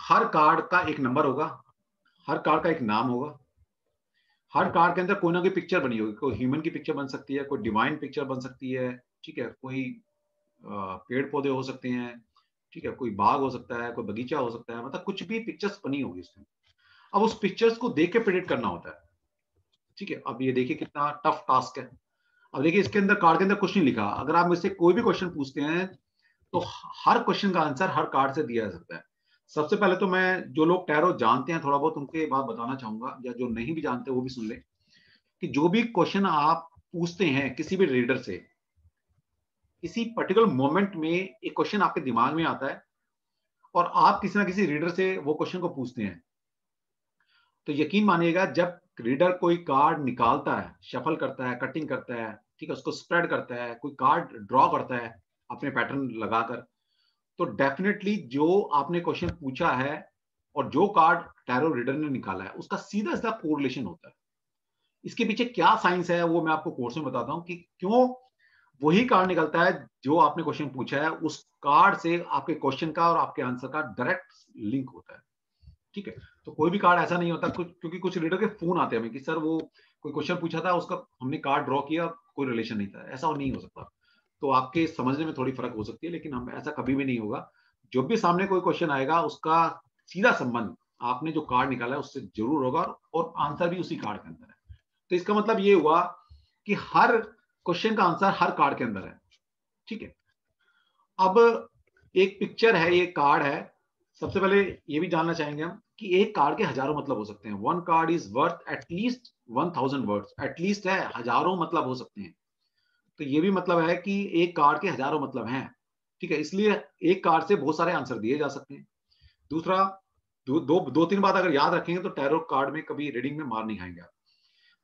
हर card का एक number होगा, हर कार्ड का एक नाम होगा, हर कार्ड के अंदर कोई ना कोई पिक्चर बनी होगी, कोई ह्यूमन की पिक्चर बन सकती है, कोई डिवाइन पिक्चर बन सकती है, ठीक है, कोई पेड़ पौधे हो सकते हैं, ठीक है, कोई बाग हो सकता है, कोई बगीचा हो सकता है, मतलब कुछ भी पिक्चर्स बनी होगी इसमें। अब उस पिक्चर्स को देख के प्रेडिक्ट करना होता है, ठीक है। अब ये देखिए कितना टफ टास्क है। अब देखिए इसके अंदर कार्ड के अंदर कुछ नहीं लिखा, अगर आप मुझसे कोई भी क्वेश्चन पूछते हैं तो हर क्वेश्चन का आंसर हर कार्ड से दिया जा सकता है। सबसे पहले तो मैं जो लोग टैरो जानते हैं थोड़ा बहुत उनको ये बात बताना चाहूंगा, या जो नहीं भी जानते वो भी सुन ले, कि जो भी क्वेश्चन आप पूछते हैं किसी भी रीडर से, किसी पर्टिकुलर मोमेंट में एक क्वेश्चन आपके दिमाग में आता है और आप किसी ना किसी रीडर से वो क्वेश्चन को पूछते हैं, तो यकीन मानिएगा जब रीडर कोई कार्ड निकालता है, शफल करता है, कटिंग करता है, ठीक है, उसको स्प्रेड करता है, कोई कार्ड ड्रॉ करता है अपने पैटर्न लगाकर, तो डेफिनेटली जो आपने क्वेश्चन पूछा है और जो कार्ड टैरो रीडर ने निकाला है उसका सीधा सीधा कोरिलेशन होता है। इसके पीछे क्या साइंस है वो मैं आपको कोर्स में बताता हूं कि क्यों वही कार्ड निकलता है जो आपने क्वेश्चन पूछा है, उस कार्ड से आपके क्वेश्चन का और आपके आंसर का डायरेक्ट लिंक होता है, ठीक है। तो कोई भी कार्ड ऐसा नहीं होता कुछ, क्योंकि कुछ रीडर के फोन आते हैं हमें कि सर वो कोई क्वेश्चन पूछा था उसका हमने कार्ड ड्रॉ किया, कोई रिलेशन नहीं था, ऐसा नहीं हो सकता। तो आपके समझने में थोड़ी फर्क हो सकती है, लेकिन हम ऐसा कभी भी नहीं होगा। जब भी सामने कोई क्वेश्चन आएगा उसका सीधा संबंध आपने जो कार्ड निकाला है उससे जरूर होगा, और आंसर भी उसी कार्ड के अंदर है। तो इसका मतलब ये हुआ कि हर क्वेश्चन का आंसर हर कार्ड के अंदर है, ठीक है। अब एक पिक्चर है, ये कार्ड है। सबसे पहले ये भी जानना चाहेंगे हम कि एक कार्ड के हजारों मतलब हो सकते हैं। One card is worth at least 1000 words, at least है, हजारों मतलब हो सकते हैं। तो ये भी मतलब है कि एक कार्ड के हजारों मतलब हैं, ठीक है, इसलिए एक कार्ड से बहुत सारे आंसर दिए जा सकते हैं। दूसरा, दो तीन बात अगर याद रखेंगे तो टैरो कार्ड में कभी रीडिंग में मार नहीं खाएंगे आप।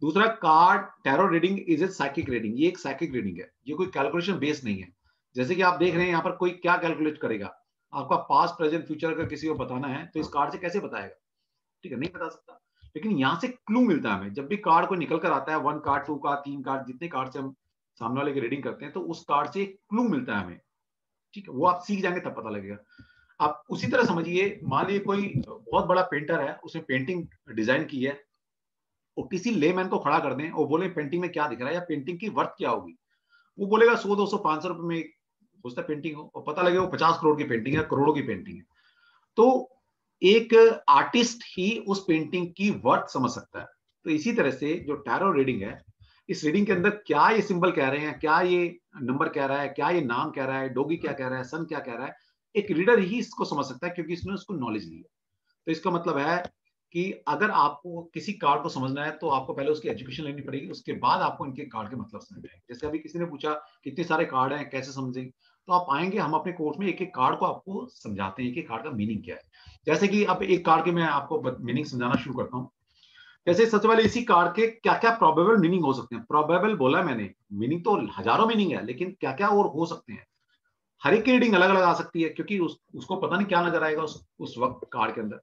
दूसरा, card tarot reading is a psychic reading, ये एक साइकिक रीडिंग है, ये कोई कैलकुलेशन बेस्ड नहीं है। जैसे कि आप देख रहे हैं यहाँ पर कोई क्या कैलकुलेट करेगा, आपका पास्ट प्रेजेंट फ्यूचर अगर किसी को बताना है तो इस कार्ड से कैसे बताएगा, ठीक है, नहीं बता सकता। लेकिन यहाँ से क्लू मिलता है हमें, जब भी कार्ड कोई निकल कर आता है, वन कार्ड, टू कार्ड, तीन कार्ड, जितने कार्ड से हम सामने वाले की रीडिंग करते हैं, तो उस कार्ड से एक क्लू मिलता है हमें, ठीक है, वो आप सीख जाएंगे तब पता लगेगा। आप उसी तरह समझिए, मान लीजिए कोई बहुत बड़ा पेंटर है, उसने पेंटिंग डिजाइन की है, वो किसी लेमैन को खड़ा कर दें और बोले पेंटिंग में क्या दिख रहा है या पेंटिंग की वर्थ क्या होगी, वो बोलेगा 100 200 500 रुपए में हो सकता है पेंटिंग हो, और पता लगे वो 50 करोड़ की पेंटिंग है, करोड़ों की पेंटिंग है। तो एक आर्टिस्ट ही उस पेंटिंग की वर्थ समझ सकता है। तो इसी तरह से जो टैरो रीडिंग है, इस रीडिंग के अंदर क्या ये सिंबल कह रहे हैं, क्या ये नंबर कह रहा है, क्या ये नाम कह रहा है, डोगी क्या कह रहा है, सन क्या कह रहा है, एक रीडर ही इसको समझ सकता है, क्योंकि इसने उसको नॉलेज ली है। तो इसका मतलब है कि अगर आपको किसी कार्ड को समझना है तो आपको पहले उसकी एजुकेशन लेनी पड़ेगी, उसके बाद आपको इनके कार्ड के मतलब समझ आएंगे। जैसे अभी किसी ने पूछा कितने सारे कार्ड हैं, कैसे समझेंगे, तो आप आएंगे, हम अपने कोर्स में एक एक कार्ड को आपको समझाते हैं, एक एक कार्ड का मीनिंग क्या है। जैसे कि अब एक कार्ड के मैं आपको मीनिंग समझाना शुरू करता हूँ। जैसे सबसे पहले इसी कार्ड के क्या क्या प्रोबेबल मीनिंग हो सकते हैं। प्रोबेबल बोला मैंने, मीनिंग तो हजारों मीनिंग है, लेकिन क्या क्या और हो सकते हैं। हर एक की रीडिंग अलग अलग आ सकती है, क्योंकि उसको पता नहीं क्या नजर आएगा उस वक्त कार्ड के अंदर।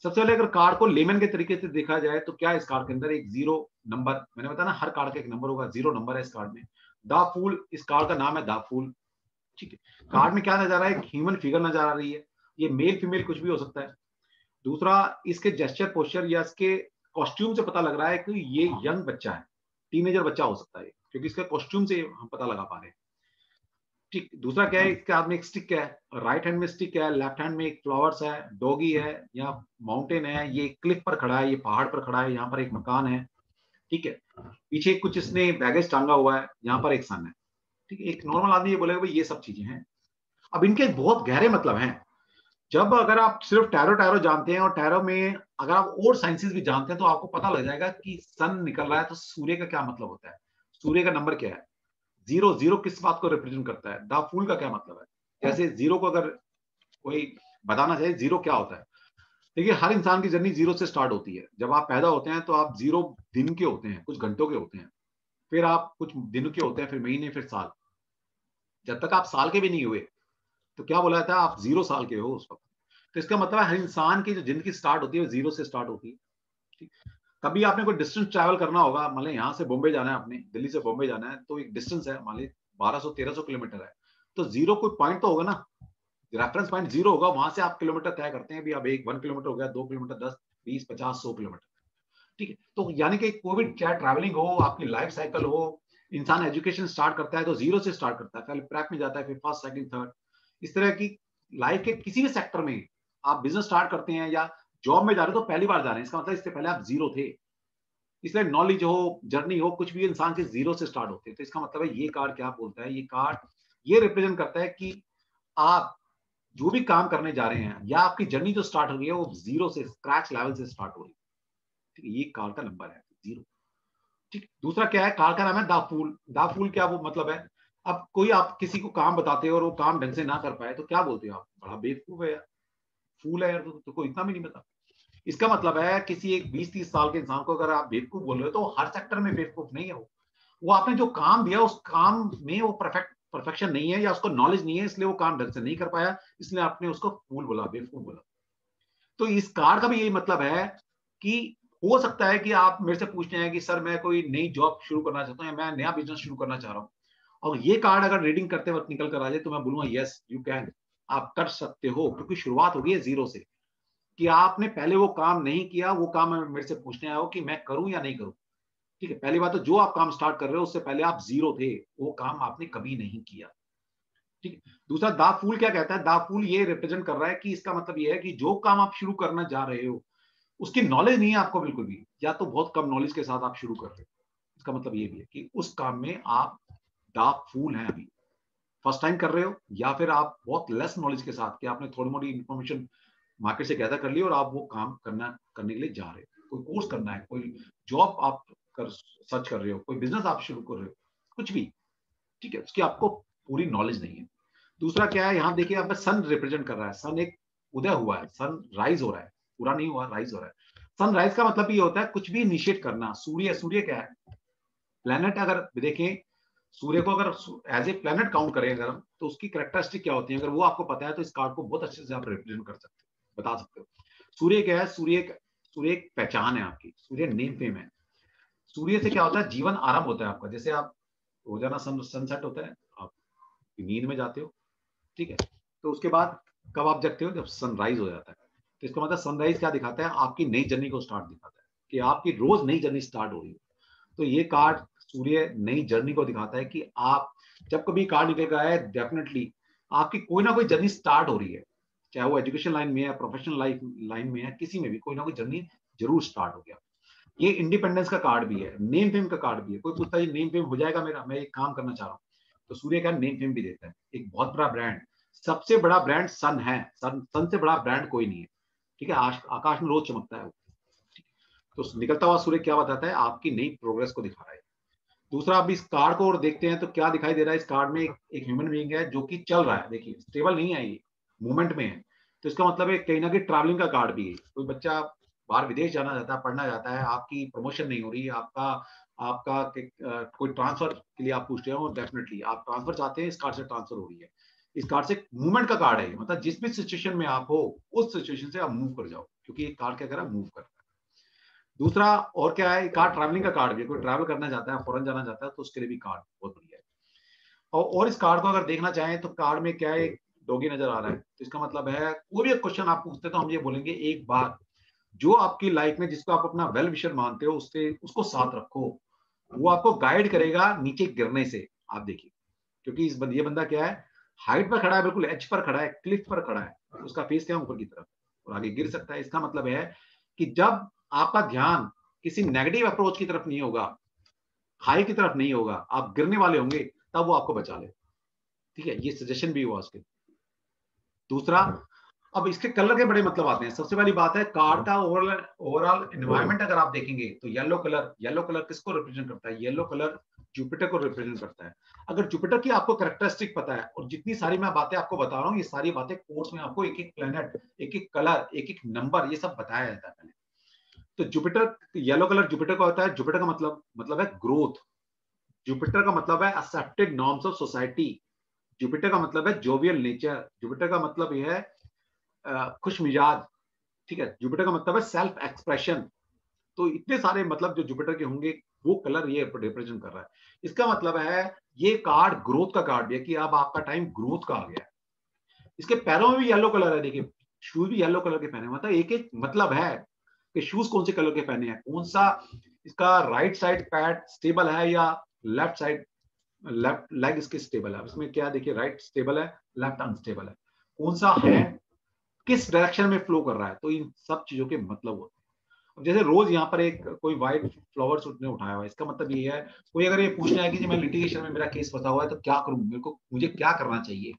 सबसे पहले अगर कार्ड को लेमन के तरीके से देखा जाए तो क्या इस कार्ड के अंदर एक जीरो नंबर, मैंने बताया ना हर कार्ड का एक नंबर होगा, जीरो नंबर है इस कार्ड में। द फूल, इस कार्ड का नाम है द फूल, ठीक है। कार्ड में क्या नजर आ रहा है, एक ह्यूमन फिगर नजर आ रही है, ये मेल फीमेल कुछ भी हो सकता है। दूसरा, इसके जेस्चर पोस्चर या इसके कॉस्ट्यूम से पता लग रहा है कि ये यंग बच्चा है, टीनेजर बच्चा हो सकता है, क्योंकि इसके कॉस्ट्यूम से हम पता लगा पा रहे हैं, ठीक। दूसरा क्या है, इसके हाथ में एक स्टिक है, राइट हैंड में स्टिक है, लेफ्ट हैंड में एक फ्लावर्स है, डॉगी है, या माउंटेन है, ये क्लिफ पर खड़ा है, ये पहाड़ पर खड़ा है, यहाँ पर एक मकान है, ठीक है। पीछे कुछ इसने बैगेज टांगा हुआ है, यहाँ पर एक सन है, ठीक है। एक नॉर्मल आदमी ये बोलेगा भाई ये सब चीजें हैं। अब इनके बहुत गहरे मतलब हैं। जब अगर आप सिर्फ टैरो टैरो जानते हैं और टैरो में अगर आप और साइंसेस भी जानते हैं तो आपको पता लग जाएगा कि सन निकल रहा है तो सूर्य का क्या मतलब होता है, सूर्य का नंबर क्या है, जीरो, जीरो किस बात को रिप्रेजेंट करता है, द फूल का क्या मतलब है। जैसे जीरो को अगर कोई बताना चाहे जीरो क्या होता है, देखिए हर इंसान की जर्नी जीरो से स्टार्ट होती है। जब आप पैदा होते हैं तो आप जीरो दिन के होते हैं, कुछ घंटों के होते हैं, फिर आप कुछ दिन के होते हैं, फिर महीने, फिर साल। जब तक आप साल के भी नहीं हुए तो क्या बोला जाता है, आप जीरो साल के हो उस वक्त। तो इसका मतलब है हर इंसान की जो जिंदगी स्टार्ट होती है वो जीरो से स्टार्ट होती है, ठीक। कभी आपने कोई डिस्टेंस ट्रैवल करना होगा, मान ली यहाँ से बॉम्बे जाना है, आपने दिल्ली से बॉम्बे जाना है, तो एक डिस्टेंस है, मान ली 1200 1300 किलोमीटर है, तो जीरो कोई पॉइंट तो होगा ना, रेफरेंस पॉइंट 0 होगा, वहां से आप किलोमीटर तय करते हैं भी अब 1 किलोमीटर हो गया, 2 किलोमीटर, 10, 20, 50, 100 किलोमीटर। ठीक है, तो यानी कि कोई भी चाहे ट्रैवलिंग हो, आपकी लाइफ साइकिल हो, इंसान एजुकेशन स्टार्ट करता है तो 0 से स्टार्ट करता है, पहले प्रेप में जाता है, फिर फर्स्ट, सेकंड, थर्ड। इस तरह की लाइफ के किसी भी सेक्टर में आप बिजनेस स्टार्ट करते हैं या जॉब में जा रहे हो तो पहली बार जा रहे हैं, इसका मतलब इससे पहले आप 0 थे। इसलिए नॉलेज हो, जर्नी हो, कुछ भी इंसान के 0 से स्टार्ट होते हैं। तो इसका मतलब है ये कार्ड क्या बोलता है, ये कार्ड ये रिप्रेजेंट करता है कि आप जो भी काम करने जा रहे हैं या आपकी जर्नी जो स्टार्ट हो रही है वो 0 से, स्क्रैच लेवल से स्टार्ट हो रही है। ठीक है, ये कार्ड का नंबर है 0। ठीक, दूसरा क्या है, कार्ड का नाम है द फूल। द फूल क्या वो मतलब है, अब कोई आप किसी को काम बताते हो और वो काम ढंग से ना कर पाए तो क्या बोलते हो आप, बड़ा बेवकूफ है यार, फूल है यार, तो कोई इतना भी नहीं बता। इसका मतलब है किसी एक 20-30 साल के इंसान को अगर आप बेवकूफ बोल रहे हो तो हर सेक्टर में बेवकूफ नहीं है वो आपने जो काम दिया उस काम में वो परफेक्शन नहीं है या उसको नॉलेज नहीं है, इसलिए वो काम ढंग से नहीं कर पाया, इसलिए आपने उसको फूल बोला, बेवकूफ बोला। तो इस कार्ड का भी यही मतलब है कि हो सकता है कि आप मेरे से पूछते हैं कि सर मैं कोई नई जॉब शुरू करना चाहता हूँ या मैं नया बिजनेस शुरू करना चाह रहा हूँ, और ये कार्ड अगर रीडिंग करते वक्त निकल कर आ जाए तो मैं बोलूंगा यस यू कैन, आप कर सकते हो, क्योंकि शुरुआत होगी है 0 से, कि आपने पहले वो काम नहीं किया, वो काम मेरे से पूछने आए हो कि मैं करूं या नहीं करूं। ठीक है, पहली बात तो जो आप काम स्टार्ट कर रहे हो उससे पहले आप 0 थे, वो काम आपने कभी नहीं किया। ठीक है, दूसरा दा फूल क्या कहता है, दा फूल ये रिप्रेजेंट कर रहा है कि इसका मतलब ये है कि जो काम आप शुरू करना जा रहे हो उसकी नॉलेज नहीं है आपको बिल्कुल भी, या तो बहुत कम नॉलेज के साथ आप शुरू कर रहे हो। इसका मतलब ये भी है कि उस काम में आप दा फूल हैं अभी, फर्स्ट टाइम कर रहे हो, या फिर आप बहुत लेस नॉलेज के साथ कि आपने थोड़ी मोटी इन्फॉर्मेशन मार्केट से गैदर कर ली और आप वो काम करने के लिए जा रहे हो, कोई कोर्स करना है, कोई जॉब आप सर्च कर रहे हो, कोई बिजनेस आप शुरू कर रहे हो, कुछ भी। ठीक है, उसकी आपको पूरी नॉलेज नहीं है। दूसरा क्या है, यहाँ देखिए आप सन रिप्रेजेंट कर रहा है, सन एक उदय हुआ है, सन राइज हो रहा है, पूरा नहीं हुआ, राइज हो रहा है। सन राइज का मतलब ये होता है कुछ भी इनिशिएट करना। सूर्य, सूर्य क्या है, प्लेनेट अगर देखें, सूर्य को अगर एज ए प्लेनेट काउंट करें अगर हम, तो उसकी कैरेक्टरिस्टिक क्या होती है, अगर वो आपको पता है तो इस कार्ड को बहुत अच्छे से आप रिप्रेजेंट कर सकते हो, बता सकते हो। सूर्य क्या है, सूर्य एक पहचान है आपकी, सूर्य नेम फेम है। सूर्य से क्या होता है, जीवन आरंभ होता है आपका, जैसे आप रोजाना सनसेट होता है, आप नींद में जाते हो, ठीक है, तो उसके बाद कब आप जगते हो, जब सनराइज हो जाता है। तो इसका मतलब सनराइज क्या दिखाता है, आपकी नई जर्नी को स्टार्ट दिखाता है, कि आपकी रोज नई जर्नी स्टार्ट हो रही है। तो ये कार्ड सूर्य नई जर्नी को दिखाता है कि आप जब कभी कार्ड निकलेगा है, डेफिनेटली आपकी कोई ना कोई जर्नी स्टार्ट हो रही है, चाहे वो एजुकेशन लाइन में है, प्रोफेशनल लाइफ लाइन में है, किसी में भी कोई ना कोई जर्नी जरूर स्टार्ट हो गया। ये इंडिपेंडेंस का कार्ड भी है, नेम फेम का कार्ड भी है। कोई पूछता है नेम फेम हो जाएगा मेरा, मैं एक काम करना चाह रहा हूँ, तो सूर्य का नेम फेम भी देता है। एक बहुत बड़ा ब्रांड, सबसे बड़ा ब्रांड सन है, सन से बड़ा ब्रांड कोई नहीं है। ठीक है, आकाश में रोज चमकता है वो। तो निकलता हुआ सूर्य क्या बताता है, आपकी नई प्रोग्रेस को दिखा रहा है। दूसरा, अब इस कार्ड को और देखते हैं तो क्या दिखाई दे रहा है, इस कार्ड में एक ह्यूमन बीइंग है जो कि चल रहा है, देखिए स्टेबल नहीं है, ये मूवमेंट में है। तो इसका मतलब है कहीं ना कहीं ट्रैवलिंग का कार्ड भी है। कोई बच्चा बाहर विदेश जाना चाहता है, पढ़ना चाहता है, आपकी प्रमोशन नहीं हो रही, आपका आपका कोई ट्रांसफर के लिए आप पूछ रहे हो, डेफिनेटली आप ट्रांसफर चाहते हैं, इस कार्ड से ट्रांसफर हो रही है। इस कार्ड से मूवमेंट का कार्ड है, मतलब जिस भी सिचुएशन में आप हो उस सिचुएशन से आप मूव कर जाओ, क्योंकि ये कार्ड क्या कर रहा है, मूव कर रहा है। दूसरा और क्या है, कार्ड ट्रैवलिंग का कार्ड भी है, कोई ट्रैवल करना चाहता है, फॉरेन जाना चाहता है, तो उसके लिए भी कार्ड बहुत बढ़िया है। और इस कार्ड को अगर देखना चाहें तो कार्ड में क्या है, एक डॉगी नजर आ रहा है, तो इसका मतलब है कोई भी क्वेश्चन आप पूछते हैं तो हम ये बोलेंगे एक बार जो आपकी लाइफ में जिसको आप अपना वेल विशर मानते हो उससे उसको साथ रखो, वो आपको गाइड करेगा नीचे गिरने से। आप देखिए, क्योंकि ये बंदा क्या है, हाइट पर खड़ा है, बिल्कुल एज पर खड़ा है, क्लिफ पर खड़ा है, उसका फेस क्या है, ऊपर की तरफ, और आगे गिर सकता है। इसका मतलब है कि जब आपका ध्यान किसी नेगेटिव अप्रोच की तरफ नहीं होगा, हाई की तरफ नहीं होगा, आप गिरने वाले होंगे, तब वो आपको बचा ले। ठीक है, ये सजेशन भी हुआ उसके। दूसरा, अब इसके कलर के बड़े मतलब आते हैं। सबसे पहली बात है, कार्ड का ओवरऑल एनवायरनमेंट अगर आप देखेंगे तो येलो कलर किसको रिप्रेजेंट करता है, येलो कलर जुपिटर को रिप्रेजेंट करता है। अगर जुपिटर की आपको कैरेक्टरिस्टिक पता है, और जितनी सारी मैं बातें आपको बता रहा हूँ, ये सारी बातें कोर्स में आपको एक एक प्लेनेट, एक एक कलर, एक एक नंबर, ये सब बताया जाता है पहले। तो जुपिटर, येलो कलर जुपिटर का होता है। जुपिटर का मतलब है ग्रोथ। जुपिटर का मतलब है accepted norms of society. Jupiter का मतलब है जोवियल नेचर। जुपिटर का मतलब यह है खुश मिजाज। ठीक है, जुपिटर का मतलब है सेल्फ एक्सप्रेशन। तो इतने सारे मतलब जो जुपिटर के होंगे, वो कलर ये रिप्रेजेंट कर रहा है। इसका मतलब है ये कार्ड ग्रोथ का कार्ड भी है, कि अब आपका टाइम ग्रोथ का आ गया है। इसके पैरों में भी येलो कलर है, देखिए शूज भी येलो कलर के पहने, मतलब एक एक मतलब है कि शूज कौन से कलर के पहने हैं, कौन सा इसका राइट साइड पैड स्टेबल है या लेफ्ट साइड, लेफ्ट लेग इसके स्टेबल है, इसमें क्या देखिए राइट स्टेबल है, लेफ्ट अनस्टेबल है, कौन सा हैंड किस डायरेक्शन में फ्लो कर रहा है, तो इन सब चीजों के मतलब होते हैं। अब जैसे रोज यहाँ पर एक कोई व्हाइट फ्लावर्स उसने उठाया हुआ है, इसका मतलब ये है, कोई अगर ये पूछना है कि जी मैं लिटिगेशन में मेरा केस फंसा हुआ है तो क्या करूं, मेरे को मुझे क्या करना चाहिए,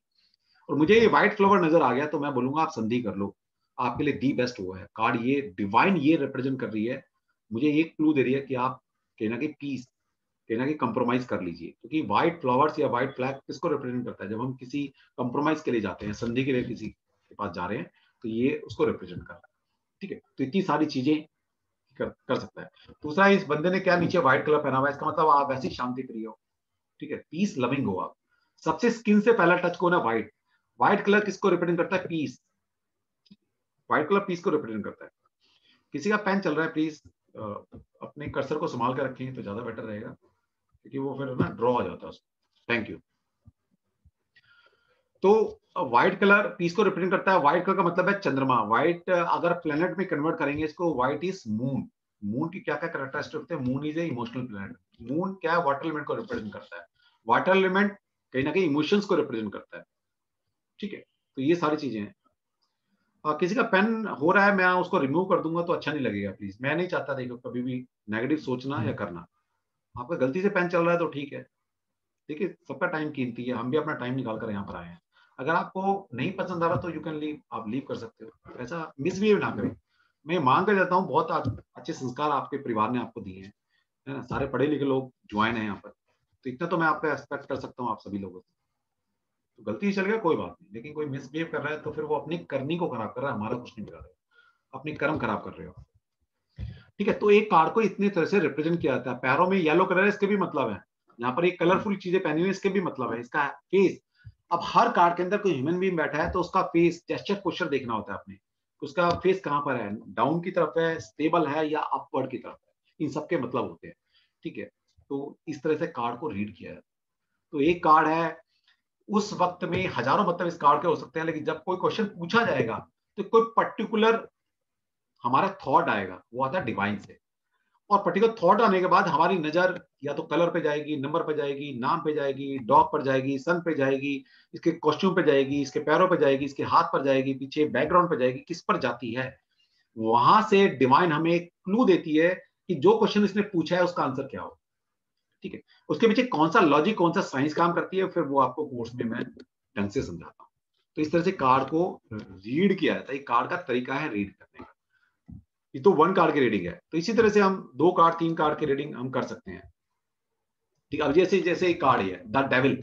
और मुझे ये व्हाइट फ्लावर नजर आ गया, तो मैं बोलूंगा आप संधि कर लो, आपके लिए दी बेस्ट वो है कार्ड, ये डिवाइन ये रिप्रेजेंट कर रही है, मुझे ये क्लू दे रही है कि आप कहीं ना कहीं पीस, कहीं ना कहीं कंप्रोमाइज कर लीजिए, क्योंकि व्हाइट फ्लावर्स या व्हाइट फ्लैग किसको रिप्रेजेंट करता है, जब हम किसी कंप्रोमाइज के लिए जाते हैं, संधि के लिए किसी के पास जा रहे हैं, तो ये उसको रिप्रेजेंट कर रहा है। ठीक है, तो इतनी सारी चीजें कर सकता है। दूसरा, इस बंदे ने क्या नीचे व्हाइट कलर पहना हुआ है, इसका मतलब आप वैसे शांति प्रिय हो, ठीक है, पीस लविंग हो आप, सबसे स्किन से पहला टच को ना व्हाइट, व्हाइट कलर किसको रिप्रेजेंट करता है, पीस, व्हाइट कलर पीस को रिप्रेजेंट करता है। किसी का पेन चल रहा है, प्लीज अपने कर्सर को संभाल कर रखें तो ज्यादा बेटर रहेगा, क्योंकि वो फिर ना ड्रॉ हो जाता है। Thank you. तो व्हाइट कलर पीस को रिप्रेजेंट करता है, व्हाइट कलर का मतलब है चंद्रमा, व्हाइट अगर प्लेनेट में कन्वर्ट करेंगे इसको, व्हाइट इज मून, मून की क्या क्या कैरेक्टरिस्टिक होते हैं, moon is a emotional planet, moon क्या है, वाटर एलिमेंट को रिप्रेजेंट करता है, वाटर एलिमेंट कहीं ना कहीं इमोशंस को रिप्रेजेंट करता है, ठीक है, तो ये सारी चीजें हैं। किसी का पेन हो रहा है, मैं उसको रिमूव कर दूंगा तो अच्छा नहीं लगेगा, प्लीज, मैं नहीं चाहता देखो कभी भी नेगेटिव सोचना या करना, आपका गलती से पेन चल रहा है तो ठीक है, देखिए सबका टाइम कीमती है, हम भी अपना टाइम निकाल कर यहाँ पर आए हैं, अगर आपको नहीं पसंद आ रहा तो यू कैन लीव, आप लीव कर सकते हो, ऐसा मिसबिहेव ना करें, मैं मांग कर जाता हूँ, बहुत अच्छे संस्कार आपके परिवार ने आपको दिए हैं, है ना, सारे पढ़े लिखे लोग ज्वाइन है यहाँ पर, तो इतना तो मैं आपका एक्सपेक्ट कर सकता हूँ आप सभी लोगों से, तो गलती चल गया कोई बात नहीं, लेकिन कोई मिसबिहेव कर रहा है तो फिर वो अपनी करनी को खराब कर रहा है, हमारा कुछ नहीं बिगाड़ रहा है, अपनी कर्म खराब कर रहे हो, ठीक है, तो एक कार्ड को इतनी तरह से रिप्रेजेंट किया जाता है, पैरों में येलो कलर है, इसके भी मतलब है, यहाँ पर एक कलरफुल चीजें पहनी हुई है, इसके भी मतलब है, इसका फेस, अब हर कार्ड के अंदर कोई ह्यूमन बीइंग बैठा है तो उसका फेस जेस्चर पोस्चर देखना होता है अपने, उसका फेस कहाँ पर है, डाउन की तरफ है, स्टेबल है या अपवर्ड की तरफ है, इन सबके मतलब होते हैं, ठीक है, तो इस तरह से कार्ड को रीड किया है, तो एक कार्ड है, उस वक्त में हजारों मतलब इस कार्ड के हो सकते हैं, लेकिन जब कोई क्वेश्चन पूछा जाएगा तो कोई पर्टिकुलर हमारा थॉट आएगा, वो आता है डिवाइन से, और पर्टिकुलर थॉट आने के बाद हमारी नजर या तो कलर पे जाएगी, नंबर पे जाएगी, नाम पे जाएगी, डॉग पर जाएगी, सन पे जाएगी, इसके कॉस्ट्यूम पे जाएगी, इसके पैरों पे जाएगी, इसके हाथ पर जाएगी, पीछे बैकग्राउंड पे जाएगी, किस पर जाती है, वहां से डिवाइन हमें एक क्लू देती है कि जो क्वेश्चन इसने पूछा है उसका आंसर क्या हो, ठीक है, उसके पीछे कौन सा लॉजिक, कौन सा साइंस काम करती है, फिर वो आपको कोर्स में मैं ढंग से समझाता हूँ। तो इस तरह से कार्ड को रीड किया जाता है, कार्ड का तरीका है रीड करने का, ये तो वन कार्ड की रीडिंग है, तो इसी तरह से हम दो कार्ड तीन कार्ड की रीडिंग हम कर सकते हैं, ठीक है, अब जैसे जैसे एक कार्ड है द डेविल,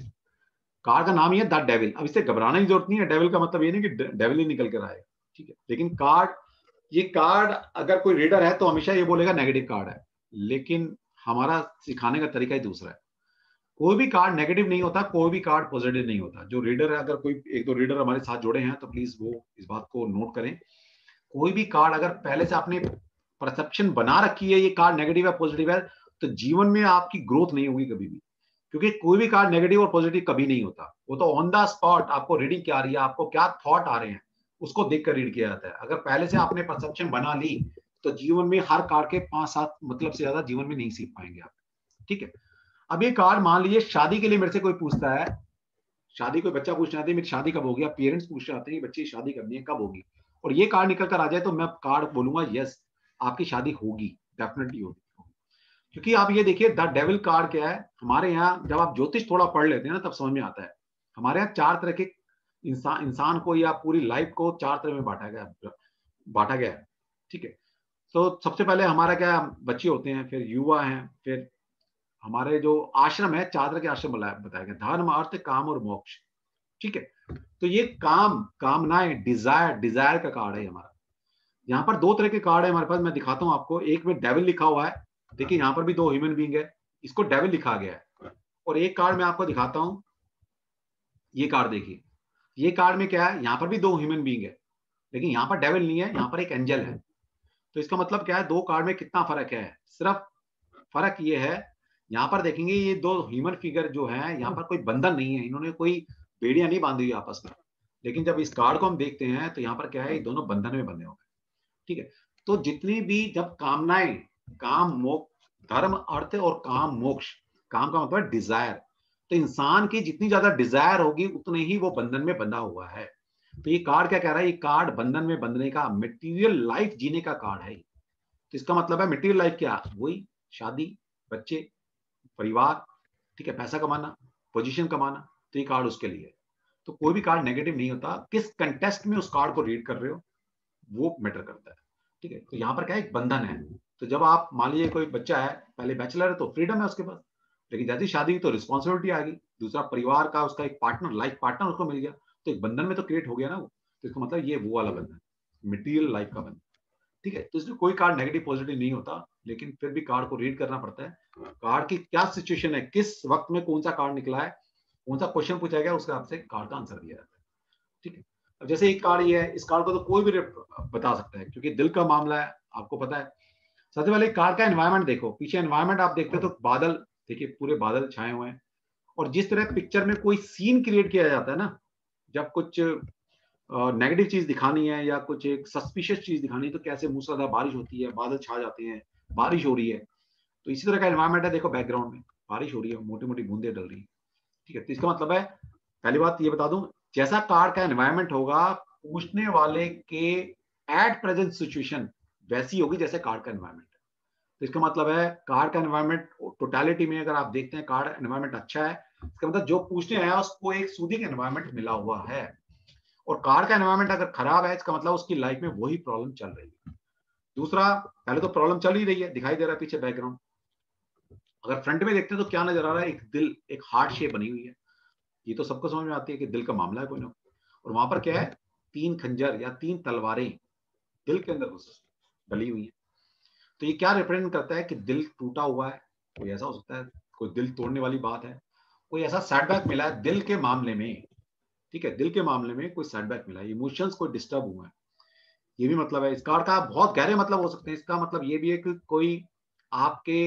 कार्ड का नाम ही है द डेविल, अब इससे घबराने की जरूरत नहीं है, डेविल का मतलब ये नहीं कि डेविल ही निकल कर आएगा, ठीक है, लेकिन कार्ड, ये कार्ड अगर कोई रीडर है तो हमेशा ये बोलेगा नेगेटिव कार्ड है, लेकिन हमारा सिखाने का तरीका ही दूसरा है, कोई भी कार्ड नेगेटिव नहीं होता, कोई भी कार्ड पॉजिटिव नहीं होता, जो रीडर है, अगर कोई एक दो रीडर हमारे साथ जुड़े हैं तो प्लीज वो इस बात को नोट करें, कोई भी कार्ड अगर पहले से आपने परसेप्शन बना रखी है ये कार्ड नेगेटिव है पॉजिटिव है, तो जीवन में आपकी ग्रोथ नहीं होगी कभी भी, क्योंकि कोई भी कार्ड नेगेटिव और पॉजिटिव कभी नहीं होता, वो तो ऑन द स्पॉट आपको रीडिंग क्या आ रही है, आपको क्या थॉट आ रहे हैं, उसको देखकर रीड किया जाता है, अगर पहले से आपने परसेप्शन बना ली तो जीवन में हर कार्ड के 5-7 मतलब से ज्यादा जीवन में नहीं सीख पाएंगे आप, ठीक है, अब ये कार्ड मान लीजिए शादी के लिए मेरे से कोई पूछता है, शादी कोई बच्चा पूछना है मेरी शादी कब होगी, आप पेरेंट्स पूछ रहे हैं बच्चे की शादी करनी है कब होगी, और ये कार्ड निकल कर आ जाए तो मैं कार्ड बोलूंगा यस आपकी शादी होगी, डेफिनेटली होगी, क्योंकि आप ये देखिए द डेविल कार्ड क्या है, हमारे यहाँ जब आप ज्योतिष थोड़ा पढ़ लेते हैं ना तब समझ में आता है, हमारे यहाँ चार तरह के इंसान को या पूरी लाइफ को चार तरह में बांटा गया है, ठीक है, तो सबसे पहले हमारा क्या, बच्चे होते हैं, फिर युवा हैं, फिर हमारे जो आश्रम है, चार तरह के आश्रम बताया गया, धर्म अर्थ काम और मोक्ष, ठीक है, तो ये कामनाएं, डिजायर का कार्ड है हमारा, यहाँ पर दो तरह के कार्ड है हमारे पास, मैं दिखाता हूँ आपको, एक में डेविल लिखा हुआ है, देखिए यहाँ पर भी दो ह्यूमन बीइंग है, इसको डेविल लिखा गया है, और एक कार्ड मैं आपको दिखाता हूँ, ये कार्ड देखिए, ये कार्ड में क्या है, यहाँ पर भी दो ह्यूमन बीइंग है, लेकिन यहाँ पर डेविल नहीं है, यहाँ पर एक एंजल है, तो इसका मतलब क्या है, दो कार्ड में कितना फर्क है, सिर्फ फर्क ये है, यहाँ पर देखेंगे ये दो ह्यूमन फिगर जो है, यहाँ पर कोई बंधन नहीं है, इन्होंने कोई बेड़ियां नहीं बांधी हुई आपस में, लेकिन जब इस कार्ड को हम देखते हैं तो यहाँ पर क्या है, ये दोनों बंधन में बंधे हुए हैं, ठीक है। तो जितनी भी जब कामनाएं, काम मोक्ष, धर्म अर्थ और काम मोक्ष, काम का मतलब डिजायर, तो इंसान की जितनी ज्यादा डिजायर होगी उतने ही वो बंधन में बंधा हुआ है। तो ये कार्ड क्या कह रहा है, ये कार्ड बंधन में बंधने का, मटेरियल लाइफ जीने का कार्ड है। तो इसका मतलब है मटेरियल लाइफ क्या, वही शादी, बच्चे, परिवार, ठीक है, पैसा कमाना, पोजीशन कमाना, तो ये कार्ड उसके लिए। तो कोई भी कार्ड नेगेटिव नहीं होता, किस कंटेस्ट में उस कार्ड को रीड कर रहे हो वो मैटर करता है, ठीक है। तो यहाँ पर क्या है, एक बंधन है। तो जब आप मान लीजिए कोई बच्चा है, पहले बैचलर है तो फ्रीडम है उसके पास, लेकिन जैसी शादी की तो रिस्पॉन्सिबिलिटी आ गई, दूसरा परिवार का उसका एक पार्टनर, लाइफ पार्टनर उसको मिल गया, तो एक बंधन में तो क्रिएट हो गया ना वो। तो इसका मतलब ये वो वाला बंधन, मटेरियल लाइफ का बंधन, ठीक है। तो इसमें कोई कार्ड नेगेटिव पॉजिटिव नहीं होता, लेकिन फिर भी कार्ड को रीड करना पड़ता है, कार्ड की क्या सिचुएशन है, किस वक्त में कौन सा कार्ड निकला है, कौन सा क्वेश्चन पूछा गया, उसके आपसे कार्ड का आंसर दिया जाता है, ठीक है। अब जैसे एक कार्ड ये है, इस कार्ड को तो कोई भी बता सकता है क्योंकि दिल का मामला है, आपको पता है। सबसे पहले कार्ड का एनवायरनमेंट देखो, पीछे एनवायरनमेंट आप देखते हो तो बादल, देखिए पूरे बादल छाए हुए हैं, और जिस तरह पिक्चर में कोई सीन क्रिएट किया जाता है ना, जब कुछ नेगेटिव चीज दिखानी है या कुछ एक सस्पिशियस चीज दिखानी है, तो कैसे मूसलाधार बारिश होती है, बादल छा जाते हैं, बारिश हो रही है, तो इसी तरह का एनवायरनमेंट है। देखो बैकग्राउंड में बारिश हो रही है, मोटी मोटी बूंदे डल रही है, ठीक है। तो इसका मतलब है, पहली बात ये बता दूं, जैसा कार्ड का एनवायरनमेंट होगा, पूछने वाले के एट प्रेजेंट सिचुएशन वैसी होगी जैसे कार्ड का एनवायरनमेंट। तो इसका मतलब है कार्ड का एनवायरनमेंट टोटलिटी में अगर आप देखते हैं कार्ड एनवायरनमेंट अच्छा है, इसका मतलब जो पूछने आया उसको एक सूदिंग एनवायरनमेंट मिला हुआ है। और कार्ड का एनवायरनमेंट अगर खराब है, इसका मतलब उसकी लाइफ में वही प्रॉब्लम चल रही है। दूसरा, पहले तो प्रॉब्लम चल ही रही है, दिखाई दे रहा है पीछे बैकग्राउंड। अगर फ्रंट में देखते हैं तो क्या नजर आ रहा है, एक दिल, एक हार्ट शेप बनी हुई है, ये तो सबको समझ में आती है कि दिल का मामला है कोई ना। और वहां पर क्या है, तीन खंजर या तीन तलवारें दिल के अंदर घुस डली हुई है। तो ये क्या रिप्रेजेंट करता है कि दिल टूटा हुआ है, कोई ऐसा हो सकता है, कोई दिल तोड़ने वाली बात है, कोई ऐसा सेटबैक मिला है दिल के मामले में, ठीक है, दिल के मामले में कोई सेटबैक मिला है, इमोशंस कोई डिस्टर्ब हुआ है, ये भी मतलब है। इस कार्ड का बहुत गहरे मतलब हो सकते हैं। इसका मतलब ये भी है कि कोई आपके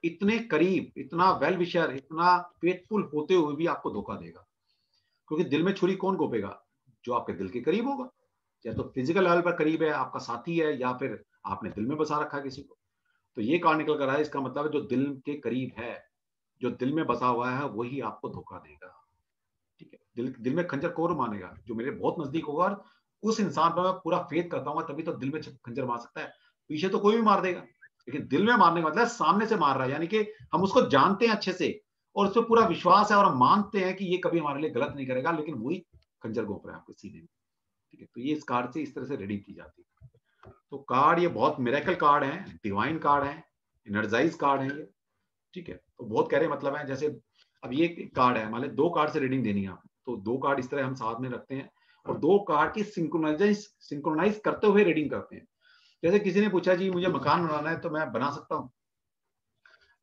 इतने करीब, इतना वेल विशर, इतना फेथफुल होते हुए भी आपको धोखा देगा, क्योंकि दिल में छुरी कौन घोपेगा, जो आपके दिल के करीब होगा, या तो फिजिकल लेवल पर करीब है, आपका साथी है, या फिर आपने दिल में बसा रखा है किसी को। तो ये कार्ड निकल कर आया, इसका मतलब है जो दिल के करीब है, जो दिल में बसा हुआ है, वही आपको धोखा देगा, ठीक है। दिल में खंजर कौन मानेगा, जो मेरे बहुत नजदीक होगा, और उस इंसान पर मैं पूरा फेथ करता हूँ, तभी तो दिल में खंजर मार सकता है। पीछे तो कोई भी मार देगा, लेकिन दिल में मारने का मतलब सामने से मार रहा है, यानी कि हम उसको जानते हैं अच्छे से और उस पर पूरा विश्वास है, और हम मानते हैं कि ये कभी हमारे लिए गलत नहीं करेगा, लेकिन वही खंजर घोंप रहा है आपके सीने में, ठीक है। तो ये इस कार्ड से इस तरह से रीडिंग की जाती है। तो कार्ड ये बहुत मिरेकल कार्ड है, डिवाइन कार्ड है, एनर्जाइज कार्ड है ये, ठीक है। तो बहुत गहरे मतलब है। जैसे अब ये कार्ड है, मान लो दो कार्ड से रीडिंग देनी है आपको, तो दो कार्ड इस तरह हम साथ में रखते हैं और दो कार्ड की सिंक्रोनाइज करते हुए रीडिंग करते हैं। जैसे किसी ने पूछा जी मुझे मकान बनाना है, तो मैं बना सकता हूँ।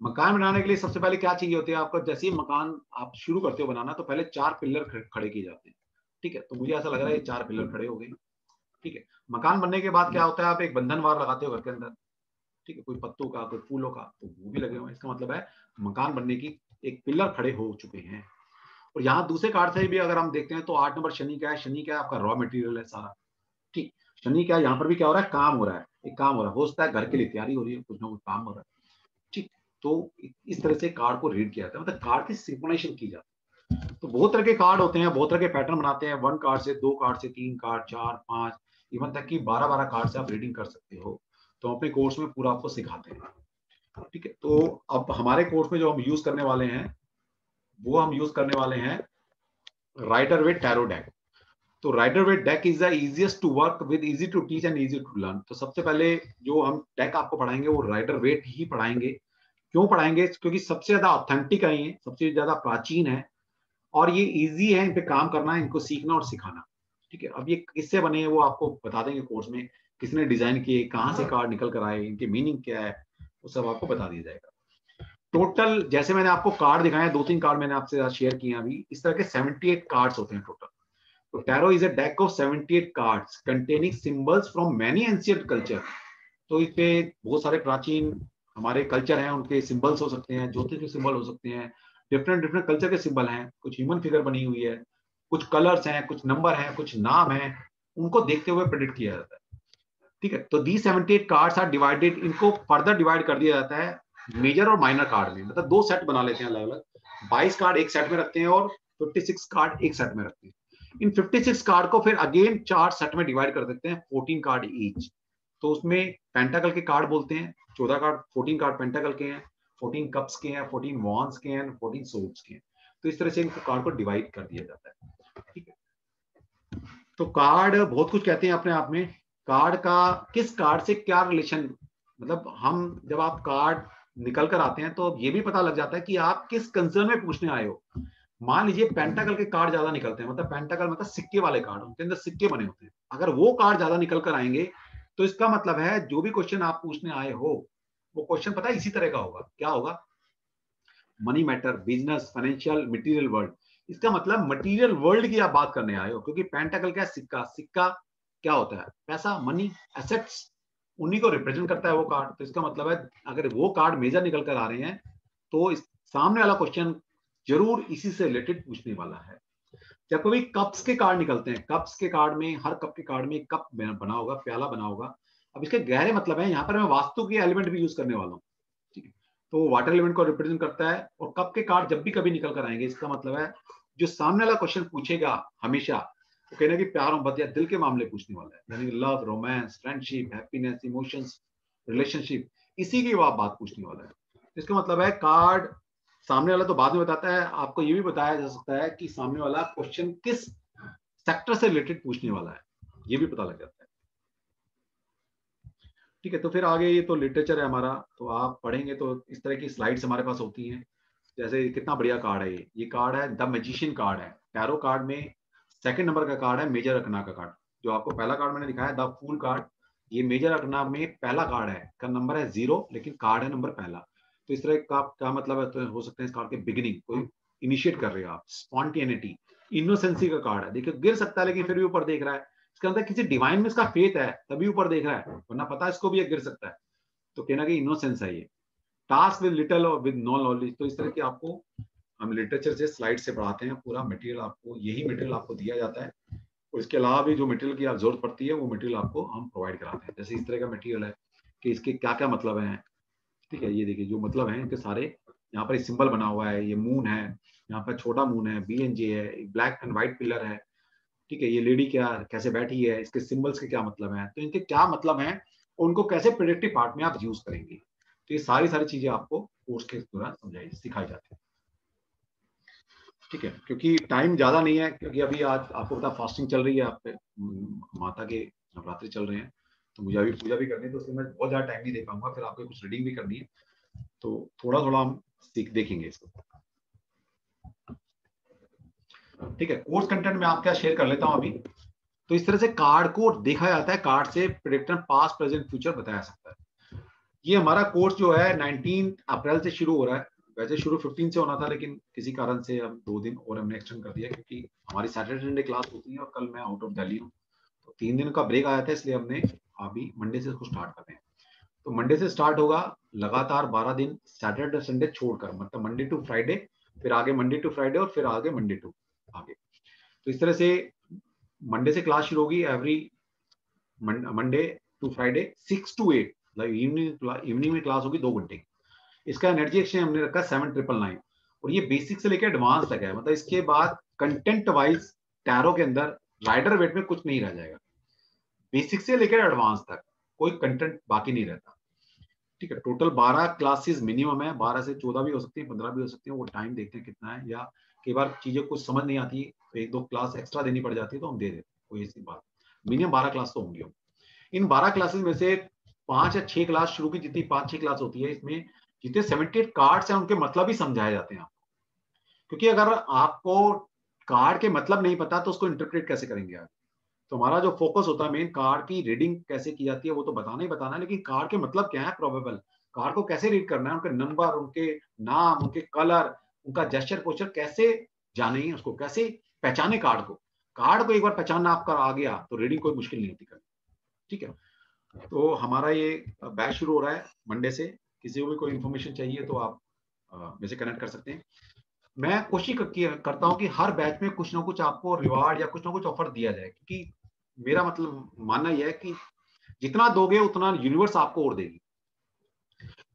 मकान बनाने के लिए सबसे पहले क्या चाहिए होती है आपको, जैसे ही मकान आप शुरू करते हो बनाना, तो पहले चार पिलर खड़े किए जाते हैं, ठीक है। तो मुझे ऐसा लग रहा है ये चार पिलर खड़े हो गए, ठीक है। मकान बनने के बाद क्या होता है, आप एक बंधनवार लगाते हो घर के अंदर, ठीक है, कोई पत्तों का, कोई फूलों का, तो वो भी लगे हुए हैं। इसका मतलब है मकान बनने की एक पिलर खड़े हो चुके हैं। और यहाँ दूसरे कार्ड से भी अगर हम देखते हैं तो 8 नंबर शनि का है। शनि क्या है, आपका रॉ मटेरियल है सारा, ठीक। शनि क्या है, यहाँ पर भी क्या हो रहा है, काम हो रहा है, एक काम हो रहा है, हो सकता है घर के लिए तैयारी हो रही है, कुछ ना कुछ काम हो रहा है, ठीक। तो इस तरह से कार्ड को रीड किया जाता है, मतलब कार्ड की सिंक्रोनाइजेशन की जाती है। तो बहुत तरह के कार्ड होते हैं, बहुत तरह के पैटर्न बनाते हैं, 1 कार्ड से, 2 कार्ड से, 3 कार्ड, 4, 5, इवन तक कि 12-12 कार्ड से आप रीडिंग कर सकते हो। तो अपने कोर्स में पूरा आपको सिखाते हैं, ठीक है। तो अब हमारे कोर्स में जो हम यूज करने वाले हैं, वो हम यूज करने वाले हैं राइटर वेट टैरो डेक। तो rider waite deck is the easiest to work with, easy to teach and easy to learn. तो सबसे पहले जो हम डेक आपको पढ़ाएंगे वो राइटर वेट ही पढ़ाएंगे। क्यों पढ़ाएंगे, क्योंकि सबसे ज्यादा ऑथेंटिक है ये, सबसे ज्यादा प्राचीन है, और ये इजी है इन पे काम करना, इनको सीखना और सिखाना, ठीक है। अब ये किससे बने हैं वो आपको बता देंगे कोर्स में, किसने डिजाइन किए, कहाँ से कार्ड निकल कर आए, इनके मीनिंग क्या है, वो सब आपको बता दिया जाएगा। टोटल जैसे मैंने आपको कार्ड दिखाया, 2-3 कार्ड मैंने आपसे शेयर किए अभी, इस तरह के 78 कार्ड्स होते हैं टोटल। तो tarot is a deck of 78 cards containing symbols from many ancient culture. तो इस पे बहुत सारे प्राचीन हमारे कल्चर हैं, उनके सिंबल्स हो सकते हैं, ज्योतिष के सिंबल हो सकते हैं, डिफरेंट डिफरेंट कल्चर के सिंबल हैं, कुछ ह्यूमन फिगर बनी हुई है, कुछ कलर्स हैं, कुछ नंबर हैं, कुछ नाम हैं, उनको देखते हुए प्रेडिक्ट किया जाता है। ठीक है, तो these 78 कार्ड्स आर डिवाइडेड, इनको फर्दर डिवाइड कर दिया जाता है मेजर और माइनर कार्ड में, मतलब दो सेट बना लेते हैं अलग अलग। 22 कार्ड एक सेट में रखते हैं और 56 कार्ड एक सेट में रखते हैं। इन 56 कार्ड को फिर अगेन 4 सेट में डिवाइड कर देते हैं, 14 कार्ड ईच। तो उसमें पेंटाकल के कार्ड बोलते हैं, 14 कार्ड, 14 कार्ड पेंटाकल के हैं, 14 कप्स के हैं, 14 वॉन्स के हैं, 14 सोर्ड्स के हैं। तो इस तरह से इनको कार्ड को डिवाइड कर दिया जाता है। ठीक है, तो कार्ड बहुत कुछ कहते हैं अपने आप में। कार्ड का, किस कार्ड से क्या रिलेशन, मतलब हम जब आप कार्ड निकल कर आते हैं तो ये भी पता लग जाता है कि आप किस कंसर्न में पूछने आए हो। मान लीजिए पेंटाकल के कार्ड ज्यादा निकलते हैं, मतलब पेंटाकल मतलब सिक्के वाले कार्ड, उनके अंदर सिक्के बने होते हैं, अगर वो कार्ड ज्यादा निकल कर आएंगे तो इसका मतलब है जो भी क्वेश्चन आप पूछने आए हो वो क्वेश्चन पता है इसी तरह का होगा। क्या होगा? Money matter, business, financial, material world. इसका मतलब मटेरियल वर्ल्ड की आप बात करने आए हो, क्योंकि पेंटाकल क्या है? सिक्का। सिक्का क्या होता है? पैसा, मनी, एसेट्स, उन्हीं को रिप्रेजेंट करता है वो कार्ड। तो इसका मतलब है अगर वो कार्ड मेजर निकल कर आ रहे हैं तो इस सामने वाला क्वेश्चन जरूर इसी से रिलेटेड पूछने वाला है। जब कभी कप्स के कार्ड निकलते हैं, कप्स के कार्ड में, हर कप के कार्ड में एक कप बना होगा, प्याला बना होगा। अब इसके गहरे मतलब है, यहाँ पर मैं वास्तु के एलिमेंट भी यूज करने वाला हूँ। ठीक है, तो वाटर एलिमेंट को रिप्रेजेंट करता है। और कप के कार्ड जब भी कभी निकल कर आएंगे, इसका मतलब है जो सामने वाला क्वेश्चन पूछेगा हमेशा वो कहना कि प्यार मोहब्बत या दिल के मामले पूछने वाला है, यानी love, romance, friendship, happiness, emotions, relationship, इसी की वो आप बात पूछने वाला है। इसका मतलब है कार्ड सामने वाला तो बाद में बताता है, आपको ये भी बताया जा सकता है कि सामने वाला क्वेश्चन किस सेक्टर से रिलेटेड पूछने वाला है, ये भी पता लग जाता है। ठीक है, तो फिर आगे ये तो लिटरेचर है हमारा, तो आप पढ़ेंगे तो इस तरह की स्लाइड्स हमारे पास होती हैं। जैसे कितना बढ़िया कार्ड है ये कार्ड है द मैजिशियन कार्ड है। टैरो कार्ड में सेकंड नंबर का कार्ड है मेजर अरकना का कार्ड। जो आपको पहला कार्ड मैंने दिखाया द फूल कार्ड, ये मेजर अरकना में पहला कार्ड है, का नंबर है 0 लेकिन कार्ड है नंबर पहला। तो इस तरह का क्या मतलब है? तो हो सकता है इस कार्ड के बिगिनिंग, कोई इनिशिएट कर रहे हो आप, स्पॉन्टेनिटी, इनोसेंसी का कार्ड है। देखिए गिर सकता है लेकिन फिर भी ऊपर देख रहा है, इसके अंदर किसी डिवाइन में इसका फेथ है तभी ऊपर देख रहा है, वरना पता है इसको भी गिर सकता है। तो कहना कि इनोसेंस है ये। टास्क विद लिटिल और विद नो नॉलेज, तो इस तरह की आपको हम लिटरेचर से स्लाइड से पढ़ाते हैं। पूरा मटेरियल आपको, यही मटेरियल आपको दिया जाता है और इसके अलावा भी जो मटेरियल की जरूरत पड़ती है वो मटेरियल आपको हम प्रोवाइड कराते हैं। जैसे इस तरह का मटेरियल है कि इसके क्या क्या मतलब है। ठीक है, ये देखिए जो मतलब है इनके सारे, यहाँ पर सिंबल बना हुआ है, ये मून है, यहाँ पर छोटा मून है, BNJ है, ब्लैक एंड व्हाइट पिलर है। ठीक है, ये लेडी क्या कैसे बैठी है, इसके सिंबल्स के क्या मतलब है, तो इनके क्या मतलब है, उनको कैसे प्रेडिक्टिव पार्ट में आप यूज करेंगे। तो ये सारी सारी चीजें आपको कोर्स के दौरान समझाई सिखाई जाती है। ठीक है, क्योंकि टाइम ज्यादा नहीं है, क्योंकि अभी आज आपको पता फास्टिंग चल रही है, आप पे माता के नवरात्रि चल रहे हैं, तो मुझे अभी पूजा भी करनी है, तो उसमें मैं बहुत ज्यादा टाइम नहीं दे पाऊंगा, फिर आपको कुछ रीडिंग भी करनी है, तो थोड़ा थोड़ा हम सीख देखेंगे इसको। ठीक है, कोर्स कंटेंट में आप क्या शेयर कर लेता हूं अभी। तो इस तरह से कार्ड को देखा जाता है, कार्ड से प्रेडिक्टर पास्ट प्रेजेंट फ्यूचर बताया सकता है। ये हमारा कोर्स जो है 19 अप्रैल से शुरू हो रहा है। वैसे शुरू 15 से होना था लेकिन किसी कारण से हम 2 दिन और हमने एक्सटेंड कर दिया, क्योंकि हमारी सैटरडे संडे क्लास होती है और कल मैं आउट ऑफ दिल्ली हूँ, तो 3 दिन का ब्रेक आया था, इसलिए हमने अभी मंडे से इसको स्टार्ट कर रहे हैं। तो मंडे से स्टार्ट होगा लगातार 12 दिन, सैटरडे संडे छोड़कर, मतलब मंडे टू फ्राइडे, फिर आगे मंडे टू फ्राइडे और फिर आगे मंडे टू आगे। तो इस तरह से मंडे से क्लास शुरू होगी, every Monday to Friday 6 to 8, मतलब इवनिंग में क्लास होगी 2 घंटे की। इसका एनर्जी एक्सचेंज हमने रखा 7999, और ये बेसिक से लेकर एडवांस तक है, मतलब इसके बाद कंटेंट वाइज टैरो के अंदर राइडर वेट में कुछ नहीं रह जाएगा। बेसिक से लेकर एडवांस तक कोई कंटेंट बाकी नहीं रहता। ठीक है, टोटल 12 क्लासेस मिनिमम है, 12 से 14 भी हो सकती है, 15 भी हो सकती है, वो टाइम देखते हैं कितना है, या कई बार चीजें कुछ समझ नहीं आती तो 1-2 क्लास एक्स्ट्रा देनी पड़ जाती है, तो हम दे देते हैं, कोई ऐसी बात। मिनिमम 12 क्लास तो होंगी। इन 12 क्लासेस में से 5 या 6 क्लास शुरू की, जितनी 5-6 क्लास होती है, इसमें जितने 78 कार्ड्स हैं उनके मतलब ही समझाए जाते हैं आपको। क्योंकि अगर आपको कार्ड के मतलब नहीं पता तो उसको इंटरप्रेट कैसे करेंगे आप। तो हमारा जो फोकस होता है मेन, कार्ड की रीडिंग कैसे की जाती है वो तो बताना ही बताना है, लेकिन कार्ड के मतलब क्या है, प्रोबेबल कार्ड को कैसे रीड करना है, उनके नंबर, उनके नाम, उनके कलर, उनका जेस्चर पोस्चर कैसे जाने, उसको कैसे पहचाने कार्ड को। कार्ड को एक बार पहचानना आपका आ गया तो रीडिंग कोई मुश्किल नहीं होती करनी। ठीक है, तो हमारा ये बैच शुरू हो रहा है मंडे से। किसी को भी कोई इन्फॉर्मेशन चाहिए तो आप मेरे से कनेक्ट कर सकते हैं। मैं कोशिश करता हूँ कि हर बैच में कुछ ना कुछ आपको रिवार्ड या कुछ ना कुछ ऑफर दिया जाए, क्योंकि मेरा मतलब मानना यह है कि जितना दोगे उतना यूनिवर्स आपको और देगी।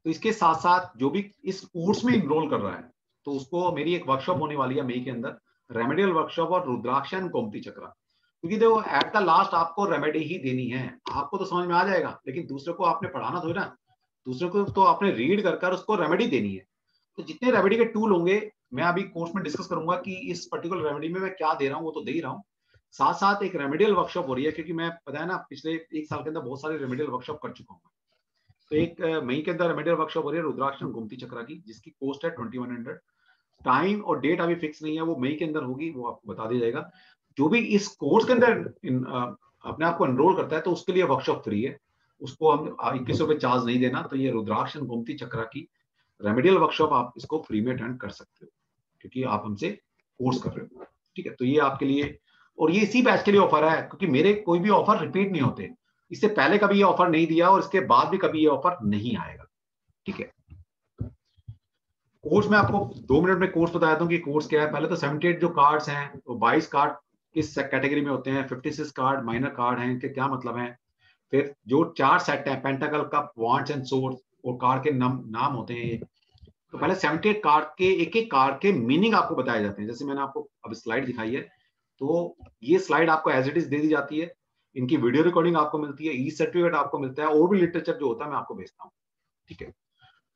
तो इसके साथ साथ जो भी इस कोर्स में इनरोल कर रहा है, तो उसको मेरी एक वर्कशॉप होने वाली है मई के अंदर, रेमेडियल वर्कशॉप और रुद्राक्ष एंड गोमती चक्र। क्योंकि देखो एट द लास्ट आपको रेमेडी ही देनी है, आपको तो समझ में आ जाएगा, लेकिन दूसरे को आपने पढ़ाना थोड़ी ना, दूसरे को तो आपने रीड कर कर उसको रेमेडी देनी है। तो जितने रेमेडी के टूल होंगे, मैं अभी कोर्स में डिस्कस करूंगा कि इस पर्टिकुलर रेमेडी में मैं क्या दे रहा हूँ, वो तो दे ही रहा हूँ। साथ साथ एक रेमेडियल वर्कशॉप हो रही है, क्योंकि मैं पता है ना पिछले 1 साल के अंदर बहुत सारे रेमेडियल वर्कशॉप कर चुका हूँ। तो एक मई के अंदर रेमेडियल वर्कशॉप हो रही है रुद्राक्ष एंड गोमती चक्र की, जिसकी कॉस्ट है 2100। टाइम और डेट अभी फिक्स नहीं है, वो मई के अंदर होगी, वो आपको बता दिया जाएगा। जो भी इस कोर्स के अंदर अपने आप को एनरोल करता है तो उसके लिए वर्कशॉप फ्री है, उसको हम 21 रुपए चार्ज नहीं देना। तो ये रुद्राक्ष एंड गोमती चक्र की रेमेडियल वर्कशॉप आप इसको फ्री में अटेंड कर सकते हो, क्योंकि आप हमसे कोर्स कर रहे हो। ठीक है, तो ये आपके लिए, और ये इसी बैच के लिए ऑफर है, क्योंकि मेरे कोई भी ऑफर रिपीट नहीं होते। इससे पहले कभी ये ऑफर नहीं दिया और इसके बाद भी कभी ये ऑफर नहीं आएगा। ठीक है, कोर्स में आपको 2 मिनट में कोर्स बता देता हूँ कि कोर्स क्या है। पहले तो 78 जो कार्ड्स हैं, वो 22 कार्ड किस कैटेगरी में होते हैं, 56 कार्ड माइनर कार्ड हैं, इनके क्या मतलब हैं। फिर जो 4 सेट है, पेंटाकल, कप, वांड्स एंड सोर्स, और कार्ड के नाम होते हैं ये। तो पहले 78 कार्ड के एक एक कार्ड के मीनिंग आपको बताए जाते हैं। जैसे मैंने आपको अब स्लाइड दिखाई है, तो ये स्लाइड आपको एज इट इज दे दी जाती है, इनकी वीडियो रिकॉर्डिंग आपको मिलती है, ई सर्टिफिकेट आपको मिलता है, और भी लिटरेचर जो होता है मैं आपको भेजता हूँ। ठीक है,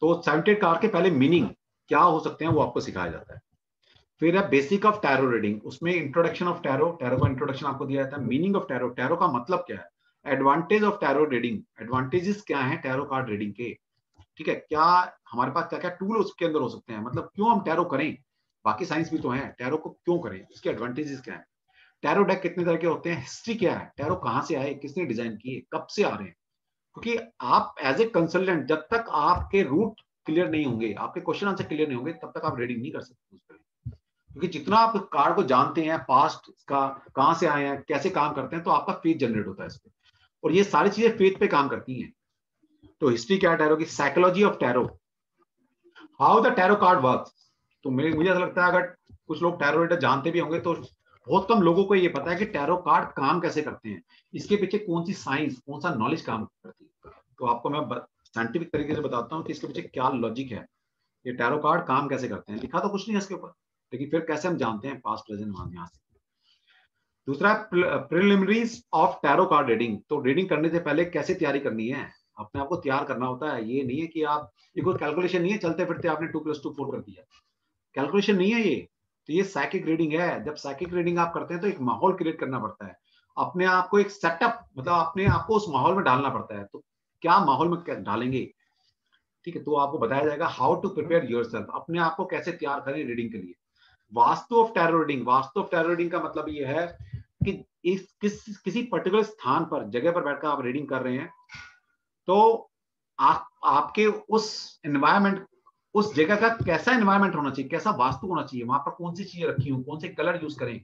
तो 78 कार्ड के पहले मीनिंग क्या हो सकते हैं वो आपको सिखाया जाता है। फिर है बेसिक ऑफ टैरो रीडिंग, उसमें इंट्रोडक्शन ऑफ टैरो, टैरो का इंट्रोडक्शन आपको दिया जाता है। मीनिंग ऑफ टैरो, टैरो का मतलब क्या है। Advantage of tarot reading, advantages क्या है टैरो कार्ड रीडिंग के। ठीक है, क्या हमारे पास क्या क्या टूल उसके अंदर हो सकते हैं, मतलब क्यों हम टैरो करें, बाकी साइंस भी तो है, टैरो को क्यों करें, इसके एडवांटेजेस क्या है। टैरो डेक कितने तरह के होते हैं, हिस्ट्री क्या है, टैरो कहां से आए, किसने डिजाइन किए, कब से आ रहे हैं। क्योंकि आप एज ए कंसल्टेंट जब तक आपके रूट क्लियर नहीं होंगे, आपके क्वेश्चन आंसर क्लियर नहीं होंगे, तब तक आप रीडिंग नहीं कर सकते उस पर। क्योंकि जितना आप कार्ड को जानते हैं, पास्ट का कहां से आए हैं, कैसे काम करते हैं, तो आपका फेथ जनरेट होता है इस पे, और ये सारी चीजें फेथ पे काम करती हैं। तो हिस्ट्री क्या है टैरो की, psychology of tarot, how the tarot card works. तो मुझे ऐसा लगता है अगर कुछ लोग टैरो रीडर जानते भी होंगे, तो बहुत कम लोगों को ये पता है कि टैरो कार्ड काम कैसे करते हैं, इसके पीछे कौन सी साइंस, कौन सा नॉलेज काम करती है। तो आपको मैं साइंटिफिक तरीके से बताता हूँ कि इसके पीछे क्या लॉजिक है, ये टैरो कार्ड काम कैसे करते हैं। लिखा तो कुछ नहीं है इसके ऊपर, लेकिन फिर कैसे हम जानते हैं पास्ट प्रेजेंट यहाँ से। दूसरा preliminaries of tarot card reading, तो रीडिंग करने से पहले कैसे तैयारी करनी है, अपने आप को तैयार करना होता है। ये नहीं है कि आप, ये कोई कैलकुलेशन नहीं है चलते फिरते आपने 2+2 4 कर दिया, कैलकुलेशन नहीं है ये। तो ये साइकिक रीडिंग है। जब साइकिक रीडिंग आप करते हैं तो एक माहौल क्रिएट करना पड़ता है, अपने आप को एक सेटअप, मतलब अपने आप को उस माहौल में डालना पड़ता है। तो क्या माहौल में डालेंगे, ठीक है, तो आपको बताया जाएगा हाउ टू प्रिपेयर योरसेल्फ, अपने आप को कैसे तैयार करें रीडिंग के लिए। Vastu of tarot reading, vastu of tarot reading का मतलब ये है कि किसी पर्टिकुलर स्थान पर, जगह पर बैठकर आप रीडिंग कर रहे हैं, तो आपके उस एनवायरमेंट, उस जगह का कैसा एनवायरमेंट होना चाहिए, कैसा वास्तु होना चाहिए, वहां पर कौन सी चीजें रखी हूँ, कौन से कलर यूज करें,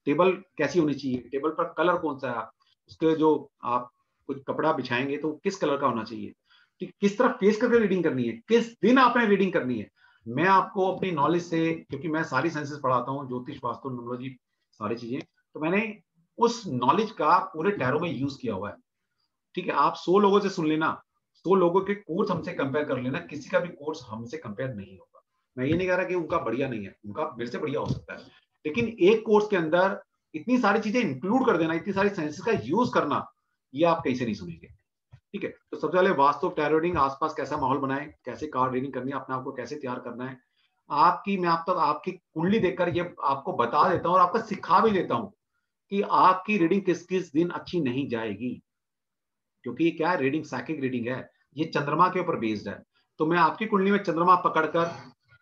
टेबल कैसी होनी चाहिए, टेबल पर कलर कौन सा है, उसके जो आप कुछ कपड़ा बिछाएंगे तो किस कलर का होना चाहिए, किस तरह फेस करके रीडिंग करनी है, किस दिन आपने रीडिंग करनी है। मैं आपको अपनी नॉलेज से, क्योंकि मैं सारी साइंसेस पढ़ाता हूँ, ज्योतिष, वास्तु, न्यूमरोलॉजी, सारी चीजें, तो मैंने उस नॉलेज का पूरे टैरो में यूज किया हुआ है। ठीक है, आप 100 लोगों से सुन लेना, 100 लोगों के कोर्स हमसे कंपेयर कर लेना, किसी का भी कोर्स हमसे कंपेयर नहीं होगा। मैं ये नहीं कह रहा कि उनका बढ़िया नहीं है, उनका मेरे से बढ़िया हो सकता है, लेकिन एक कोर्स के अंदर इतनी सारी चीजें इंक्लूड कर देना, इतनी सारी साइंसेस का यूज करना, ये आप कहीं से नहीं सुनेंगे। ठीक है, तो सबसे पहले वास्तु टैरो रीडिंग, आसपास कैसा माहौल बनाए, कैसे कार्ड रीडिंग करनी है, अपने आप को कैसे तैयार करना है। आपकी, मैं आप तक आपकी कुंडली देखकर ये आपको बता देता हूँ और आपको सिखा भी देता हूँ कि आपकी रीडिंग किस किस दिन अच्छी नहीं जाएगी, क्योंकि ये क्या है, रीडिंग साइकिक रीडिंग है, ये चंद्रमा के ऊपर बेस्ड है। तो मैं आपकी कुंडली में चंद्रमा पकड़कर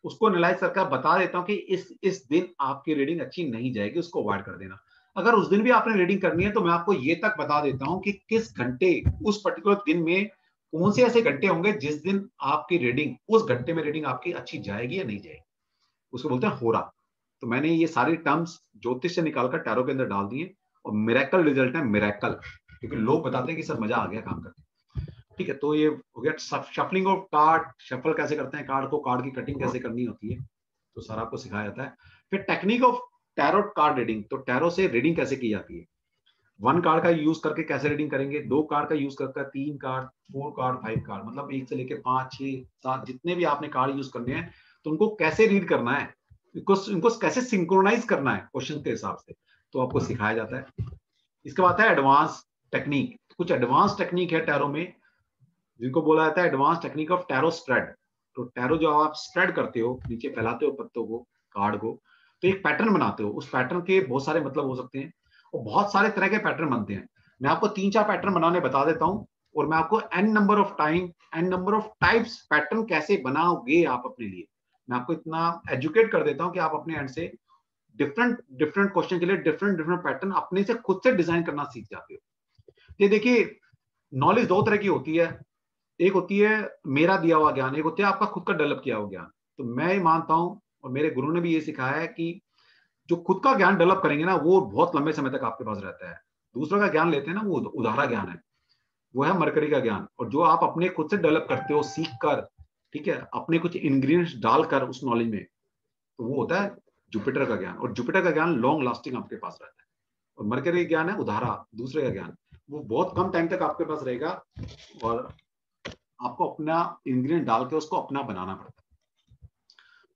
उसको एनालाइज करके बता देता हूँ कि इस दिन आपकी रीडिंग अच्छी नहीं जाएगी, उसको अवॉइड कर देना। अगर उस दिन भी आपने रीडिंग करनी है तो मैं आपको ये तक बता देता हूँ कि किस घंटे, उस पर्टिकुलर दिन में कौन से ऐसे घंटे होंगे जिस दिन आपकी रीडिंग, उस घंटे में रीडिंग आपकी अच्छी जाएगी या नहीं जाएगी, उसको बोलते हैं होरा। तो मैंने ये सारी टर्म्स ज्योतिष से निकालकर टैरो के अंदर डाल दिए, और मिरेकल रिजल्ट है, मिरेकल, क्योंकि लोग बताते हैं कि सर मजा आ गया काम करके। ठीक है, तो ये हो गया शफलिंग ऑफ कार्ड, शफल कैसे करते हैं कार्ड को, कार्ड की कटिंग कैसे करनी होती है। तो सारा आपको सिखाया जाता है। फिर technique of tarot card reading, तो टैरो से रीडिंग कैसे की जाती है, 1 कार्ड का यूज करके कैसे रीडिंग करेंगे, 2 कार्ड का यूज करके, 3 कार्ड, 4 कार्ड, 5 कार्ड, मतलब 1 से लेके 5, 6, 7 जितने भी आपने कार्ड यूज करने हैं, तो उनको कैसे रीड करना है, इनको कैसे सिंक्रोनाइज करना है क्वेश्चन के हिसाब से, तो आपको सिखाया जाता है। इसके बाद है एडवांस टेक्निक। कुछ एडवांस टेक्निक है टैरो में, जिनको बोला जाता है advance technique of tarot spread. तो टैरो जो आप स्प्रेड करते हो, नीचे फैलाते हो पत्तों को, कार्ड को, तो एक पैटर्न बनाते हो। उस पैटर्न के बहुत सारे मतलब हो सकते हैं और बहुत सारे तरह के पैटर्न बनते हैं। मैं आपको 3-4 पैटर्न बनाने बता देता हूं और मैं आपको n number of types pattern कैसे बनाओगे आप अपने लिए, मैं आपको इतना एजुकेट कर देता हूं कि आप अपने एंड से डिफरेंट डिफरेंट क्वेश्चन के लिए डिफरेंट डिफरेंट पैटर्न अपने से खुद से डिजाइन करना सीख जाते हो। ये देखिए, नॉलेज 2 तरह की होती है, एक होती है मेरा दिया हुआ ज्ञान, एक होती है आपका खुद का डेवलप किया हुआ ज्ञान। तो मैं ये मानता हूं और मेरे गुरु ने भी ये सिखाया है कि जो खुद का ज्ञान डेवलप करेंगे ना, वो बहुत लंबे समय तक आपके पास रहता है। दूसरों का ज्ञान लेते हैं ना, वो उधारा ज्ञान है, वो है मरकरी का ज्ञान। और जो आप अपने खुद से डेवलप करते हो सीख कर, ठीक है, अपने कुछ इंग्रेडिएंट्स डालकर उस नॉलेज में, तो वो होता है जुपिटर का ज्ञान। और जुपिटर का ज्ञान लॉन्ग लास्टिंग आपके पास रहता है। और मरकरी ज्ञान है उधारा, दूसरे का ज्ञान, वो बहुत कम टाइम तक आपके पास रहेगा और आपको अपना इंग्रेडिएंट डाल के उसको अपना बनाना पड़ता है।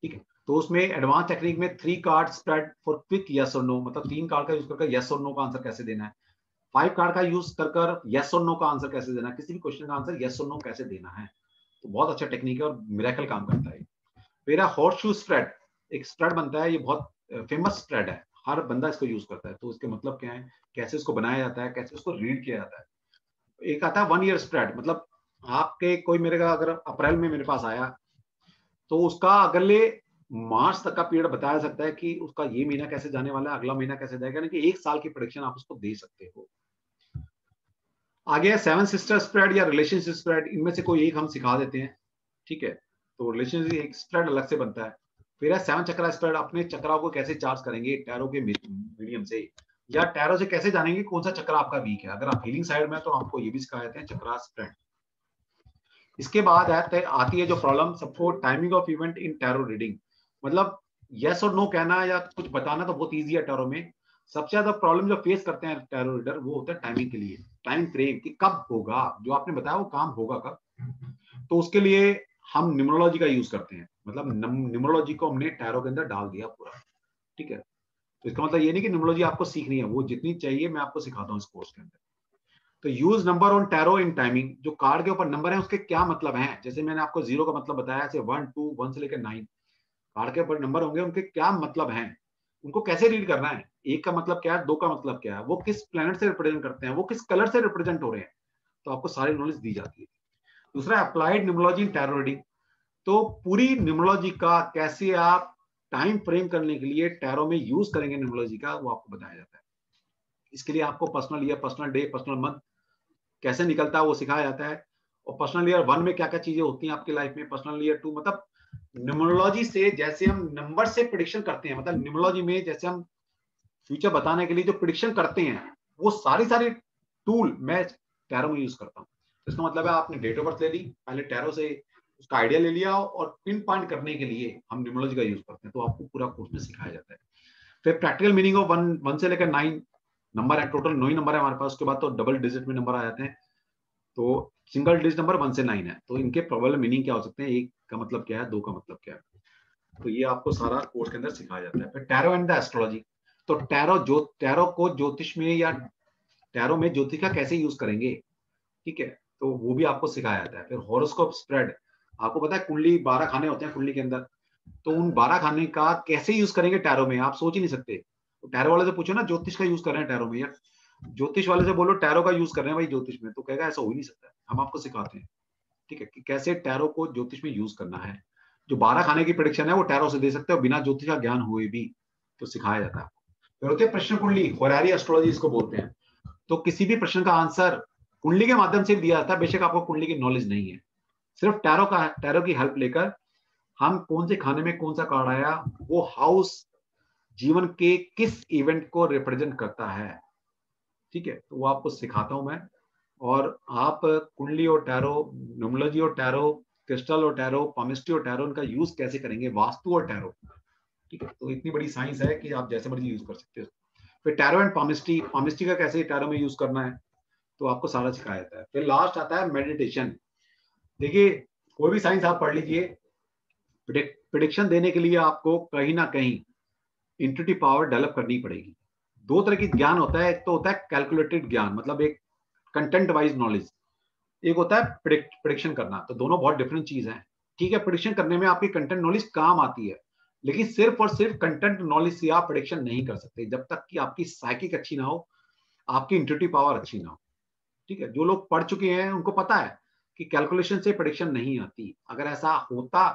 ठीक है, तो उसमें एडवांस टेक्निक में 3 card spread for quick yes और नो, मतलब 3 कार्ड का यूज करके यस और नो का आंसर कैसे देना है, 5 कार्ड का यूज कर यस और नो का आंसर कैसे देना है, किसी भी क्वेश्चन का आंसर यस और नो कैसे देना है। तो बहुत अच्छा टेक्निक है और मिरेकल काम करता है। फिर हॉर्स शू स्प्रेड, एक स्प्रेड बनता है, ये बहुत फेमस स्प्रेड है, हर बंदा इसको यूज करता है। तो उसके मतलब क्या है, कैसे इसको बनाया जाता है, कैसे उसको रीड किया जाता है। एक आता है 1 ईयर स्प्रेड, मतलब आपके कोई मेरे का अगर अप्रैल में मेरे पास आया, तो उसका अगले मार्च तक का पीरियड बताया सकता है कि उसका ये महीना कैसे जाने वाला है, अगला महीना कैसे जाएगा, यानी कि 1 साल की प्रेडिक्शन आप उसको दे सकते हो। आगे है 7 सिस्टर स्प्रेड या रिलेशनशिप स्प्रेड, इनमें से कोई एक हम सिखा देते हैं। ठीक है, तो रिलेशनशिप एक स्प्रेड अलग से बनता है। फिर है 7 चक्रा स्प्रेड, अपने चक्राओं को कैसे चार्ज करेंगे टैरो के मीडियम से, या टैरो से कैसे जानेंगे कौन सा चक्र आपका वीक है। अगर आप हीलिंग साइड में, तो आपको ये भी सिखाया जाता है चक्रा स्प्रेड। इसके बाद आती है जो प्रॉब्लम सबको, timing of event in tarot reading, मतलब यस और नो कहना या कुछ बताना तो बहुत इजी है टैरो में। सबसे ज्यादा प्रॉब्लम जो फेस करते हैं टैरो रीडर, वो होता है टाइमिंग के लिए, टाइम फ्रेम कि कब होगा, जो आपने बताया वो काम होगा कब। तो उसके लिए हम न्यूमरोलॉजी का यूज करते हैं, मतलब न्यूमरोलॉजी को हमने टैरो के अंदर डाल दिया पूरा। ठीक है, तो इसका मतलब ये नहीं कि न्यूमरोलॉजी आपको सीखनी है, वो जितनी चाहिए मैं आपको सिखाता हूँ इस कोर्स के अंदर। तो use number on tarot in timing, जो कार्ड के ऊपर नंबर है उसके क्या मतलब हैं, जैसे मैंने आपको 0 का मतलब बताया, ऐसे 1, 2, 1 से लेकर 9 कार्ड के ऊपर नंबर होंगे, उनके क्या मतलब हैं, उनको कैसे रीड करना है, 1 का मतलब क्या है, 2 का मतलब क्या है, वो किस प्लेनेट से रिप्रेजेंट करते हैं, वो किस कलर से रिप्रेजेंट हो रहे हैं, तो आपको सारी नॉलेज दी जाती है। दूसरा अप्लाइड न्यूमरोलॉजी इन टैरो रीडिंग, तो पूरी न्यूमरोलॉजी का कैसे आप टाइम फ्रेम करने के लिए टैरो में यूज करेंगे न्यूमरोलॉजी का, वो आपको बताया जाता है। इसके लिए आपको personal year, personal day, personal month कैसे निकलता है वो सिखाया जाता है। और पर्सनल ईयर 1 में क्या क्या चीजें होती हैं आपकी लाइफ में, पर्सनल ईयर 2, मतलब न्यूमरोलॉजी से जैसे हम नंबर से प्रिडिक्शन करते हैं, मतलब न्यूमरोलॉजी में जैसे हम फ्यूचर बताने के लिए जो प्रिडिक्शन करते हैं, वो सारी सारी टूल मैं टैरो में यूज करता हूँ। तो इसका मतलब है आपने डेट ऑफ बर्थ ले ली, पहले टैरो से उसका आइडिया ले लिया और पिन पॉइंट करने के लिए हम न्यूमरोलॉजी का यूज करते हैं। तो आपको पूरा कोर्स में सिखाया जाता है। फिर प्रैक्टिकल मीनिंग ऑफ 1 से लेकर 9 नंबर है, टोटल 9 ही नंबर है हमारे पास, उसके बाद तो डबल डिजिट में नंबर आ जाते हैं। तो सिंगल डिजिट नंबर 1 से 9 है, तो इनके प्रोबेबल मीनिंग क्या हो सकते हैं, 1 का मतलब क्या है, 2 का मतलब क्या है, तो ये आपको सारा कोर्स के अंदर सिखाया जाता है। फिर टैरो एंड द एस्ट्रोलॉजी, तो टैरो को ज्योतिष में या टैरो में ज्योतिष का कैसे यूज करेंगे, ठीक है, तो वो भी आपको सिखाया जाता है। फिर हॉरोस्कोप स्प्रेड, आपको पता है कुंडली 12 खाने होते हैं कुंडली के अंदर, तो उन 12 खाने का कैसे यूज करेंगे टैरो में, आप सोच ही नहीं सकते। तो टैरो वाले से पूछो ना, ज्योतिष का यूज कर रहे हैं टैरो में, या ज्योतिष वाले से बोलो टैरो का यूज कर रहे हैं भाई ज्योतिष में, तो कहेगा ऐसा हो ही नहीं सकता। हम आपको सिखाते हैं, ठीक है, कि कैसे टैरो को ज्योतिष में यूज करना है। जो 12 खाने की प्रेडिक्शन है वो टैरो से दे सकते हो बिना ज्योतिष का ज्ञान हुए भी, तो सिखाया जाता है। फिर होती है प्रश्न कुंडली, होरारी एस्ट्रोलॉजी इसको बोलते हैं। तो किसी भी प्रश्न का आंसर कुंडली के माध्यम से दिया जाता है, बेशक आपको कुंडली की नॉलेज नहीं है, सिर्फ टैरो की हेल्प लेकर हम कौन से खाने में कौन सा कार्ड आया, वो हाउस जीवन के किस इवेंट को रिप्रेजेंट करता है, ठीक है, तो वो आपको सिखाता हूं मैं। और आप कुंडली और टैरो, न्यूमरोलॉजी और टैरो, क्रिस्टल और टैरो, पामिस्ट्री और टैरो, इनका यूज कैसे करेंगे, वास्तु और टैरो, ठीक है, तो इतनी बड़ी साइंस है कि आप जैसे मर्जी यूज कर सकते हो। फिर टैरो एंड पामिस्ट्री, पामिस्ट्री का कैसे टैरो में यूज करना है तो आपको सारा सिखाया जाता है। फिर लास्ट आता है मेडिटेशन। देखिए कोई भी साइंस आप पढ़ लीजिए, प्रिडिक्शन देने के लिए आपको कहीं ना कहीं इंट्यूटिव पावर डेवलप करनी पड़ेगी। दो तरह की ज्ञान होता है, एक तो होता है कैलकुलेटेड ज्ञान, मतलब एक कंटेंट वाइज नॉलेज, एक होता है प्रिडिक्शन करना। तो दोनों बहुत डिफरेंट चीज है। ठीक है, प्रिडिक्शन करने में आपकी कंटेंट नॉलेज काम आती है, लेकिन सिर्फ और सिर्फ कंटेंट नॉलेज से आप प्रिडिक्शन नहीं कर सकते जब तक कि आपकी साइकिक अच्छी ना हो, आपकी इंट्यूटिव पावर अच्छी ना हो। ठीक है, जो लोग पढ़ चुके हैं उनको पता है कि कैलकुलेशन से प्रेडिक्शन नहीं आती। अगर ऐसा होता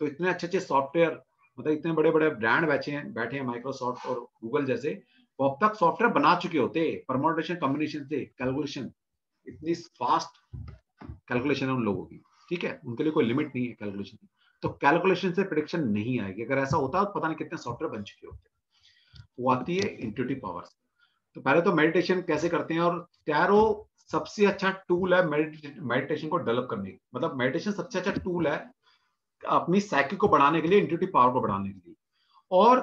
तो इतने अच्छे अच्छे सॉफ्टवेयर, मतलब इतने बड़े बड़े ब्रांड बैठे हैं माइक्रोसॉफ्ट और गूगल जैसे, वो अब तक सॉफ्टवेयर बना चुके होते परमोटेशन कॉम्बिनेशन से। कैलकुलेशन इतनी फास्ट कैलकुलेशन है उन लोगों की, ठीक है, उनके लिए कोई लिमिट नहीं है कैलकुलेशन की। तो कैलकुलेशन से प्रेडिक्शन नहीं आएगी। अगर ऐसा होता तो पता नहीं कितने सॉफ्टवेयर बन चुके होते। वो आती है इंट्यूटिव पावर। तो पहले तो मेडिटेशन कैसे करते हैं, और टैरो सबसे अच्छा टूल है मेडिटेशन को डेवलप करने की। मतलब मेडिटेशन सबसे अच्छा टूल है अपनी साइकिल को बढ़ाने के लिए, इंट्यूटिव पावर को बढ़ाने के लिए। और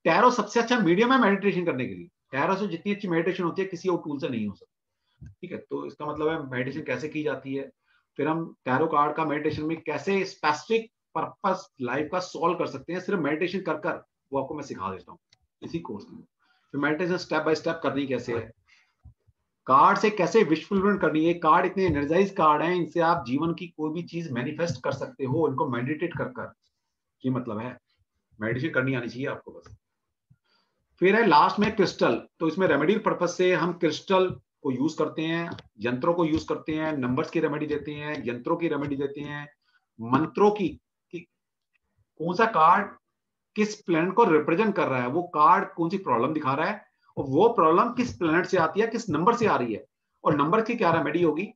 टैरो सबसे अच्छा मीडियम है मेडिटेशन करने के लिए। टैरो से जितनी अच्छी मेडिटेशन होती है किसी और टूल से नहीं हो सकती। ठीक है, तो इसका मतलब है मेडिटेशन कैसे की जाती है। फिर हम टैरो कार्ड का मेडिटेशन में कैसे स्पेसिफिक पर्पस लाइफ का सॉल्व कर सकते हैं सिर्फ मेडिटेशन कर कर, वो आपको मैं सिखा देता हूँ इसी कोर्स में। फिर मेडिटेशन स्टेप बाय स्टेप करनी कैसे है, कार्ड से कैसे विश फुलफिलमेंट करनी है। कार्ड इतने एनर्जाइज कार्ड हैं, इनसे आप जीवन की कोई भी चीज मैनिफेस्ट कर सकते हो, इनको मेडिटेट कर कर। ये मतलब है मेडिटेशन करनी आनी चाहिए आपको बस। फिर है लास्ट में क्रिस्टल। तो इसमें रेमेडी पर्पज से हम क्रिस्टल को यूज करते हैं, यंत्रों को यूज करते हैं, नंबर्स की रेमेडी देते हैं, यंत्रों की रेमेडी देते हैं, मंत्रों की, कि कौन सा कार्ड किस प्लेनेट को रिप्रेजेंट कर रहा है, वो कार्ड कौन सी प्रॉब्लम दिखा रहा है, और वो प्रॉब्लम किस प्लेनेट से आती है, किस नंबर से आ रही है, और नंबर की क्या रेमेडी होगी,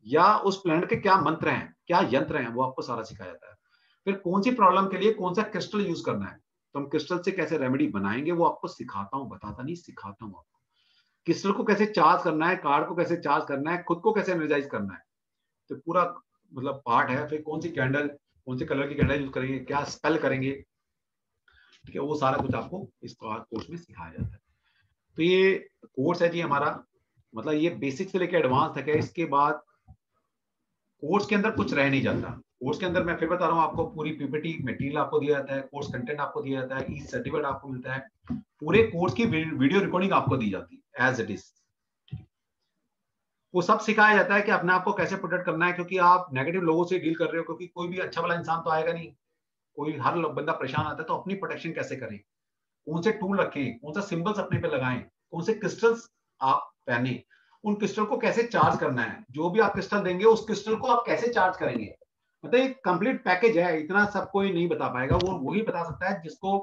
या उस प्लेनेट के क्या मंत्र हैं, क्या यंत्र हैं, वो आपको सारा सिखाया जाता है। फिर कौन सी प्रॉब्लम के लिए कौन सा क्रिस्टल यूज करना है, तो हम क्रिस्टल से कैसे रेमेडी बनाएंगे वो आपको सिखाता हूँ, बताता नहीं, सिखाता हूँ आपको। क्रिस्टल को कैसे चार्ज करना है, कार्ड को कैसे चार्ज करना है, खुद को कैसे एनर्जाइज करना है, तो पूरा मतलब पार्ट है। फिर कौन सी कैंडल, कौन से कलर की कैंडल यूज करेंगे, क्या स्पेल करेंगे, ठीक है, वो सारा कुछ आपको इस कोर्स में सिखाया जाता है। तो ये कोर्स है जी हमारा, मतलब ये बेसिक से लेकर एडवांस तक है। इसके बाद कोर्स के अंदर कुछ रह नहीं जाता। कोर्स के अंदर मैं फिर बता रहा हूँ आपको, पूरी पीपीटी मटेरियल आपको दिया जाता है, कोर्स कंटेंट आपको दिया जाता है, ई सर्टिफिकेट आपको मिलता है, पूरे कोर्स की वीडियो रिकॉर्डिंग आपको दी जाती है एज इट इज। वो सब सिखाया जाता है कि अपने आप को कैसे प्रोटेक्ट करना है, क्योंकि आप नेगेटिव लोगों से डील कर रहे हो, क्योंकि कोई भी अच्छा वाला इंसान तो आएगा नहीं, कोई हर बंदा परेशान आता है। तो अपनी प्रोटेक्शन कैसे करें, कौन से टूल रखें, कौन सा सिंबल्स अपने पे लगाएं, कौन से क्रिस्टल्स आप पहने, उन क्रिस्टल को कैसे चार्ज करना है, जो भी आप क्रिस्टल देंगे उस क्रिस्टल को आप कैसे चार्ज करेंगे। मतलब एक कंप्लीट पैकेज है, इतना सब कोई नहीं बता पाएगा, वो वही बता सकता है जिसको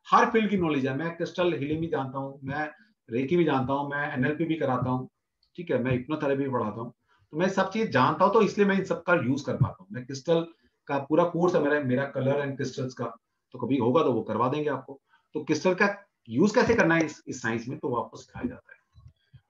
हर फील्ड की नॉलेज है। मैं क्रिस्टल हीलिंग भी जानता हूँ, मैं रेकी भी जानता हूँ, मैं एनएलपी भी कराता हूँ, ठीक है, मैं हिप्नोथेरेपी भी पढ़ाता हूँ। तो मैं सब चीज जानता हूँ, तो इसलिए मैं इन सब का यूज कर पाता हूँ। मैं क्रिस्टल का पूरा कोर्स है मेरा कलर एंड क्रिस्टल्स का, तो कभी होगा तो वो करवा देंगे आपको। तो क्रिस्टल का यूज कैसे करना है इस साइंस में, तो वो आपको सिखाया जाता है।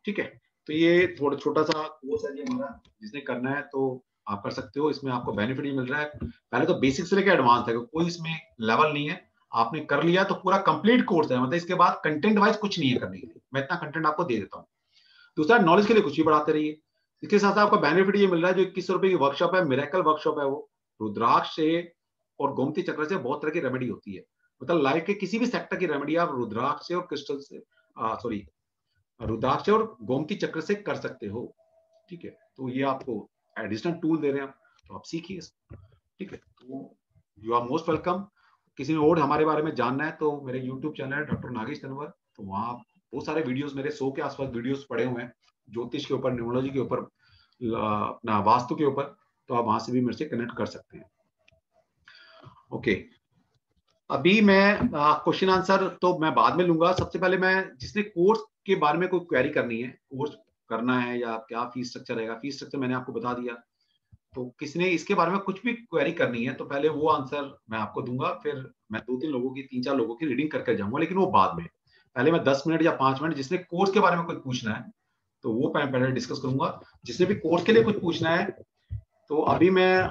ठीक है, तो ये थोड़ा छोटा सा कोर्स है ये हमारा, जिसने करना है तो आप कर सकते हो। इसमें आपको बेनिफिट ही मिल रहा है। पहले तो बेसिक से लेकर एडवांस तक कोई इसमें लेवल नहीं है, आपने कर लिया तो पूरा कंप्लीट कोर्स है। मतलब इसके बाद कंटेंट वाइज कुछ नहीं है करने के लिए, मैं इतना कंटेंट आपको दे देता हूँ। दूसरा, नॉलेज के लिए कुछ भी बढ़ाते रहिए। इसके साथ आपको बेनिफिट ये मिल रहा है, जो 2100 रुपए की वर्कशॉप है, मिरेकल वर्कशॉप है, वो रुद्राक्ष से और गोमती चक्र से बहुत तरह की रेमेडी होती है। मतलब लाइफ के किसी भी सेक्टर की रेमेडी आप रुद्राक्ष से और क्रिस्टल से, सॉरी, रुद्राक्ष और गोमती चक्र से कर सकते हो। ठीक है, तो ये आपको एडिशनल टूल दे रहे हैं, तो आप सीखिए इसको। ठीक है, तो यू आर मोस्ट वेलकम। किसी ने और हमारे बारे में जानना है तो मेरे यूट्यूब चैनल है डॉक्टर नागेश तनवर, तो वहाँ बहुत सारे वीडियोस, मेरे 100 के आसपास वीडियोस पड़े हुए हैं, ज्योतिष के ऊपर, न्यूमरोलॉजी के ऊपर, अपना वास्तु के ऊपर, तो आप वहां से भी मेरे से कनेक्ट कर सकते हैं। ओके, अभी मैं क्वेश्चन आंसर तो मैं बाद में लूंगा। सबसे पहले मैं, जिसने कोर्स के बारे में कोई क्वेरी करनी है, कोर्स करना है या क्या फीस स्ट्रक्चर रहेगा, फीस स्ट्रक्चर मैंने आपको बता दिया। तो किसी ने इसके बारे में कुछ भी क्वेरी करनी है तो पहले वो आंसर मैं आपको दूंगा, फिर मैं 2-3 लोगों की, 3-4 लोगों की रीडिंग करके जाऊंगा, लेकिन वो बाद में। पहले मैं 10 मिनट या 5 मिनट, जिसने कोर्स के बारे में कुछ पूछना है तो वो पहले डिस्कस करूंगा। जिसने भी कोर्स के लिए कुछ पूछना है, तो अभी मैं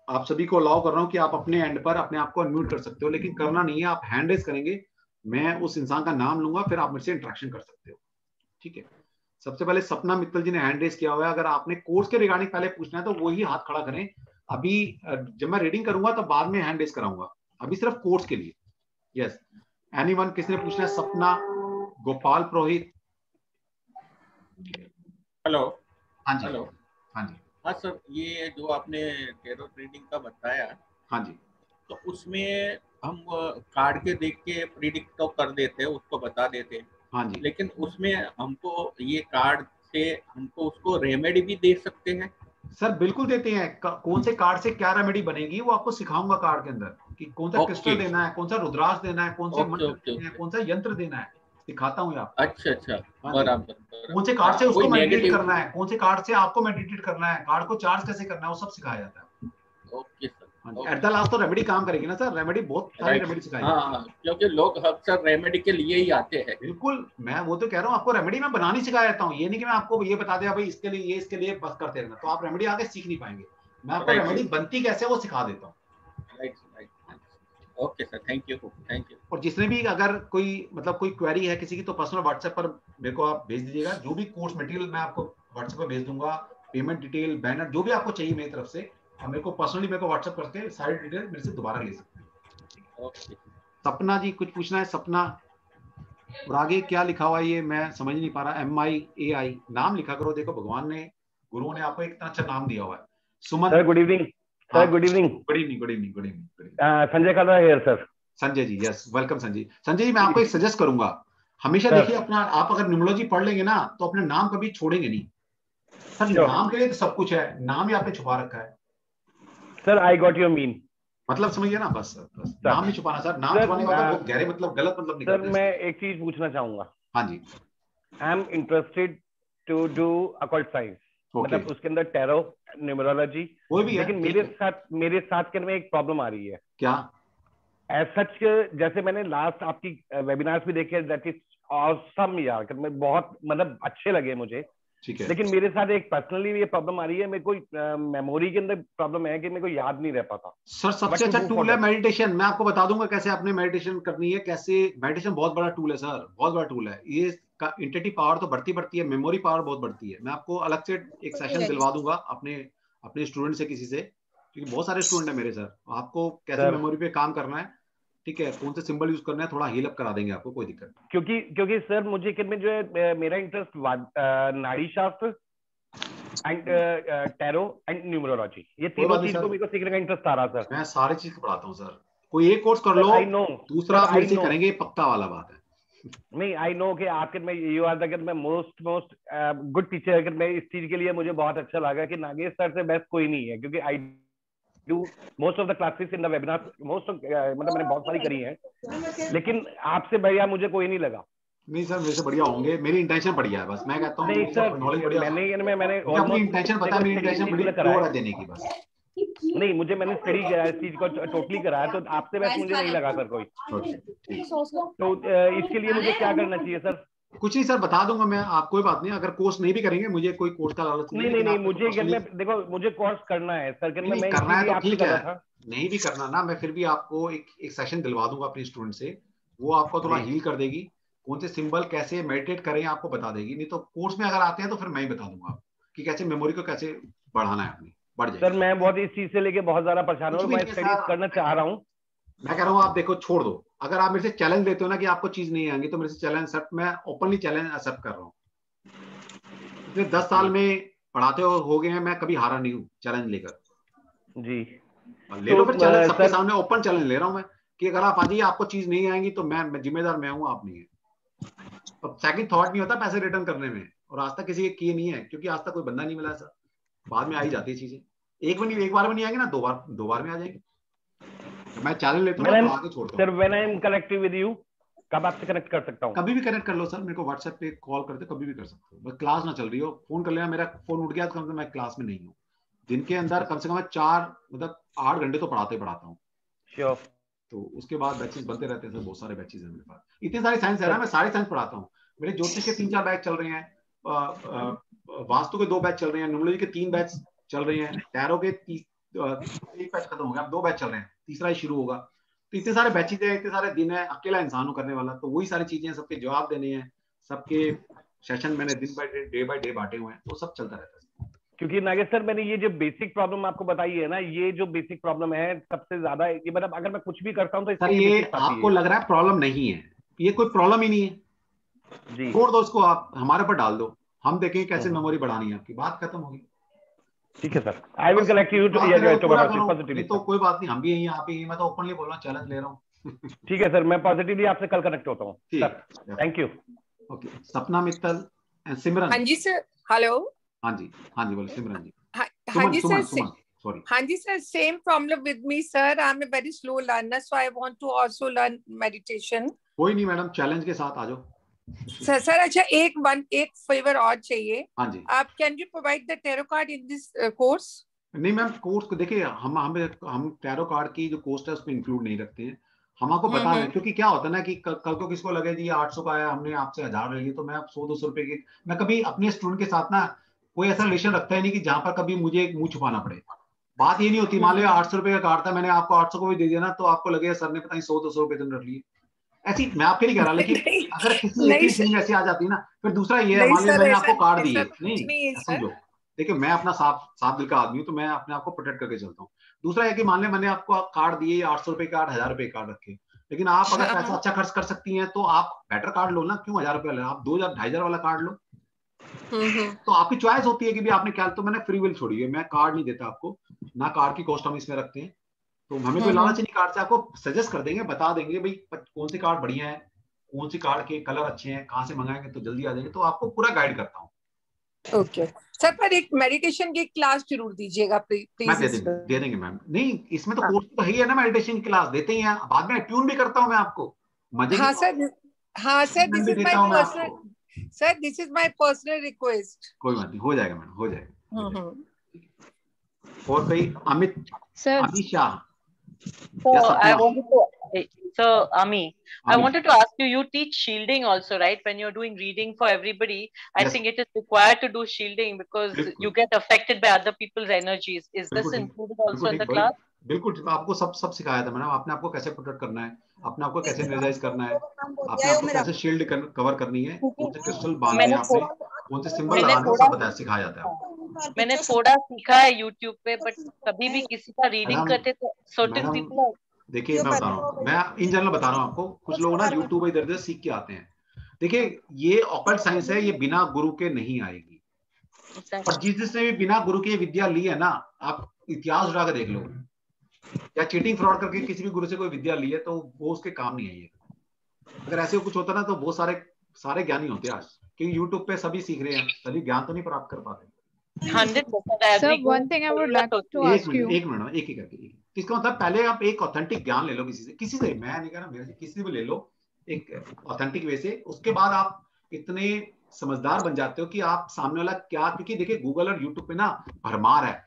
आप सभी को अलाउ कर रहा हूं कि आप अपने एंड पर अपने आप को अनम्यूट कर सकते हो, लेकिन करना नहीं है, आप हैंड रेज करेंगे, मैं उस इंसान का नाम लूंगा, फिर आप मेरे से इंटरेक्शन कर सकते हो, ठीक है। सबसे पहले सपना मित्तल जी ने हैंड रेज किया हुआ है, अगर आपने कोर्स के रिगार्डिंग पहले पूछना है तो वही हाथ खड़ा करें। अभी जब मैं रीडिंग करूंगा तो बाद में हैंड रेज कराऊंगा, अभी सिर्फ कोर्स के लिए। यस, एनीवन, किसने पूछना है? सपना, गोपाल पुरोहित। हेलो। हाँ जी, हेलो। हाँ जी, हाँ सर, ये जो आपने टेरो ट्रेडिंग का बताया, हाँ जी, तो उसमें हम कार्ड के देख के प्रिडिक्ट तो कर देते हैं, उसको बता देते हैं, हाँ जी। लेकिन उसमें हमको ये कार्ड से हमको उसको रेमेडी भी दे सकते हैं? सर बिल्कुल देते हैं, कौन से कार्ड से क्या रेमेडी बनेगी वो आपको सिखाऊंगा कार्ड के अंदर, कि कौन सा ओके क्रिस्टल देना है, कौन सा रुद्राक्ष देना है, कौन से ओके मंत्र ओके देने हैं, ओके। कौन सा यंत्र देना है, सिखाता हूँ आपको। अच्छा अच्छा। हाँ जी, बराबर कौन से बराबर, कार्ड से हाँ, उसको कोई मेडिटेट नेगेटिव। करना है, कौन से कार्ड से आपको मेडिटेट करना है, कार्ड को चार्ज कैसे करना है, वो सब सिखाया जाता है। ओके हाँ सर, जी, एट द ओके। लास्ट तो रेमेडी काम करेगी ना सर, रेमेडी, बहुत सारी राइट। रेमेडी सिखाई हाँ जाती है। हाँ, क्योंकि लोग अक्सर रेमेडी के लिए ही आते हैं। बिल्कुल, मैं वो तो कह रहा हूँ, आपको रेमेडी मैं बनानी सिखा देता हूँ, ये नहीं कि मैं आपको ये बता दिया भाई इसके लिए ये, इसके लिए बस करते रहना, तो आप रेमेडी आगे सीख नहीं पाएंगे। मैं आपको राइट रेमेडी बनती कैसे वो सिखा देता हूँ। Right right. Okay sir, thank you thank you. और जिसने भी अगर कोई मतलब कोई क्वेरी है किसी की, तो पर्सनल व्हाट्सएप पर मेरे को आप भेज दीजिएगा, जो भी कोर्स मटेरियल मैं आपको व्हाट्सएप पर भेज दूंगा, पेमेंट डिटेल, बैनर, जो भी आपको चाहिए मेरी तरफ से, आप मेरे को पर्सनली मेरे को व्हाट्सएप करके सारी डिटेल मेरे से दोबारा ले सकते हैं। ओके। सपना जी कुछ पूछना है? सपना, और आगे क्या लिखा हुआ है ये मैं समझ नहीं पा रहा। MIAI नाम लिखा करो, देखो भगवान ने, गुरुओं ने आपको इतना अच्छा नाम दिया हुआ है। सुमन। Sir good evening. हाँ, sir good evening. Good evening, good evening, good evening, good evening. Sanjay Khala here sir. Sanjay ji, yes, welcome Sanjay. Sanjay ji, मैं आपको एक सजेस्ट करूंगा, हमेशा सर देखिए अपना, आप अगर न्यूमरोलॉजी पढ़ लेंगे ना तो अपने नाम कभी छोड़ेंगे नहीं। सर श्योर नाम के लिए तो सब कुछ है, नाम ही आपने छुपा रखा है, sir, I got your mean. मतलब समझिए ना, बस बस सर नाम नहीं छुपाना सर, नाम सर छुपाने का मतलब बहुत गहरे मतलब, गलत मतलब सर निकलता है मैं इसके। एक चीज पूछना चाहूंगा। हाँ जी, I am interested to do occult science, okay, मतलब उसके अंदर टैरो, न्यूमरोलॉजी, कोई भी है, लेकिन ठीक है। मेरे साथ के में एक प्रॉब्लम आ रही है। क्या? एज सच, जैसे मैंने लास्ट आपकी वेबिनार्स भी देखे, दैट इज ऑसम यार, मैं बहुत मतलब अच्छे लगे मुझे, ठीक है लेकिन मेरे साथ एक पर्सनली ये प्रॉब्लम आ रही है, मेरे को मेमोरी के अंदर प्रॉब्लम है कि मेरे को याद नहीं रह पाता सर, सबसे व्हाट टू अच्छा डू फॉर टूल है दैट। मेडिटेशन, मैं आपको बता दूंगा कैसे आपने मेडिटेशन करनी है, कैसे। मेडिटेशन बहुत बड़ा टूल है सर, बहुत बड़ा टूल है ये, का इंटेटी पावर तो बढ़ती बढ़ती है, मेमोरी पावर बहुत बढ़ती है। मैं आपको अलग से एक सेशन दिलवा दूंगा अपने अपने स्टूडेंट से, किसी से, क्योंकि बहुत सारे स्टूडेंट है मेरे सर, आपको कैसे सर मेमोरी पे काम करना है, ठीक है, कौन से सिंबल यूज करना है, थोड़ा हील अप करा देंगे आपको, कोई दिक्कत नहीं। क्योंकि सर मुझे में जो है मेरा इंटरेस्ट नाड़ी शास्त्र एंड टैरो एंड न्यूमरोलॉजी, ये कोई तीनों बात नहीं चीज को सर, मेरे को सीखने का इंटरेस्ट आ रहा सर। मैं सारे चीज पढ़ाता हूँ सर, कोई एक कोर्स कर सर लो, आई नो, दूसरा सर आप मेरे आई से नो, करेंगे, पक्का वाला बात है। नहीं आई नो कि आपके में यू आर द मैं मोस्ट मोस्ट गुड टीचर, अगर मैं इस चीज के लिए मुझे बहुत अच्छा लगा कि नागेश सर से बेस्ट कोई नहीं है, क्योंकि I do most of the classes in the webinar, most of मतलब मैंने बहुत सारी करी है, लेकिन आपसे बढ़िया मुझे कोई नहीं लगा। नहीं सर, मेरे से बढ़िया होंगे, मेरी इंटेंशन बढ़िया है, बस मैं कहता हूँ नहीं मेरी नॉलेज सर, बढ़िया, मैंने मुझे अपनी ऑलमोस्ट इंटेंशन पता है, देखो मेरी स्टडी इंटेंशन बड़ी इसलिए करा प्योर है, है देने की, बस। नहीं मुझे मैंने स्टडी किया है इस चीज को टोटली करा है, तो आपसे बेस्ट मुझे नहीं लगा सर कोई। ओके, ठीक। तो इसके लिए मुझे क्या करना चाहिए सर? कुछ नहीं सर, बता दूंगा मैं आप, कोई बात नहीं, अगर कोर्स नहीं भी करेंगे, मुझे कोई कोर्स का लालच नहीं है, नहीं नहीं लेकिन नहीं, आप मेरे को मुझे पर्सनली, देखो मुझे कोर्स करना है सर, नहीं नहीं मैं करना है इसीलिए तो आपसे ठीक कर है, रहा था। नहीं भी करना ना, मैं फिर भी आपको एक सेशन दिलवा दूंगा अपनी स्टूडेंट से, वो आपको थोड़ा जी हील कर देगी, कौन से सिंबल कैसे मेडिटेट करें आपको बता देगी। नहीं तो कोर्स में अगर आते हैं तो फिर मैं ही बता दूंगा आपको कि कैसे मेमोरी को कैसे बढ़ाना है अपनी, बढ़ सर, जाएगी। मैं बहुत इस चीज से लेके बहुत ज्यादा परेशान कुछ हूँ, भी मैं नहीं है स्टडीज सर, करना चाह रहा हूँ। मैं कह रहा हूँ आप देखो, छोड़ दो, अगर आप मेरे से चैलेंज लेते हो ना कि आपको चीज नहीं आएंगी, तो मेरे से चैलेंज एक्सेप्ट, मैं ओपनली चैलेंज एक्सेप्ट कर रहा हूँ। पिछले 10 साल जी में पढ़ाते हो गए हैं, मैं कभी हारा नहीं हूँ चैलेंज लेकर। जी। ले तो लो फिर चैलेंज, सबके सर, सामने ओपन चैलेंज ले रहा हूँ मैं, कि अगर आप आ जाइए, आपको चीज नहीं आएंगी तो मैं जिम्मेदार मैं हूँ, आप नहीं है। तो सेकंड थॉट नहीं होता पैसे रिटर्न करने में, और आज तक किसी के किए नहीं है, क्योंकि आज तक कोई बंदा नहीं मिला ऐसा, बाद में आ ही जाती है चीजें, एक बार में नहीं आएंगे ना, दो बार में आ जाएंगे। जब मैं चैलेंज लेता हूँ ना मैंने तो आगे छोड़ता सर हूँ। When I am connected with you, कब आपसे कनेक्ट कर सकता हूँ? कभी भी कनेक्ट कर लो सर, मेरे को व्हाट्सएप पे कॉल करते, कभी भी कर सकते हो, बस क्लास ना चल रही हो फोन कर लेना, मेरा फोन उठ गया तो मैं क्लास में नहीं हूँ। दिन के अंदर कम से कम 8 घंटे तो पढ़ाते पढ़ाता हूँ, श्योर तो उसके बाद बैचेस बनते रहते हैं सर, बहुत सारे बैचेस हैं मेरे पास, इतने सारे साइंस है ना, सर। मैं सारे साइंस पढ़ाता हूँ। मेरे ज्योतिष के 3-4 बैच चल रहे हैं, वास्तु के 2 बैच चल रहे हैं, न्यूमरोलॉजी के 3 बैच चल रहे हैं, टैरो के एक बैच खत्म हो गया, अब 2 बैच चल रहे हैं, तीसरा ही शुरू होगा। तो इतने सारे बैचेज है, इतने सारे दिन है, अकेला इंसान हूँ करने वाला, तो वही सारी चीजें, सबके जवाब देने हैं, सबके सेशन मैंने दिन बाय डे बांटे हुए हैं, तो सब चलता रहता है। क्योंकि नागेश सर, मैंने ये जो बेसिक प्रॉब्लम आपको बताई है ना, ये जो बेसिक प्रॉब्लम है सबसे ज्यादा, ये मतलब अगर मैं कुछ भी करता हूँ तो सर इसके ये आपको लग रहा है प्रॉब्लम नहीं है, ये कोई प्रॉब्लम ही नहीं है जी, छोड़ दो इसको, आप हमारे पर डाल दो, हम देखेंगे कैसे मेमोरी बढ़ानी है आपकी, बात खत्म होगी। ठीक है sir, I will collect you नहीं तो कोई बात नहीं, हम भी यहीं, आप ही, मैं तो ओपनली बोल रहा हूँ, चैलेंज ले रहा हूँ। ठीक है सर, मैं पॉजिटिवली आपसे कल कनेक्ट होता हूँ सर, थैंक यू। ओके, सपना मित्तल एंड सिमरन। हाँ जी सर, हेलो। हाँ जी, हाँ जी, बोलो सिमरन जी। हाँ जी सर, सॉरी। हाँ जी sir, same problem with me sir, I am a very slow learner, so I want to also learn meditation. कोई नहीं मैडम, चैलेंज के साथ आ जाओ। सर अच्छा, एक फेवर और चाहिए। हाँ जी, आप can you provide the tarot card in this course? नहीं मैम, कोर्स को देखिए, हम टैरो कार्ड की जो कोस्ट है उसमें इंक्लूड नहीं रखते हैं, हम आपको बता रहे हैं, क्योंकि क्या होता है ना कि कल को किसको लगे जी 800 का आया, हमने आपसे 1000 ले लिया, तो मैं 100-200 रुपए की, मैं कभी अपने स्टूडेंट के साथ ना कोई ऐसा रिलेशन रखता ही नहीं कि जहां पर कभी मुझे मुंह छुपाना पड़े। बात ये नहीं होती, मान लो 800 रुपए का कार्ड था, मैंने आपको 800 को भी दे दिया ना, तो आपको लगेगा सर ने पता नहीं 100-200 रुपए तुमने रख लिए। ऐसी मैं आपके नहीं कह रहा, लेकिन अगर किसी एक की फीलिंग ऐसी आ जाती है ना, फिर दूसरा ये है, मान लीजिए मैंने आपको कार्ड दिए, नहीं समझो, देखिए मैं अपना साफ दिल का आदमी हूँ, तो मैं अपने आप को प्रोटेक्ट करके चलता हूँ। दूसरा है कि मान लिया मैंने आपको कार्ड दिए, 800 रुपए कार्ड, 1000 रुपए कार्ड रखे, लेकिन आप अगर पैसा अच्छा खर्च कर सकती हैं तो आप बेटर कार्ड लो ना, क्यों 1000 रुपए ले, आप 2000 2500 वाला कार्ड लो। तो आपकी चॉइस होती है कि भी आपने क्या, तो मैंने फ्री विल छोड़ी है, मैं कार्ड नहीं देता आपको ना, कार्ड की कॉस्ट हम इसमें रखते हैं, तो हमें कोई लालच नहीं कार्ड से, आपको सजेस्ट कर देंगे, बता देंगे भाई कौन सी कार्ड बढ़िया है, कौन सी कार्ड के कलर अच्छे हैं, कहाँ से मंगाएंगे तो जल्दी आ जाएंगे, तो आपको पूरा गाइड करता हूँ। ओके सर, पर एक मेडिटेशन की क्लास जरूर दीजिएगा प्लीज। मैं दे देंगे मैम, नहीं इसमें तो कोर्स तो है ना, मेडिटेशन की क्लास देते ही हैं, बाद में ट्यून भी करता हूँ मैं आपको, मजे की। हाँ sir, this is my personal, sir this is my personal request. कोई बात नहीं, हो जाएगा मैडम, हो जाएगा। और कोई Amit Shah? So Ami, I wanted to ask you, you teach shielding also, right? When you're doing reading for everybody, I think it is required to do shielding because you get affected by other people's energies. Is this included also in the class? बिल्कुल, आपको सब सिखाया था madam, आपने आपको कैसे protect करना है, अपने आपको कैसे एनर्जाइज करना है, आपने आपको कैसे शील्ड कवर करनी है, कौन से क्रिस्टल बांधने हैं आपने, कौन से सिंबल लगाने हैं, सब बताया, सिखाया जाता है। मैंने थोड़ा सीखा है YouTube पे, बट कभी भी किसी का रीडिंग करते तो सर्टेन पीपल, देखिए मैं बता रहा हूँ, मैं इन जनरल बता रहा हूँ आपको, कुछ लोग ना यूट्यूब इधर उधर सीख के आते हैं, देखिए ये ऑकल्ट साइंस है, ये बिना गुरु के नहीं आएगी, और जिसने भी बिना गुरु की विद्या ली है ना, आप इतिहास उठा के देख लो, या चीटिंग फ्रॉड करके किसी भी गुरु से कोई विद्या ली है, तो वो उसके काम नहीं आएगी। अगर ऐसे कुछ होता ना, तो बहुत सारे ज्ञानी होते हैं आज, क्योंकि यूट्यूब पे सभी सीख रहे हैं, सभी ज्ञान तो नहीं प्राप्त कर पाते। 100% one thing I would like to ask you. एक मिनट, एक ही करके, इसका मतलब पहले आप एक ऑथेंटिक ज्ञान ले लो किसी से, मैं नहीं कह रहा मेरे से, किसी से भी ले लो एक ऑथेंटिक वे से, उसके बाद आप इतने समझदार बन जाते हो कि आप सामने वाला क्या, क्योंकि देखिए गूगल और यूट्यूब पे ना भरमार है,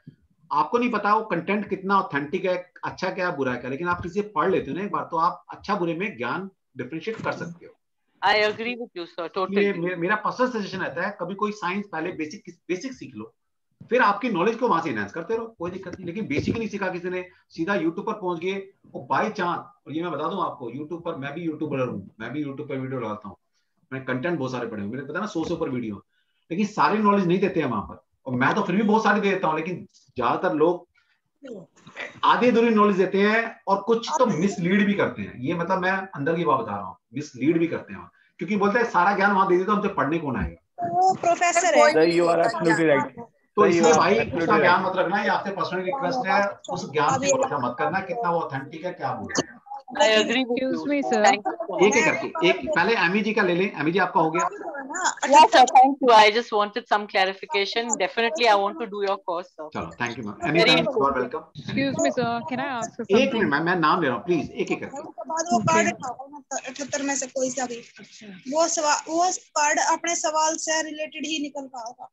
आपको नहीं पता वो कंटेंट कितना ऑथेंटिक है, अच्छा क्या बुरा क्या, लेकिन आप किसी से पढ़ लेते हो ना एक बार, तो आप अच्छा बुरे में ज्ञान डिफरेंशिएट कर सकते हो। I agree with you sir, totally. मेरा पर्सनल सजेशन रहता है, कभी कोई साइंस पहले बेसिक सीख लो, फिर आपकी नॉलेज को वहां से एनहांस करते रहो, कोई दिक्कत नहीं, लेकिन बेसिक नहीं सीखा किसी ने, सीधा यूट्यूब पर पहुंच गए, और बाई चांस, और ये मैं बता दूं आपको, यूट्यूब पर मैं भी यूट्यूबर हूँ, मैं भी यूट्यूब पर वीडियो डालता हूँ, मैं कंटेंट बहुत सारे पढ़े हुए, मेरे पता ना 100 से ऊपर वीडियो, लेकिन सारी नॉलेज नहीं देते हैं वहां पर, और मैं तो फिर भी बहुत सारी दे देता हूँ, लेकिन ज्यादातर लोग आधी अधूरी नॉलेज देते हैं, और कुछ तो मिसलीड भी करते हैं, ये मतलब मैं अंदर की बात बता रहा हूँ, मिसलीड भी करते हैं, क्योंकि बोलते हैं सारा ज्ञान वहां दे देते, तो हमसे पढ़ने कौन आएगा, वो प्रोफेसर है। तो इसलिए भाई उसका ज्ञान मत रखना, ये आपसे पर्सनल रिक्वेस्ट है, उस ज्ञान की व्याख्या मत करना, कितना वो ऑथेंटिक है, क्या बोल रहे हैं। I agree with you. Excuse me, sir. एक करके, एक पहले एमी जी का ले लें, एमी जी आपका हो गया? Yes sir, thank you. I just wanted some clarification. Definitely, I want to do your course, sir. चलो, thank you ma'am, any time, you are welcome. Excuse me, sir. Can I ask for something? एक minute ma'am, मैं नाम ले रहा हूँ, please एक करके। वो कार्ड 78 में से कोई सा भी, वो कार्ड अपने सवाल से रिलेटेड ही निकल का होगा।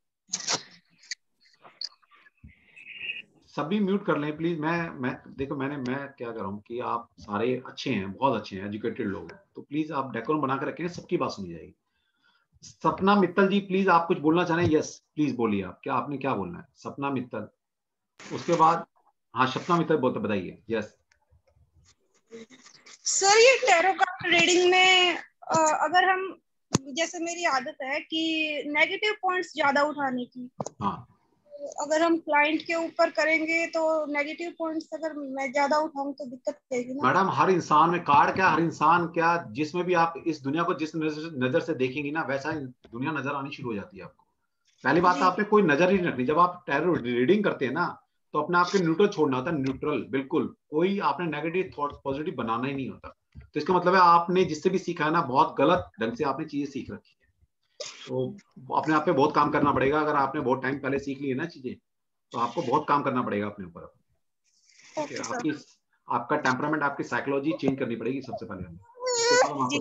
सभी म्यूट कर लें प्लीज। मैं देखो, मैं क्या कर रहा हूँ कि आप सारे अच्छे हैं, बहुत अच्छे हैं, एजुकेटेड लोग हैं, तो प्लीज आप डेकोरम बना कर रखें, सबकी बात सुनी जाएगी। सपना मित्तल जी, प्लीज आप कुछ बोलना चाह रहे हैं? यस प्लीज बोलिए, आप क्या, आपने क्या बोलना है? सपना मित्तल, उसके बाद हाँ सपना मित्र बोलते, बताइए। यस सर, ये टैरो कार्ड रीडिंग में अगर हम, जैसे मेरी आदत है कि नेगेटिव पॉइंट्स ज्यादा उठाने की, हाँ, अगर हम क्लाइंट के ऊपर करेंगे तो नेगेटिव पॉइंट्स अगर मैं ज्यादा उठाऊं तो दिक्कत आएगी ना। मैडम हर इंसान में कार्ड क्या, हर इंसान क्या, जिसमें भी आप इस दुनिया को जिस नजर से देखेंगी ना, वैसा ही दुनिया नजर आनी शुरू हो जाती है आपको। पहली बात, आपने कोई नजर ही नहीं रखनी। जब आप टैरो रीडिंग करते हैं ना, तो अपने आपके न्यूट्रल छोड़ना होता है, न्यूट्रल बिल्कुल। कोई आपने नेगेटिव थॉट पॉजिटिव बनाना ही नहीं होता। तो इसका मतलब है आपने जिससे भी सीखा है ना, बहुत गलत ढंग से आपने चीजें सीख रखी है। तो अपने आप पे बहुत काम करना पड़ेगा। अगर आपने बहुत टाइम पहले सीख ली है ना चीजें, तो आपको बहुत काम करना पड़ेगा अपने ऊपर। ठीक है, आपकी आपका टेम्परामेंट, आपकी साइकोलॉजी चेंज करनी पड़ेगी सबसे पहले हमें। हम आपको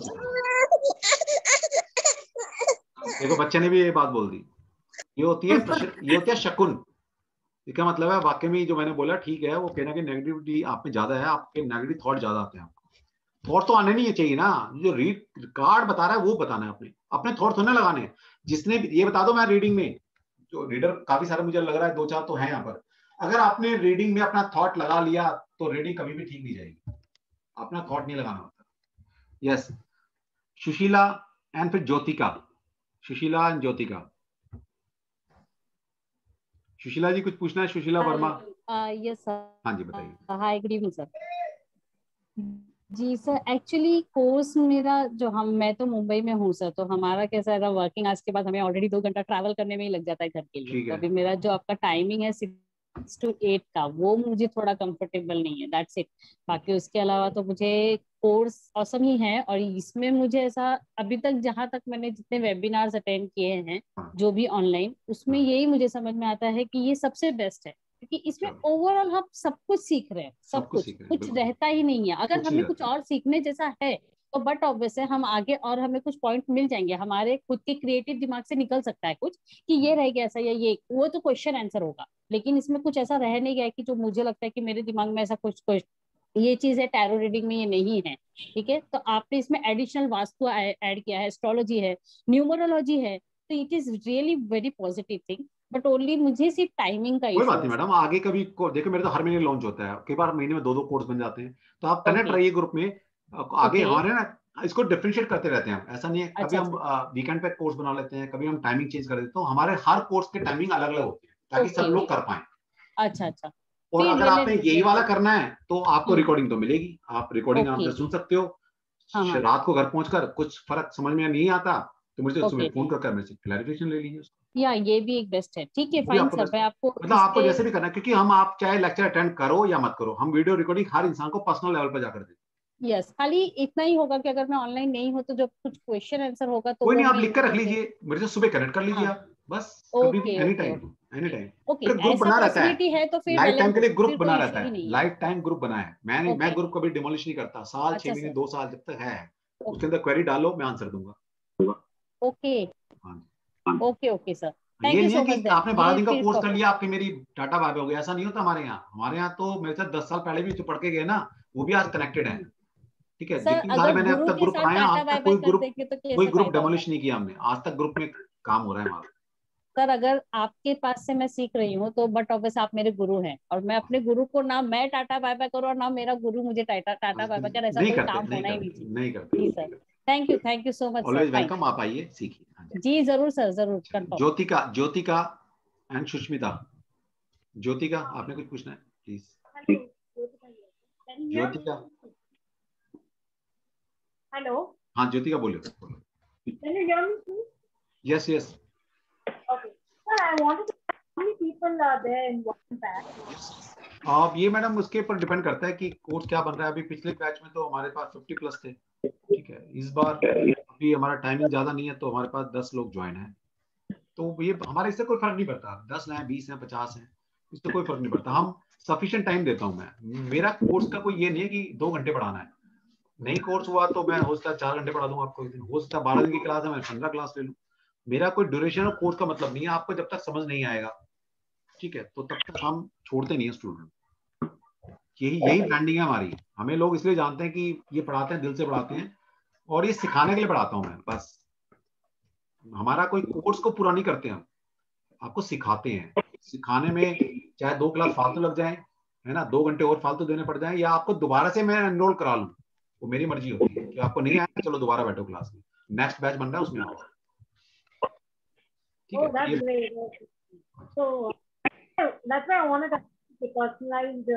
देखो बच्चे ने भी ये बात बोल दी। ये होती है शकुन। इसका मतलब है वाकई में जो मैंने बोला ठीक है, वो कहना कि नेगेटिविटी आप में ज्यादा है, आपके नेगेटिव थॉट ज्यादा आते हैं आपको। थॉट तो आने नहीं चाहिए ना, जो रीड कार्ड बता रहा है वो बताना है, अपने थॉट थोड़े लगाने हैं। जिसने ये बता दो, मैं रीडिंग में जो रीडर काफी सारे मुझे लग रहा है 2-4 तो है यहाँ पर। अगर आपने रीडिंग में अपना थॉट लगा लिया तो रीडिंग कभी भी ठीक नहीं जाएगी। अपना थॉट नहीं लगाना होता। यस, सुशीला एंड फिर ज्योतिका। सुशीला एंड ज्योतिका। सुशीला जी कुछ पूछना है? सुशीला वर्मा। Yes sir. हाँ जी बताइए। Hi, good evening sir. जी सर, एक्चुअली कोर्स मेरा मैं तो मुंबई में हूँ सर, तो हमारा कैसा है, वर्किंग आवर्स के बाद हमें ऑलरेडी 2 घंटा ट्रैवल करने में ही लग जाता है घर के लिए। तो अभी मेरा जो आपका टाइमिंग है 6 to 8 का, वो मुझे थोड़ा कंफर्टेबल नहीं है, दैट्स इट। बाकी उसके अलावा तो मुझे कोर्स औसम ही है। और इसमें मुझे ऐसा अभी तक, जहां तक मैंने जितने वेबिनार्स अटेंड किए हैं जो भी ऑनलाइन, उसमें यही मुझे समझ में आता है कि ये सबसे बेस्ट है, क्योंकि इसमें ओवरऑल हम सब कुछ सीख रहे हैं, सब कुछ रहता ही नहीं है। अगर हमें कुछ और सीखने जैसा है तो बट ऑब्वियस है हम आगे, और हमें कुछ पॉइंट मिल जाएंगे, हमारे खुद के क्रिएटिव दिमाग से निकल सकता है कुछ कि ये रह गया ऐसा या ये, वो तो क्वेश्चन आंसर होगा। लेकिन इसमें कुछ ऐसा रह नहीं गया कि जो मुझे लगता है कि मेरे दिमाग में ऐसा कुछ ये चीज है टैरो रीडिंग में ये नहीं है। ठीक है, तो आपने इसमें एडिशनल वास्तु ऐड किया है, एस्ट्रोलॉजी है, न्यूमरोलॉजी है, तो it is really very positive thing. But only मुझे सिर्फ टाइमिंग का इशू है। कोई बात नहीं मैडम, आगे कभी देखो, मेरे तो हर महीने लॉन्च होता है, कई बार महीने में 2-2 कोर्स बन जाते हैं। तो आप कनेक्ट रहिए ग्रुप में। आगे हमारे ना इसको डिफरेंशिएट करते रहते हैं हम। ऐसा नहीं है, कभी हम वीकेंड पे कोर्स बना लेते हैं, कभी हम टाइमिंग चेंज कर देते हैं। तो हमारे हर कोर्स के टाइमिंग अलग अलग होते हैं ताकि सब लोग कर पाए। अच्छा। और अगर आपने यही वाला करना है तो आपको रिकॉर्डिंग तो मिलेगी, आप रिकॉर्डिंग आपसे सुन सकते हो। रात को घर पहुंचकर कुछ फर्क समझ में नहीं आता तो मुझे सुबह फोन कर मेरे से क्लैरिफिकेशन ले लीजिए। या ये भी एक बेस्ट है। ठीक है, फाइन सर। मैं आपको मतलब आपको जैसे भी करना है, क्योंकि हम, आप चाहे लेक्चर अटेंड करो या मत करो, हम वीडियो रिकॉर्डिंग हर इंसान को पर्सनल लेवल पर जाकर देते हैं। यस, खाली इतना ही होगा कि अगर मैं ऑनलाइन नहीं हूं तो जो कुछ क्वेश्चन आंसर होगा तो कोई नहीं, आप लिख कर रख लीजिए, मेरे से सुबह कनेक्ट कर लीजिए आप बस। कभी भी एनी टाइम। फिर ग्रुप बना रहता है, तो फिर लाइफ टाइम के लिए ग्रुप बना रहता है, लाइफ टाइम ग्रुप बना है। मैं ग्रुप कभी डिमोलिश नहीं करता। साल 6 महीने 2 साल जब तक है उसके अंदर क्वेरी डालो, मैं आंसर दूंगा। ओके सर, ये नहीं है कि आपने 12 दिन का कोर्स कर लिया आपकी मेरी टाटा बाय हो गया, ऐसा नहीं होता हमारे यहाँ तो मेरे साथ 10 साल पहले भी जो पढ़ के गए ना, वो भी आज कनेक्टेड है। ठीक है, जितने सारे मैंने अब तक ग्रुप बनाए, आज तक कोई ग्रुप डेमोलिश नहीं किया हमने, आज तक ग्रुप में काम हो रहा है हमारा। सर अगर आपके पास से मैं सीख रही हूँ तो बट ऑब्वियस आप मेरे गुरु हैं, और मैं अपने गुरु को, ना मैं टाटा बाय बाय करूँ और ना मेरा गुरु मुझे टाटा बाय बाय करे, ऐसा कोई काम होना ही नहीं चाहिए। नहीं करते। जी sir, thank you so much sir. Always welcome, आप आइए सीखिए। जी जरूर सर, जरूर। ज्योतिका एंड सुष्मिता। ज्योतिका आपने कुछ पूछना है प्लीज? ज्योतिका। हेलो। हाँ ज्योतिका बोलो। Yes. Okay. Sir, I wanted to know how many people are there in one batch? अब ये मैडम उसके ऊपर डिपेंड करता है कि कोर्स क्या बन रहा है। अभी पिछले बैच में तो हमारे पास 50+ थे। ठीक है, इस बार अभी हमारा टाइमिंग ज्यादा नहीं है तो हमारे पास 10 लोग ज्वाइन है। तो ये हमारे इससे कोई फर्क नहीं पड़ता, 10 हैं, 20 हैं, 50 हैं, इससे कोई फर्क नहीं पड़ता। हम सफिशिएंट टाइम देता हूँ मैं। मेरा कोर्स का कोई ये नहीं है कि 2 घंटे पढ़ाना है। नई कोर्स हुआ तो मैं हो सकता है 4 घंटे पढ़ा दूंगा आपको एक दिन, हो सकता है 12 दिन की क्लास है मैं 15 क्लास ले लूँ। मेरा कोई ड्यूरेशन और कोर्स का मतलब नहीं है। आपको जब तक समझ नहीं आएगा, ठीक है, तो तब तक हम छोड़ते नहीं है स्टूडेंट। यही ब्रांडिंग है हमारी। हमें लोग इसलिए जानते हैं कि ये पढ़ाते हैं, दिल से पढ़ाते हैं, और ये सिखाने के लिए पढ़ाता हूँ मैं बस। हमारा कोई कोर्स को पूरा नहीं करते हम, आपको सिखाते हैं। सिखाने में चाहे 2 क्लास फालतू लग जाए, है ना, 2 घंटे और फालतू देने पड़ जाए, या आपको दोबारा से मैं एनरोल करा लूँ, वो मेरी मर्जी होती है कि आपको नहीं आया चलो दोबारा बैठो क्लास में, नेक्स्ट बैच बन रहा है उसमें आओ। ठीक है, that's great. So that's why I wanted to personalize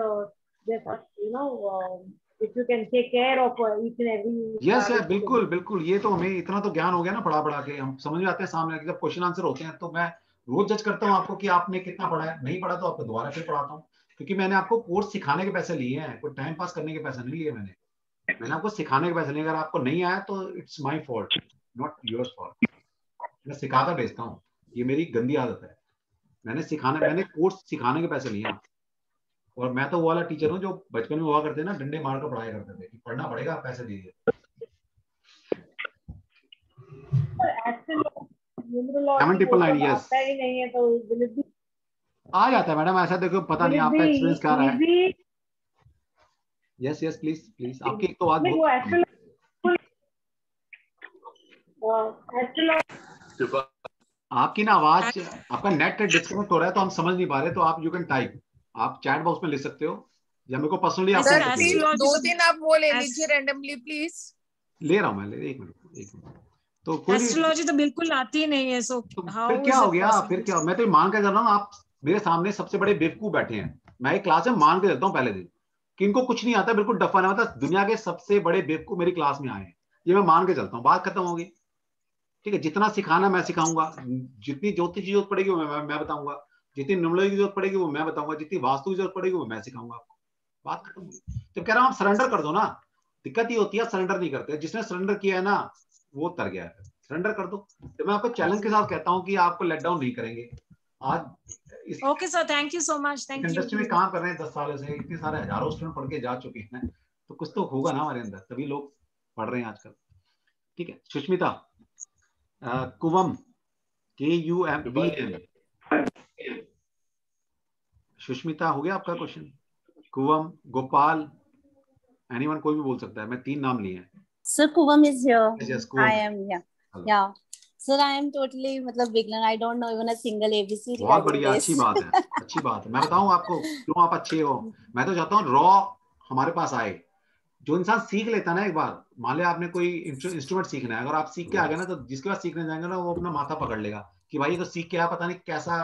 if you can take care of each and every. Yes, बिल्कुल बिल्कुल, ये तो हमें इतना तो ज्ञान हो गया ना पढ़ा पढ़ा के, हम समझ में आते हैं सामने जब क्वेश्चन आंसर होते हैं, तो मैं रोज जज करता हूँ आपको कि आपने कितना पढ़ा है, नहीं पढ़ा तो आपको दोबारा फिर पढ़ाता हूँ, क्योंकि मैंने आपको कोर्स सिखाने के पैसे लिए हैं, कोई टाइम पास करने के पैसे नहीं लिए मैंने आपको सिखाने के पैसे लिए। अगर आपको नहीं आया तो it's my fault, not your fault. मैं सिखाकर भेजता हूँ, ये मेरी गंदी आदत है। मैंने कोर्स सिखाने के पैसे लिए हैं, और मैं तो वो वाला टीचर हूँ जो बचपन में हुआ करते ना, डंडे मारकर पढ़ाया करते थे कि पढ़ना पड़ेगा, पैसे दीजिए। yes. आ जाता है मैडम, ऐसा देखो, पता नहीं आपका एक्सपीरियंस क्या रहा है। यस प्लीज आपकी एक तो बात आपकी ना आवाज, आपका नेट डिस्कनेक्ट हो रहा है तो हम समझ नहीं पा रहे, तो आप यू कैन टाइप, आप चैट बॉक्स में लिख सकते हो, या मेरे को पर्सनली आप 2-3 आप वो ले लीजिए रैंडमली प्लीज। ले रहा हूँ मैं, एक मिनट। तो एस्ट्रोलॉजी तो बिल्कुल आती ही नहीं है, सो फिर क्या हो गया, फिर क्या, मैं तो मान के चल रहा हूँ आप मेरे सामने सबसे बड़े बेवकूफ बैठे हैं, मैं एक क्लास में मान के देता हूँ पहले दिन कि इनको कुछ नहीं आता, बिल्कुल डफा नहीं आता, दुनिया के सबसे बड़े बेवकूफ मेरी क्लास में आए हैं, ये मैं मान के चलता हूँ, बात खत्म होगी। ठीक है, जितना सिखाना मैं सिखाऊंगा, जितनी ज्योतिष की जरूरत पड़ेगी वो मैं बताऊंगा, जितनी न्यूमरोलॉजी की जरूरत पड़ेगी वो मैं बताऊंगा, जितनी वास्तु की जरूरत पड़ेगी वो मैं सिखाऊंगा आपको, बात खत्म होगी। तो कह रहा हूँ आप सरेंडर कर दो ना, दिक्कत ये होती है सरेंडर नहीं करते, जिसने सरेंडर किया है ना वो तर गया है, सरेंडर कर दो। तो मैं आपको चैलेंज के साथ कहता हूँ कि आपको लेट डाउन नहीं करेंगे। आज okay sir, thank you so much, thank you. Industry में काम कर रहे हैं 10 सालों से, इतने सारे हजारों स्टूडेंट पढ़ के जा चुके हैं, तो कुछ तो होगा ना हमारे अंदर, तभी लोग पढ़ रहे हैं आजकल। ठीक है, सुष्मिता, कुवम, KUMVM, सुष्मिता हो गया आपका क्वेश्चन? कुवम, गोपाल, एनीवन, कोई भी बोल सकता है, मैं 3 नाम लिए हैं। Sir, Kuvam is here. Yes, I am, yeah. Sir, I am totally, मतलब beginner. I don't know even a single ABC. बहुत बढ़िया, अच्छी बात है, अच्छी बात है। मैं बताऊं आपको क्यों आप अच्छे हो, मैं तो चाहता हूँ रॉ हमारे पास आए। जो इंसान सीख लेता है ना एक बार, मान लिया आपने कोई इंस्ट्रूमेंट सीखना है, अगर आप सीख के आ गए ना, तो जिसके बाद सीखने जाएंगे ना वो अपना माथा पकड़ लेगा कि भाई ये तो सीख के आया, पता नहीं कैसा,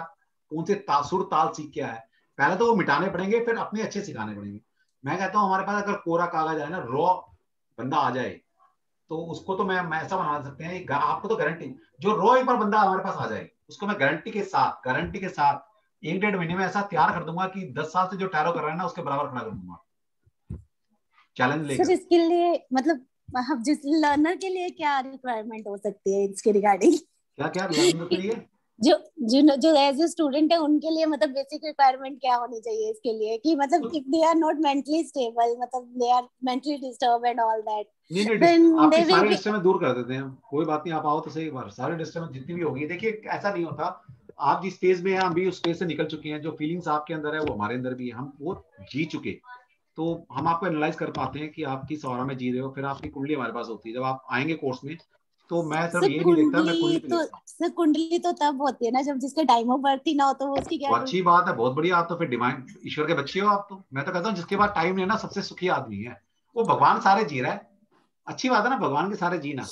कौन से सुर ताल सीख के आया। पहले तो वो मिटाने पड़ेंगे, फिर अपने अच्छे सिखाने पड़ेंगे। मैं कहता हूँ हमारे पास अगर कोरा कागज है ना, रॉ बंदा आ जाए, तो उसको तो मैं ऐसा बना सकते हैं, आपको तो गारंटी, जो रॉ एक बार बंदा हमारे पास आ जाए, उसको मैं गारंटी के साथ 1-1.5 महीने में ऐसा तैयार कर दूंगा कि 10 साल से जो टैरो कर रहा है ना उसके बराबर खड़ा कर दूंगा। चैलेंज लेकर। सर इसके लिए मतलब जिस लर्नर के लिए क्या रिक्वायरमेंट हो सकती है इसके रिगार्डिंग? क्या लर्नर के लिए? जो एज ए स्टूडेंट है उनके लिए मतलब बेसिक रिक्वायरमेंट क्या होनी चाहिए इसके लिए, कि मतलब if they are not mentally stable, मतलब they are mentally disturb and all that, आपके सारे डिस्टर्ब दूर कर देते हैं। कोई बात नहीं, आप आओ तो सही एक बार, सारे डिस्टर्ब जितनी भी होगी। देखिए ऐसा नहीं होता, आप जिस स्टेज में हैं हम भी उस स्टेज से निकल चुके हैं, जो फीलिंग्स आपके अंदर है वो हमारे अंदर भी है, हम वो जी चुके, तो हम आपको एनालाइज कर पाते हैं कि आप किस ऑरा में जी रहे हो। फिर आपकी कुंडली हमारे पास होती है, जब आप आएंगे कोर्स में, तो मैं सिर्फ ये नहीं देखता, मैं कुंडली देखता हूं। सर कुंडली तो तब होती है ना जब जिसका टाइम ऑफ बर्थ ही ना हो, तो उसकी क्या? अच्छी बात है, बहुत बढ़िया, आप तो फिर डिवाइन ईश्वर के बच्चे हो आप तो। मैं तो कहता हूँ जिसके पास टाइम नहीं है ना, सबसे सुखी आदमी है वो, भगवान सारे जी रहा है। अच्छी बात है ना, भगवान के सारे जीना।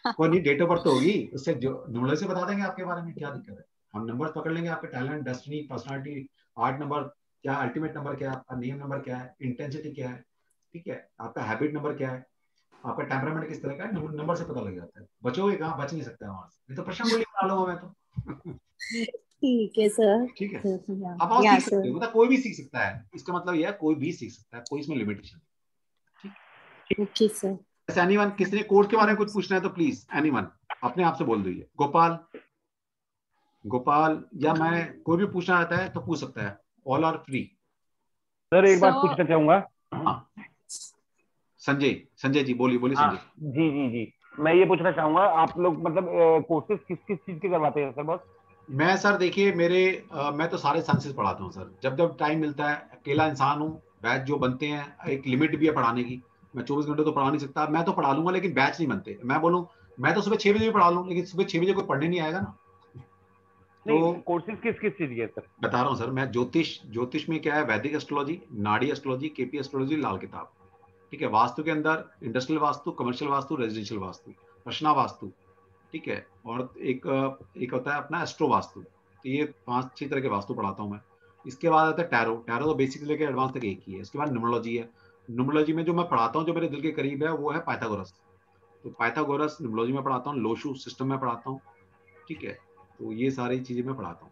कोई नहीं, डेट ऑफ बर्थ होगी, उससे जो न्यूमरोलॉजी से बता देंगे आपके बारे में, क्या दिक्कत है। हम नंबर पकड़ लेंगे, आपके टैलेंट, डेस्टिनी, पर्सनालिटी, 8 नंबर क्या, अल्टीमेट नंबर क्या है, आपका नेम नंबर क्या है, इंटेंसिटी क्या है, ठीक है, आपका हैबिट नंबर क्या है, आपका टेम्परामेंट किस तरह का है, नंबर से पता लग जाता है। बचोगे कहाँ, बच नहीं सकता वहां से, नहीं तो प्रश्न बोली बना लूंगा मैं तो। ठीक है सर, ठीक है, आप और सीख सकते हो, मतलब कोई भी सीख सकता है, इसका मतलब यह है कोई भी सीख सकता है, कोई इसमें लिमिटेशन। Okay sir. ऐसे एनीवन, किसी ने कोर्स के बारे में कुछ पूछना है तो प्लीज एनीवन अपने आप से बोल दीजिए। गोपाल या मैं, कोई भी पूछना रहता है तो पूछ सकता है, ऑल आर फ्री। सर एक बात पूछना चाहूंगा। हाँ संजय जी, बोलिए संजय जी, मैं ये पूछना चाहूंगा, आप लोग मतलब कोर्सेज किस चीज के करवाते हैं सर? बस मैं सर देखिए मैं तो सारे साइंसेस पढ़ाता हूँ सर, जब टाइम मिलता है। अकेला इंसान हूँ, बैच जो बनते हैं, एक लिमिट भी है पढ़ाने की, मैं 24 घंटे तो पढ़ा नहीं सकता। मैं तो पढ़ा लूंगा लेकिन बैच नहीं बनते। मैं बोलूँ मैं तो सुबह 6 बजे भी पढ़ा लूँ, लेकिन सुबह 6 बजे कोई पढ़ने नहीं आएगा ना। तो कोर्सेज किस किस चीज के सर? बता रहा हूँ सर मैं। ज्योतिष में क्या है, वैदिक एस्ट्रोलॉजी, नाड़ी एस्ट्रोलॉजी, केपी एस्ट्रोलॉजी, लाल किताब, ठीक है। वास्तु के अंदर industrial vastu, commercial vastu, residential vastu, रचना वास्तु, ठीक है। और एक होता है अपना एस्ट्रो वास्तु। तो ये 5-6 तरह के वास्तु पढ़ाता हूँ मैं। इसके बाद आता है टैरो। टैरो तो बेसिक से लेकर एडवांस तक एक ही है। इसके बाद न्यूमरोलॉजी है। न्यूमरोलॉजी में जो मैं पढ़ाता हूँ, जो मेरे दिल के करीब है, वो है पाइथागोरस। तो पाइथागोरस न्यूमरोलॉजी में पढ़ाता हूँ, लोशू सिस्टम में पढ़ाता हूँ, ठीक है। तो ये सारी चीजें मैं पढ़ाता हूँ।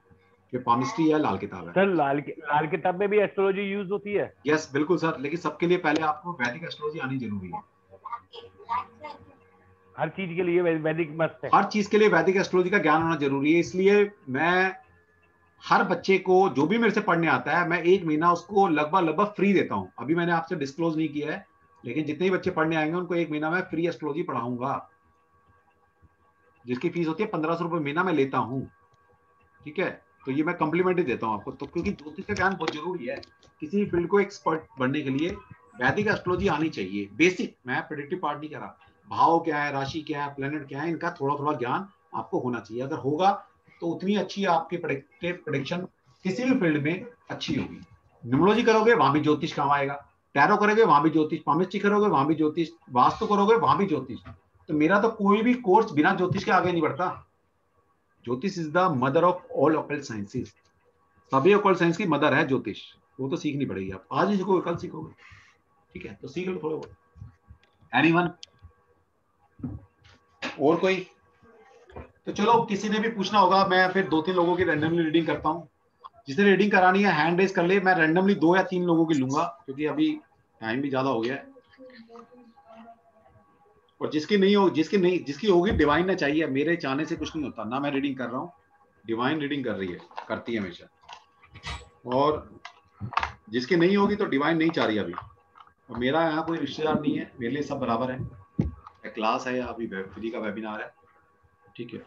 फिर पामिस्ट्री है, लाल किताब है। सर लाल किताब में भी एस्ट्रोलॉजी यूज होती है? यस बिल्कुल सर, लेकिन सबके लिए पहले आपको वैदिक एस्ट्रोलॉजी आनी जरूरी है। हर चीज के लिए वैदिक मस्ट है। हर चीज के लिए वैदिक एस्ट्रोलॉजी का ज्ञान होना जरूरी है। इसलिए मैं हर बच्चे को जो भी मेरे से पढ़ने आता है, मैं 1 महीना उसको लगभग फ्री देता हूँ। अभी मैंने आपसे डिस्क्लोज नहीं किया है, लेकिन जितने ही बच्चे पढ़ने आएंगे उनको 1 महीना मैं फ्री एस्ट्रोलॉजी पढ़ाऊंगा, जिसकी फीस होती है 1500 रुपये महीना मैं लेता हूँ, ठीक है। तो ये मैं कम्प्लीमेंट्री देता हूँ आपको। तो क्योंकि ज्योतिष का ज्ञान बहुत जरूरी है किसी फील्ड को एक्सपर्ट बनने के लिए। वैदिक एस्ट्रोलॉजी आनी चाहिए, बेसिक। मैं प्रेडिक्टिव पार्ट नहीं कर रहा। भाव क्या है, राशि क्या है, प्लेनेट क्या है, इनका थोड़ा थोड़ा ज्ञान आपको होना चाहिए। अगर होगा तो उतनी अच्छी आपकी प्रेडिक्शन किसी भी फील्ड में अच्छी होगी। न्यूमरोलॉजी करोगे वहां भी ज्योतिष काम आएगा, टैरो करोगे वहां भी ज्योतिष, पामिस्ट्री करोगे वहां भी ज्योतिष, वास्तु करोगे वहां भी ज्योतिष। तो मेरा तो कोई भी कोर्स बिना ज्योतिष के आगे नहीं बढ़ता। ज्योतिष is the mother of all occult sciences. सभी ऑकल्ट साइंस की मदर है ज्योतिष। वो तो सीखनी पड़ेगी। आप आज ही सीखोगे, कल सीखोगे, ठीक है। तो सीख लो थोड़ा बहुत। एनीवन और कोई? तो चलो, किसी ने भी पूछना होगा, मैं फिर 2-3 लोगों की रैंडमली रीडिंग करता हूँ। जिसने रीडिंग करानी है हैंड रेज कर ले। मैं रैंडमली 2 या 3 लोगों की लूंगा, क्योंकि अभी टाइम भी ज्यादा हो गया है। और जिसकी होगी डिवाइन ने चाहिए। मेरे चाहने से कुछ नहीं होता ना। मैं रीडिंग कर रहा हूँ, डिवाइन रीडिंग कर रही है, करती है हमेशा। और जिसकी नहीं होगी तो डिवाइन नहीं चाह रही अभी। और मेरा यहाँ कोई रिश्तेदार नहीं है, मेरे लिए सब बराबर है। क्लास है, अभी फ्री का वेबिनार है, ठीक है।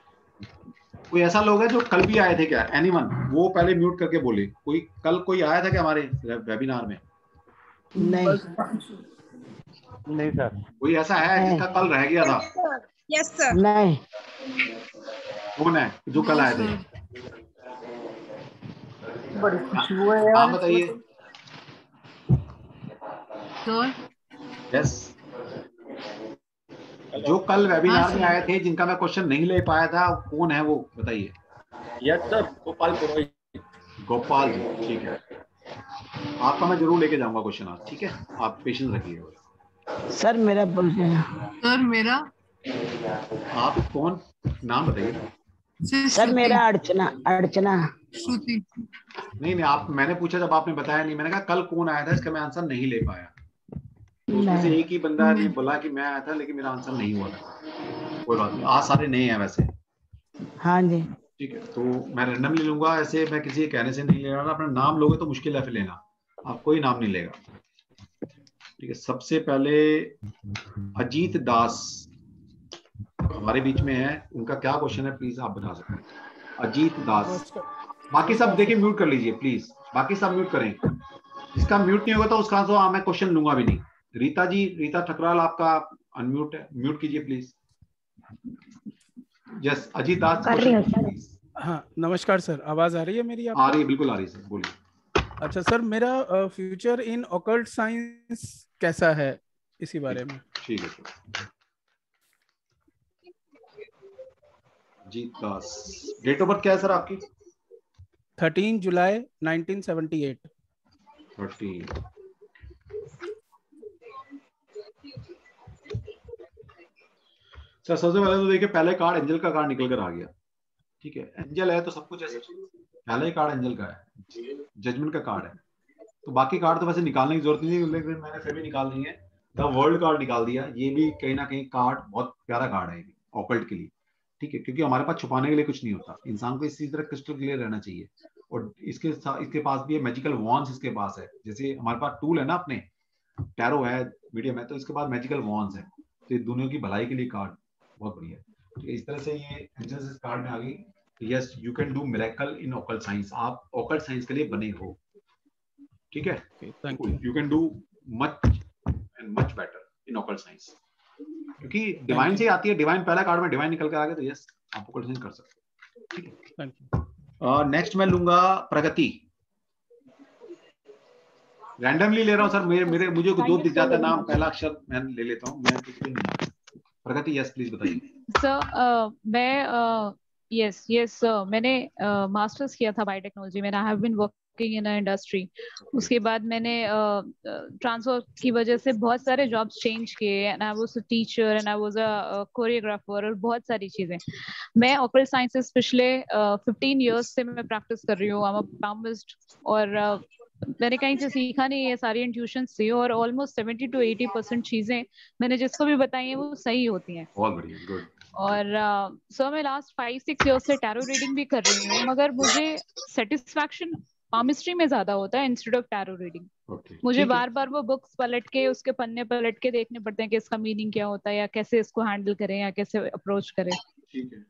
कोई ऐसा लोग है जो कल भी आए थे क्या? एनीवन? वो पहले म्यूट करके बोले। कोई आया था क्या हमारे वेबिनार में? नहीं सर। कोई ऐसा है जिसका कल रह गया था? Yes sir. नहीं। कौन है जो कल आए थे? बड़ी खुशबू है यार। हाँ बताइए। यस, जो कल वेबिनार में आए थे जिनका मैं क्वेश्चन नहीं ले पाया था, कौन है वो बताइए। यस सर, गोपाल पुरोहित। गोपाल जी, ठीक है। आपका मैं जरूर लेके जाऊंगा क्वेश्चन आज, ठीक है। आप पेशेंस रखिएगा। सर मेरा आप कौन? नाम बताइए। सर मेरा अर्चना श्रुति। नहीं, आप, मैंने पूछा जब आपने बताया नहीं। मैंने कहा कल कौन आया था, इसका मैं आंसर नहीं ले पाया। तो उसमें से एक ही बंदा ने बोला कि मैं आया था, लेकिन मेरा आंसर नहीं हुआ था। कोई बात नहीं, आज सारे नए हैं वैसे। हाँ जी, ठीक है। तो मैं रैंडम ले लूंगा, ऐसे मैं किसी के कहने से नहीं ले रहा। अपना नाम लोगे तो मुश्किल है फिर लेना। आप कोई नाम नहीं लेगा, ठीक है। सबसे पहले अजीत दास हमारे बीच में है। उनका क्या क्वेश्चन है प्लीज आप बता सकते हैं? अजीत दास। बाकी सब देखिए म्यूट कर लीजिए प्लीज। बाकी सब म्यूट करें। जिसका म्यूट नहीं होगा तो उसका तो मैं क्वेश्चन लूंगा भी नहीं। रीता जी, रीता ठकराल, आपका अनम्यूट है, म्यूट कीजिए प्लीज। यस, अजीत दास। हाँ नमस्कार सर, आवाज आ रही है मेरी? आ रही है, बिल्कुल आ रही है सर, बोलिए। अच्छा सर, मेरा फ्यूचर इन ऑकल्ट साइंस कैसा है, इसी बारे में। ठीक है sir. Ajit Das, date of birth क्या है सर आपकी? 13 जुलाई 1978। 13। सर सबसे पहले तो देखिए, पहले कार्ड एंजल का कार्ड निकल कर आ गया, ठीक है। एंजल है तो सब कुछ है सर। पहला ही कार्ड एंजल का है, जजमेंट का कार्ड है। तो बाकी कार्ड तो वैसे निकालने की जरूरत नहीं है, लेकिन मैंने फिर भी निकाल दी है। द वर्ल्ड कार्ड निकाल दिया। ये भी कहीं ना कहीं कार्ड बहुत प्यारा कार्ड है ऑकल्ट के लिए, ठीक है। क्योंकि हमारे पास छुपाने के लिए कुछ नहीं होता। इंसान को इसी तरह क्रिस्टल क्लियर रहना चाहिए। और इसके पास भी है मैजिकल वॉन्ड्स। इसके पास है, जैसे हमारे पास टूल है ना अपने, टैरो है, मीडियम है, तो इसके पास मैजिकल वॉन्ड्स है। तो ये दुनिया की भलाई के लिए कार्ड बहुत बढ़िया है, ठीक है। इस तरह से ये एंजल्स इस कार्ड में आ गई। Yes, you can do miracle in occult science. आप ऑकल्ट साइंस के लिए बने हो, ठीक है। You can do much and much better in occult science, क्योंकि डिवाइन से आती है। डिवाइन पहला कार्ड में डिवाइन निकल कर आ गया, तो यस आप ऑकल्ट साइंस कर सकते हो, ठीक है। Thank you. नेक्स्ट मैं लूंगा प्रगति। रैंडमली ले रहा हूँ सर, मेरे मुझे दो दिख जाता है नाम, पहला अक्षर मैं ले लेता हूँ। मैं कुछ भी नहीं। प्रगति यस प्लीज बताइए। सर मैं यस सर, मैंने मास्टर्स किया था बायोटेक्नोलॉजी में। I have been working in industry. उसके बाद मैंने ट्रांसफर की वजह से बहुत सारे जॉब्स चेंज किए, and I was a teacher and I was a choreographer और बहुत सारी चीजें। मैं ऑकल्ट साइंसेस पिछले 15 इयर्स से मैं प्रैक्टिस कर रही हूँ। आई एम अ पाल्मिस्ट, और मैंने कहीं से सीखा नहीं, ये सारी इंट्यूशन से, और ऑलमोस्ट 70 to 80% चीजें मैंने जिसको भी बताई हैं वो सही होती हैं। बहुत बढ़िया, गुड। और सर मैं लास्ट 5-6 इयर्स से टैरो रीडिंग भी कर रही हूँ, मगर मुझे सेटिस्फैक्शन पामिस्ट्री में ज्यादा होता है इंस्टेड ऑफ टैरो रीडिंग। मुझे बार बार वो बुक्स पलट के, उसके पन्ने पलट के देखने पड़ते हैं कि इसका मीनिंग क्या होता है, या कैसे इसको हैंडल करें, या कैसे अप्रोच करें। ठीक है।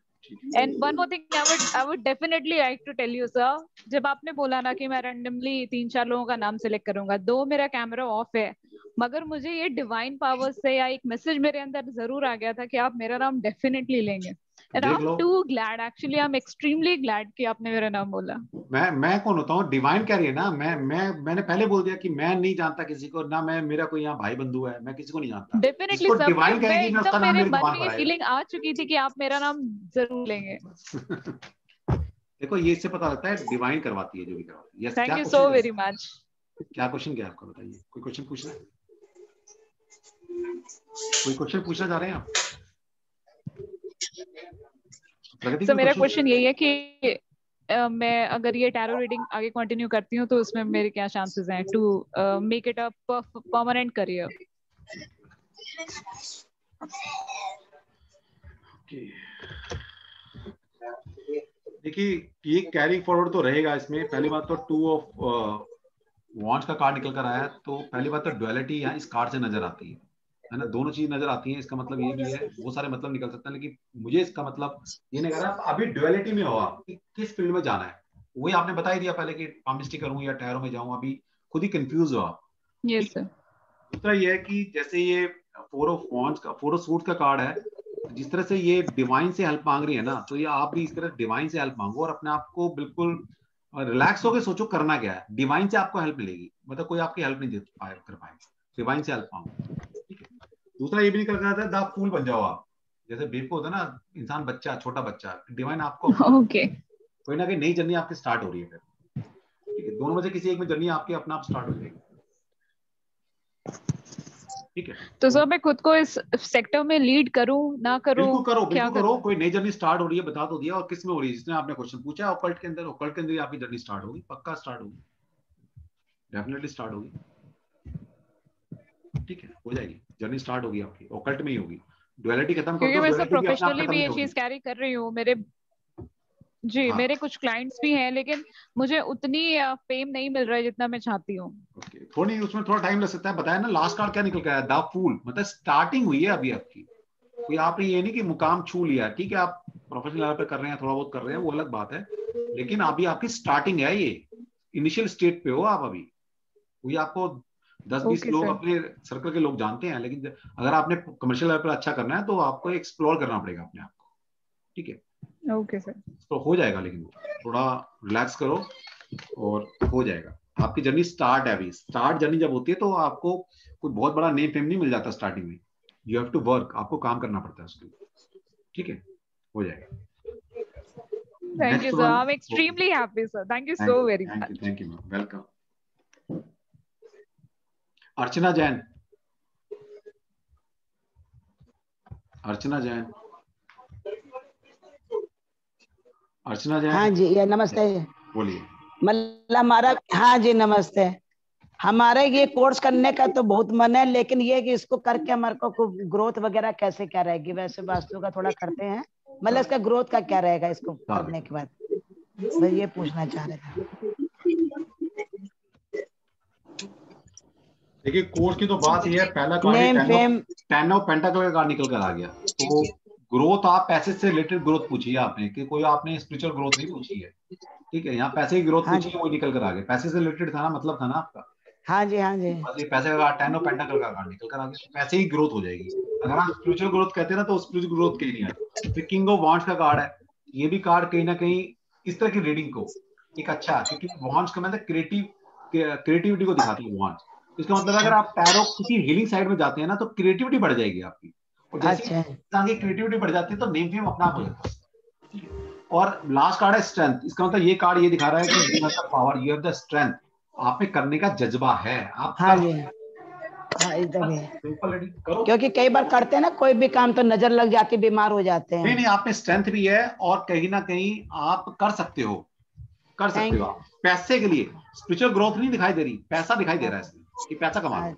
And one more thing I would definitely like to tell you sir, जब आपने बोला ना कि मैं रैंडमली 3-4 लोगों का नाम सेलेक्ट करूंगा, दो मेरा कैमरा ऑफ है, मगर मुझे ये डिवाइन पावर से या एक मैसेज मेरे अंदर जरूर आ गया था कि आप मेरा नाम डेफिनेटली लेंगे। And I am too glad, actually I am extremely glad कि आपने मेरा नाम बोला। मैं कौन होता हूँ? डिवाइन कह रही है ना। मैंने पहले बोल दिया कि मैं नहीं जानता किसी को ना, मेरा कोई यहाँ भाई बंधु है, मैं किसी को नहीं जानता। डेफिनेटली सर, डिवाइन कहेगी मैं उसका नाम मेरे मेरे मन दिमाग में पर फीलिंग आ चुकी थी कि आप मेरा नाम जरूर लेंगे। देखो ये इससे पता लगता है डिवाइन करवाती है जो भी करवाती है। Thank you so very much. क्या क्वेश्चन क्या है आपका, बताइए। कोई क्वेश्चन पूछना है? कोई क्वेश्चन पूछना चाह रहे हैं आप? तो मेरा क्वेश्चन यही है कि मैं अगर ये टैरो रीडिंग आगे कंटिन्यू करती हूँ तो उसमें मेरे क्या चांसेस हैं to make it a permanent career? देखिए ये कैरी फॉरवर्ड तो रहेगा इसमें। पहली बात तो 2 ऑफ वॉन्ड्स का कार्ड निकल कर आया, तो पहली बात तो डुअलिटी यहाँ इस कार्ड से नजर आती है ना। दोनों चीज नजर आती हैं। इसका मतलब ये भी है, बहुत सारे मतलब निकल सकते हैं, लेकिन मुझे इसका मतलब ये नहीं कह रहा अभी डुअलिटी में हो आप कि किस फील्ड में जाना है। वही आपने बता ही दिया पहले कि पामिस्ट्री करूं या टैरो में जाऊं, अभी खुद ही कंफ्यूज हो आप। Yes sir. दूसरा ये है कि जैसे ये 4 ऑफ वॉन्ड्स का, 4 ऑफ सूट्स का कार्ड है, जिस तरह से ये डिवाइन से हेल्प मांग रही है ना, तो ये आप भी इस तरह डिवाइन से हेल्प मांगो और अपने आप को बिल्कुल रिलैक्स होकर सोचो करना क्या है। डिवाइन से आपको हेल्प मिलेगी, मतलब कोई आपकी हेल्प नहीं कर पाएगा, डिवाइन से हेल्प मांगो। ठीक है। दूसरा ये भी निकल रहा था द फूल बन जाओ आप। जैसे बेवकूफ होता है ना इंसान, बच्चा, छोटा बच्चा, डिवाइन आपको ओके कोई ना कोई नई जर्नी आपकी स्टार्ट हो रही है फिर। ठीक है, दोनों में से किसी एक में जर्नी आपकी अपना आप स्टार्ट हो जाएगी। ठीक है, तो सर मैं खुद को इस सेक्टर में लीड करूं ना करूं? बिल्कुल करो। कोई नई जर्नी स्टार्ट हो रही है, बता तो दिया। और किस में हो रही है? जिसने आपने क्वेश्चन पूछा ऑकल्ट के अंदर, ऑकल्ट के अंदर ही आपकी जर्नी स्टार्ट होगी, पक्का स्टार्ट होगी, डेफिनेटली स्टार्ट होगी। ठीक है, हो जाएगी जर्नी, स्टार्ट होगी आपकी, ऑकल्ट में ही होगी। डुअलिटी खत्म कर दो। मैं सब प्रोफेशनली भी ये चीज कैरी कर रही हूँ। मेरे जी मेरे कुछ क्लाइंट्स भी हैं, लेकिन मुझे उतनी फेम नहीं मिल रहा है जितना मैं चाहती हूँ। थोड़ी उसमें थोड़ा टाइम लग सकता है। बताया ना लास्ट कार्ड क्या निकल के आया? द फूल, मतलब स्टार्टिंग हुई है अभी आपकी। कोई आपने ये नहीं कि मुकाम छू लिया। ठीक है, आप प्रोफेशनल लेवल पे कर रहे हैं, थोड़ा बहुत कर रहे हैं, वो अलग बात है, लेकिन अभी आपकी स्टार्टिंग है, ये इनिशियल स्टेट पे हो आप अभी। कोई आपको 10-20 लोग अपने सर्कल के लोग जानते हैं, लेकिन अगर आपने कमर्शियल लेवल पर अच्छा करना है तो आपको एक्सप्लोर करना पड़ेगा अपने आप को। ठीक है, ओके सर। तो हो जाएगा, लेकिन थोड़ा रिलैक्स करो और हो जाएगा। आपकी जर्नी स्टार्ट है अभी। स्टार्ट जर्नी जब होती है तो आपको कोई बहुत बड़ा नेम फेम नहीं मिल जाता स्टार्टिंग में। यू हैव टू वर्क, आपको काम करना पड़ता है उसके लिए। ठीक है, हो जाएगा। Thank you sir, I am extremely happy sir. Thank you so very much. Thank you, welcome. Archana Jain, Archana Jain. हाँ जी, ये नमस्ते। बोलिए। मतलब हमारा, हाँ जी नमस्ते। हमारे ये कोर्स करने का तो बहुत मन है, लेकिन ये कि इसको करके हमारे को ग्रोथ वगैरह कैसे क्या रहेगी? वैसे वास्तु का थोड़ा करते हैं, मतलब इसका ग्रोथ का क्या रहेगा इसको करने के बाद? मैं ये पूछना चाह रहे थे। देखिए कोर्स की तो बात ये है, पहला कार्ड 10 ऑफ पेंटाकल का कार्ड निकल कर आ गया। तो ग्रोथ, आप पैसे से रिलेटेड ग्रोथ पूछी है आपने, कि कोई आपने स्पिरिचुअल ग्रोथ नहीं पूछी है। ठीक है, यहाँ पैसे की ग्रोथ पूछी है, वो निकल कर आ गया। पैसे से रिलेटेड था ना, मतलब था ना आपका? हाँ जी, हाँ जी। पैसे का कार्ड 10 ऑफ पेंटाकल का कार्ड निकल कर आ गया, पैसे की ग्रोथ हो जाएगी। अगर आप स्पिरिचुअल ग्रोथ कहते हैं ना, तो स्पिरिचुअल ग्रोथ कहीं नहीं है। फिर किंग ऑफ वॉन्ड्स का कार्ड है। ये भी कार्ड कहीं ना कहीं इस तरह की रीडिंग को एक अच्छा, क्योंकि वॉन्ड्स का मतलब क्रिएटिविटी को दिखाती है वॉन्ड्स। इसका मतलब अगर आप टैरो किसी हीलिंग साइड में जाते हैं ना तो क्रिएटिविटी बढ़ जाएगी आपकी, और जैसे इंसान की क्रिएटिविटी बढ़ जाती है तो नेम फेम अपना आप हो जाता है। और लास्ट कार्ड है स्ट्रेंथ। इसका मतलब ये कार्ड ये दिखा रहा है कि you have the power, you have the strength, आप में करने का जज्बा है, आप हाँ जी, हाँ एकदम ही। क्योंकि कई बार करते हैं ना कोई भी काम तो नजर लग जाती, बीमार हो जाते हैं। नहीं, आप में स्ट्रेंथ भी है और कहीं ना कहीं आप कर सकते हो, कर सकते हो। आप पैसे के लिए स्पिरिचुअल ग्रोथ नहीं दिखाई दे रही, पैसा दिखाई दे रहा है इसमें कि पैसा कमा लो।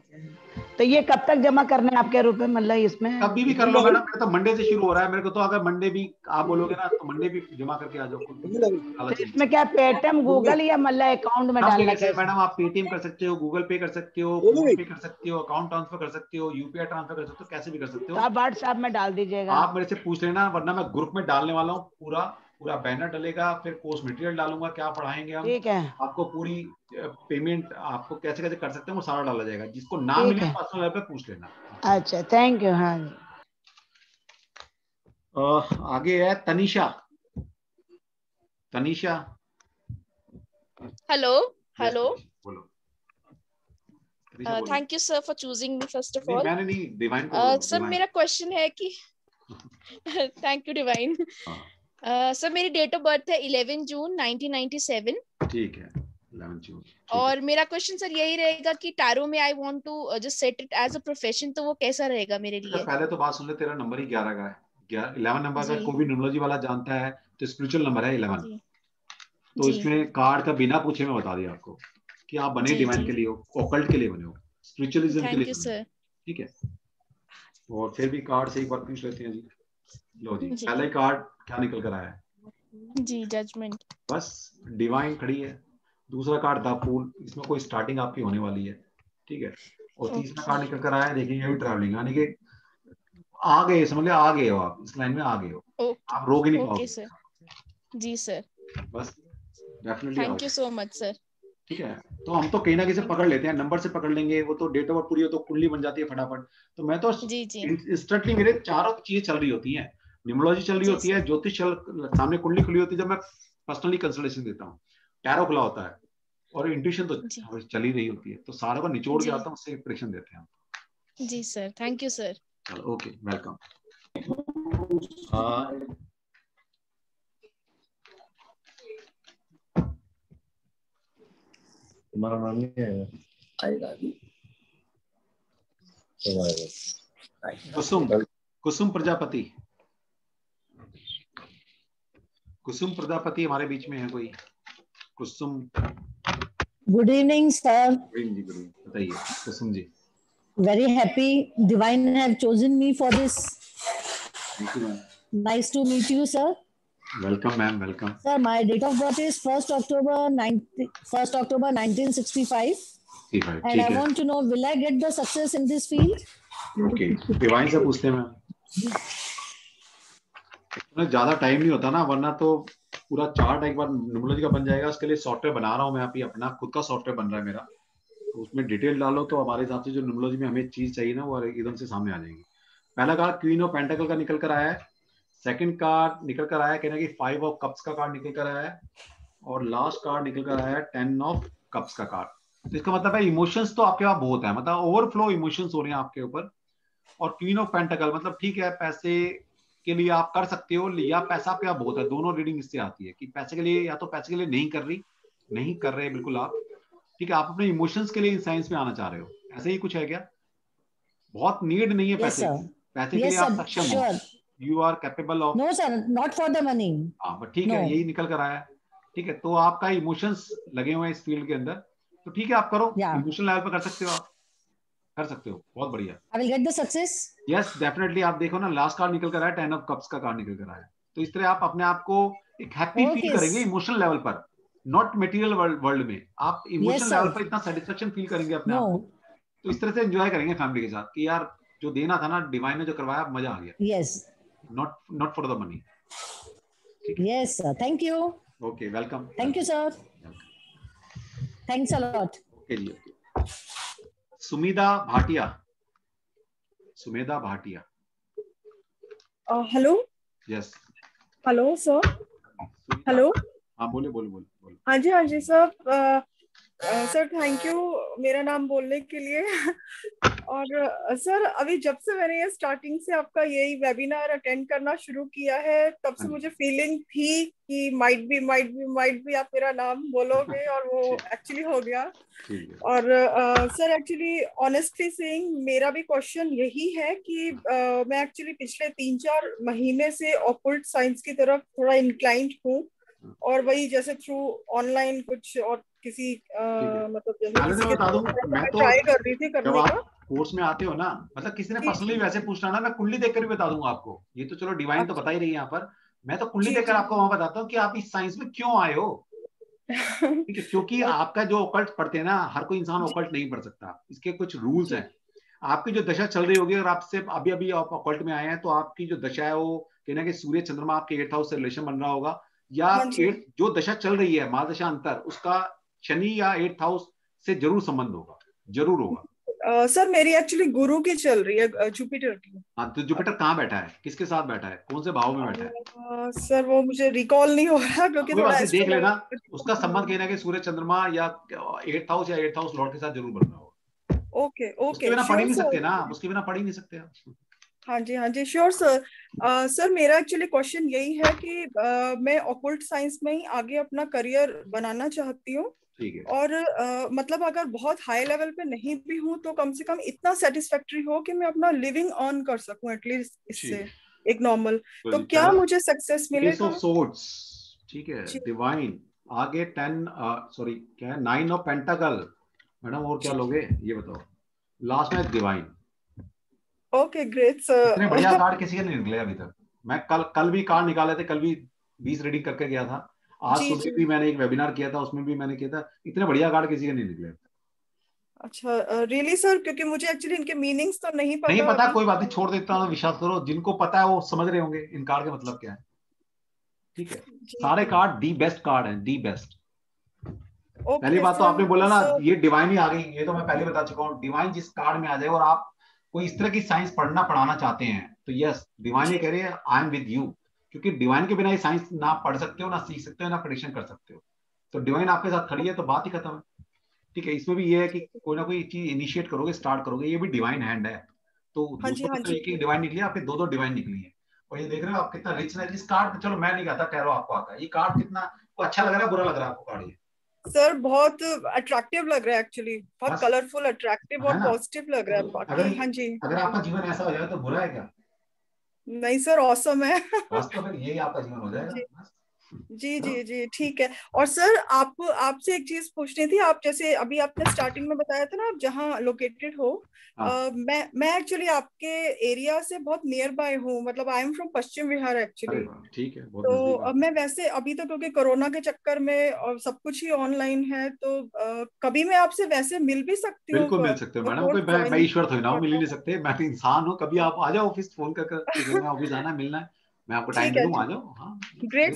तो ये कब तक जमा करने हैं आपके रुपए, मतलब इसमें कभी भी कर लो मैडम, मेरे तो मंडे से शुरू हो रहा है मेरे को, तो अगर मंडे भी आप बोलोगे ना तो मंडे भी जमा करके आ जाओ। तो इसमें क्या पेटीएम, गूगल या मतलब अकाउंट में डालना है? मैडम आप पेटीएम कर सकते हो, गूगल पे कर सकते हो, फोन पे कर सकते हो, अकाउंट ट्रांसफर कर सकते हो, यूपीआई ट्रांसफर कर सकते हो, कैसे भी कर सकते हो। आप व्हाट्सएप में डाल दीजिएगा, आप मेरे से पूछ लेना, वरना मैं ग्रुप में डालने वाला हूँ। पूरा बैनर डलेगा, फिर कोर्स मटेरियल डालूंगा, क्या पढ़ाएंगे हम, ठीक है, आपको पूरी पेमेंट आपको कैसे कैसे कर सकते हैं वो सारा डाला जाएगा। जिसको ना मिले पर्सनल लेवल पे पूछ लेना। अच्छा, थैंक यू। हाँ आगे है तनीषा। हेलो बोलो। Thank you sir for choosing me first of all. मैंने नहीं, डिवाइन को सर मेरा क्वेश्चन है कि थैंक यू डिवाइन। सर मेरी डेट ऑफ बर्थ है 11 जून 1997। ठीक है, 11 जून। और मेरा क्वेश्चन सर यही रहेगा कि टैरो में I want to just set it as a profession, तो वो कैसा रहेगा मेरे लिए? पहले तो बात सुन ले, तेरा नंबर ही 11 का है। 11 नंबर का कोई भी न्यूमरोलॉजी वाला जानता है तो स्पिरिचुअल नंबर है 11। तो इसमें कार्ड का बिना पूछे मैं बता दिया आपको कि आप बने डिवाइन के लिए हो, ऑकल्ट के लिए बने हो, स्पिरिचुअलिज्म के लिए बने हो। ठीक है, और फिर भी कार्ड से एक बार पूछ लेते हैं जी। लो जी, पहला कार्ड क्या निकल कर आया है? जी, जजमेंट। बस डिवाइन खड़ी है। दूसरा कार्ड द फूल, इसमें कोई स्टार्टिंग आपकी होने वाली है। ठीक है, और तीसरा कार्ड निकल कर आया है, देखिए ये भी ट्रैवलिंग, यानी कि आ गए, समझ लो आ गए हो आप, इस लाइन में आ गए हो, आप रोक ही नहीं पाओगे। सर जी सर, बस definitely. Thank you so much sir. ठीक है, तो हम तो कहीं ना कहीं से पकड़ लेते हैं, नंबर से पकड़ लेंगे, वो तो डेट ऑफ बर्थ पूरी हो तो कुंडली बन जाती है फटाफट। तो मैं तो इंस्टेंटली मेरे चारों चीजें चल रही होती हैं, न्यूमरोलॉजी चल रही होती है, ज्योतिष सामने कुंडली खुली होती है, जब मैं पर्सनली कंसल्टेशन देता हूँ, टैरो खुला होता है, और इंट्यूशन तो चल ही रही होती है, तो सारा को निचोड़ के आता हूँ, उससे प्रेडिक्शन देते हैं। जी सर, थैंक यू सर। चलो ओके, वेलकम। तुम्हारा नाम नहीं आएगा? कुसुम प्रजापति। कुसुम प्रजापति हमारे बीच में है कोई? Kusum. Good evening sir. Good evening, बताइए कुसुम जी। Very happy Divine have chosen me for this. Thank you, ma'am. Nice to meet you, sir. Welcome, ma'am. Welcome. Sir, my date of birth is 1st October 1965. And I want to know, will I get the success in this field? Okay. Divine से पूछते हैं ma'am. ज्यादा time नहीं होता ना, वरना तो पूरा चार्ट एक बार न्यूमरोलॉजी का बन जाएगा। उसके लिए सॉफ्टवेयर बना रहा हूँ मैं, अभी अपना खुद का सॉफ्टवेयर बन रहा है मेरा, तो उसमें डिटेल डालो तो हमारे हिसाब से जो न्यूमरोलॉजी में हमें चीज चाहिए ना वो एकदम से सामने आ जाएगी। पहला कार्ड क्वीन ऑफ पेंटाकल का निकल कर आया है, सेकंड कार्ड निकल कर आया कहना कि 5 ऑफ कप्स का कार्ड निकल कर आया है, और लास्ट कार्ड निकल कर आया है 10 ऑफ कप्स का कार्ड। तो इसका मतलब है इमोशंस तो आपके पास बहुत है, मतलब ओवरफ्लो इमोशंस हो रहे हैं आपके ऊपर। और क्वीन ऑफ पेंटाकल मतलब ठीक है, पैसे के लिए आप कर सकते हो, या पैसा आपके पास बहुत है, दोनों रीडिंग इससे आती है कि पैसे के लिए, या तो पैसे के लिए नहीं कर रहे बिल्कुल आप, ठीक है, आप अपने इमोशंस के लिए साइंस में आना चाह रहे हो, ऐसे ही कुछ है क्या? बहुत नीड नहीं है पैसे की, पैसे के लिए आप सक्षम हो, you are capable of. No sir, not for the money. हाँ बट ठीक है, यही निकल कर आया है। ठीक है, तो आपका इमोशंस लगे हुए हैं इस फील्ड के अंदर, तो ठीक है आप करो, इमोशनल लेवल पर कर सकते हो, आप कर सकते हो, बहुत बढ़िया। I will get the success. Yes, definitely। आप देखो ना, लास्ट कार्ड निकल कर आया 10 ऑफ कप्स का कार्ड निकल कर आया, तो इस तरह आप अपने आप को एक हैप्पी फील करेंगे इमोशनल लेवल पर, नॉट मटेरियल वर्ल्ड में। आप इमोशनल लेवल पर इतना सेटिस्फेक्शन फील करेंगे अपने आप को, तो इस तरह से एंजॉय करेंगे फैमिली के साथ कि यार जो देना था ना डिवाइन ने जो करवाया, मजा आ गया। Yes. Not for the money. Yes sir, thank you. Okay, welcome. Thank you sir. Thanks a lot. Okay ji. Sumedha Bhatia. Hello. Yes. Hello sir. Hello. हाँ बोले बोले बोले बोले। हाँ जी सर। सर थैंक यू मेरा नाम बोलने के लिए। और सर अभी जब से मैंने ये स्टार्टिंग से आपका यही वेबिनार अटेंड करना शुरू किया है, तब से मुझे फीलिंग थी कि माइट बी आप मेरा नाम बोलोगे, और वो एक्चुअली हो गया। और सर एक्चुअली ऑनेस्टली सेइंग मेरा भी क्वेश्चन यही है कि मैं एक्चुअली पिछले 3-4 महीने से ऑकल्ट साइंस की तरफ थोड़ा इंक्लाइंड हूँ, और वही जैसे थ्रू ऑनलाइन कुछ और किसी मतलब जैसे बता दूं, मैं तो ट्राई कर रही थी करने जब आप का। कोर्स में आते हो ना, मतलब किसी ने पर्सनली वैसे पूछना ना, मैं कुंडली देखकर भी बता दूंगा आपको। ये तो चलो डिवाइन तो बता ही रही है यहाँ पर, मैं तो कुंडली देखकर आपको वहां बताता हूँ कि आप इस साइंस में क्यों आए हो। ठीक है, क्योंकि आपका जो ऑकल्ट पढ़ते हैं ना, हर कोई इंसान ऑकल्ट नहीं पढ़ सकता, इसके कुछ रूल्स हैं। आपकी जो दशा चल रही होगी, और आपसे अभी आप ऑकल्ट में आए हैं, तो आपकी जो दशा है वो कहना कि सूर्य चंद्रमा आपके 8th हाउस से रिलेशन बन रहा होगा, या जो दशा चल रही है महादशा अंतर, उसका शनि या 8th हाउस से जरूर संबंध होगा, जरूर होगा। सर मेरी एक्चुअली गुरु की चल रही है, जुपिटर की। हाँ, तो जुपिटर कहाँ बैठा है, किसके साथ बैठा है, कौन से भाव में बैठा है? सर वो मुझे रिकॉल नहीं हो रहा, क्योंकि थोड़ा देख लेना, उसका संबंध कहना कि सूर्य चंद्रमा या 8th हाउस या 8th हाउस लॉर्ड के साथ जरूर बन रहा होगा। ओके उसके बिना पढ़ ही नहीं सकते ना, उसके बिना पढ़ ही नहीं सकते। हाँ जी श्योर सर। सर मेरा एक्चुअली क्वेश्चन यही है कि मैं ऑकल्ट साइंस में ही आगे अपना करियर बनाना चाहती हूँ, और मतलब अगर बहुत हाई लेवल पे नहीं भी हूँ तो कम से कम इतना सेटिस्फैक्टरी हो कि मैं अपना लिविंग अर्न कर सकूं एटलीस्ट इससे एक नॉर्मल। तो क्या मुझे सक्सेस मिलेगा? ठीक है, डिवाइन आगे 9 ऑफ पेंटाकल। मैडम और क्या लोगे ये बताओ, लास्ट में डिवाइन। Okay great sir. इतने बढ़िया कार्ड किसी के नहीं निकले अभी तक। मैं कल भी कार्ड निकाले थे, कल भी 20 रीडिंग करके गया था, आज सुबह भी मैंने एक वेबिनार किया था, उसमें भी मैंने किया था, इतने बढ़िया कार्ड किसी के नहीं निकले। अच्छा रियली सर, क्योंकि मुझे एक्चुअली इनके मीनिंग्स तो नहीं पता। कोई बात नहीं, छोड़ देता हूँ, विश्वास करो, जिनको पता है वो समझ रहे होंगे इन कार्ड के मतलब क्या है। ठीक है, सारे कार्ड दी बेस्ट कार्ड हैं, दी बेस्ट। पहली बात तो आपने बोला ना ये डिवाइन ही आ गई, ये तो मैं पहले बता चुका हूँ। डिवाइन जिस कार्ड में आ जाए और आप कोई इस तरह की साइंस पढ़ाना चाहते हैं, तो यस डिवाइन ये कह रही है आई एम विद यू, क्योंकि डिवाइन के बिना ये साइंस ना पढ़ सकते हो, ना सीख सकते हो, ना प्रेडिक्शन कर सकते हो। तो डिवाइन आपके साथ खड़ी है तो बात ही खत्म है। ठीक है, इसमें भी ये है कि कोई ना कोई चीज इनिशिएट करोगे, स्टार्ट करोगे, ये भी डिवाइन हैंड है। तो दूसरों तो एक ही डिवाइन निकली, आपके 2 डिवाइन निकली है। और ये देख रहे हो आप कितना रिच है इस कार्ड। चलो मैं नहीं कहता, टैरो आपको आता है, ये कार्ड कितना अच्छा लग रहा है, बुरा लग रहा है आपको कार्ड? ये सर बहुत अट्रैक्टिव लग रहा है एक्चुअली, बहुत कलरफुल, अट्रैक्टिव और पॉजिटिव लग रहा है। बाकी हाँ जी, अगर आपका जीवन ऐसा हो जाए तो बुरा है क्या? नहीं सर, ऑसम है। बस तो फिर यही आपका जीवन हो जाएगा। जी ठीक है। और सर आपसे एक चीज पूछनी थी। आप जैसे अभी आपने स्टार्टिंग में बताया था ना आप जहाँ लोकेटेड हो, मैं एक्चुअली आपके एरिया से बहुत नियर बाय हूँ, मतलब I am from Paschim Vihar actually. ठीक है, तो मैं वैसे अभी तो क्योंकि कोरोना के चक्कर में और सब कुछ ही ऑनलाइन है, तो कभी मैं आपसे वैसे मिल भी सकती हूँ? बिल्कुल मिल सकते हो मैडम, मैं ईश्वर थोड़ी ना हूँ, मिल ही नहीं सकते, मैं तो इंसान हूँ। कभी आप आ जाओ ऑफिस, फोन कर ऑफिस आना मिलना है, मैं आपको टाइम दूं, आ जाओ। हाँ ग्रेट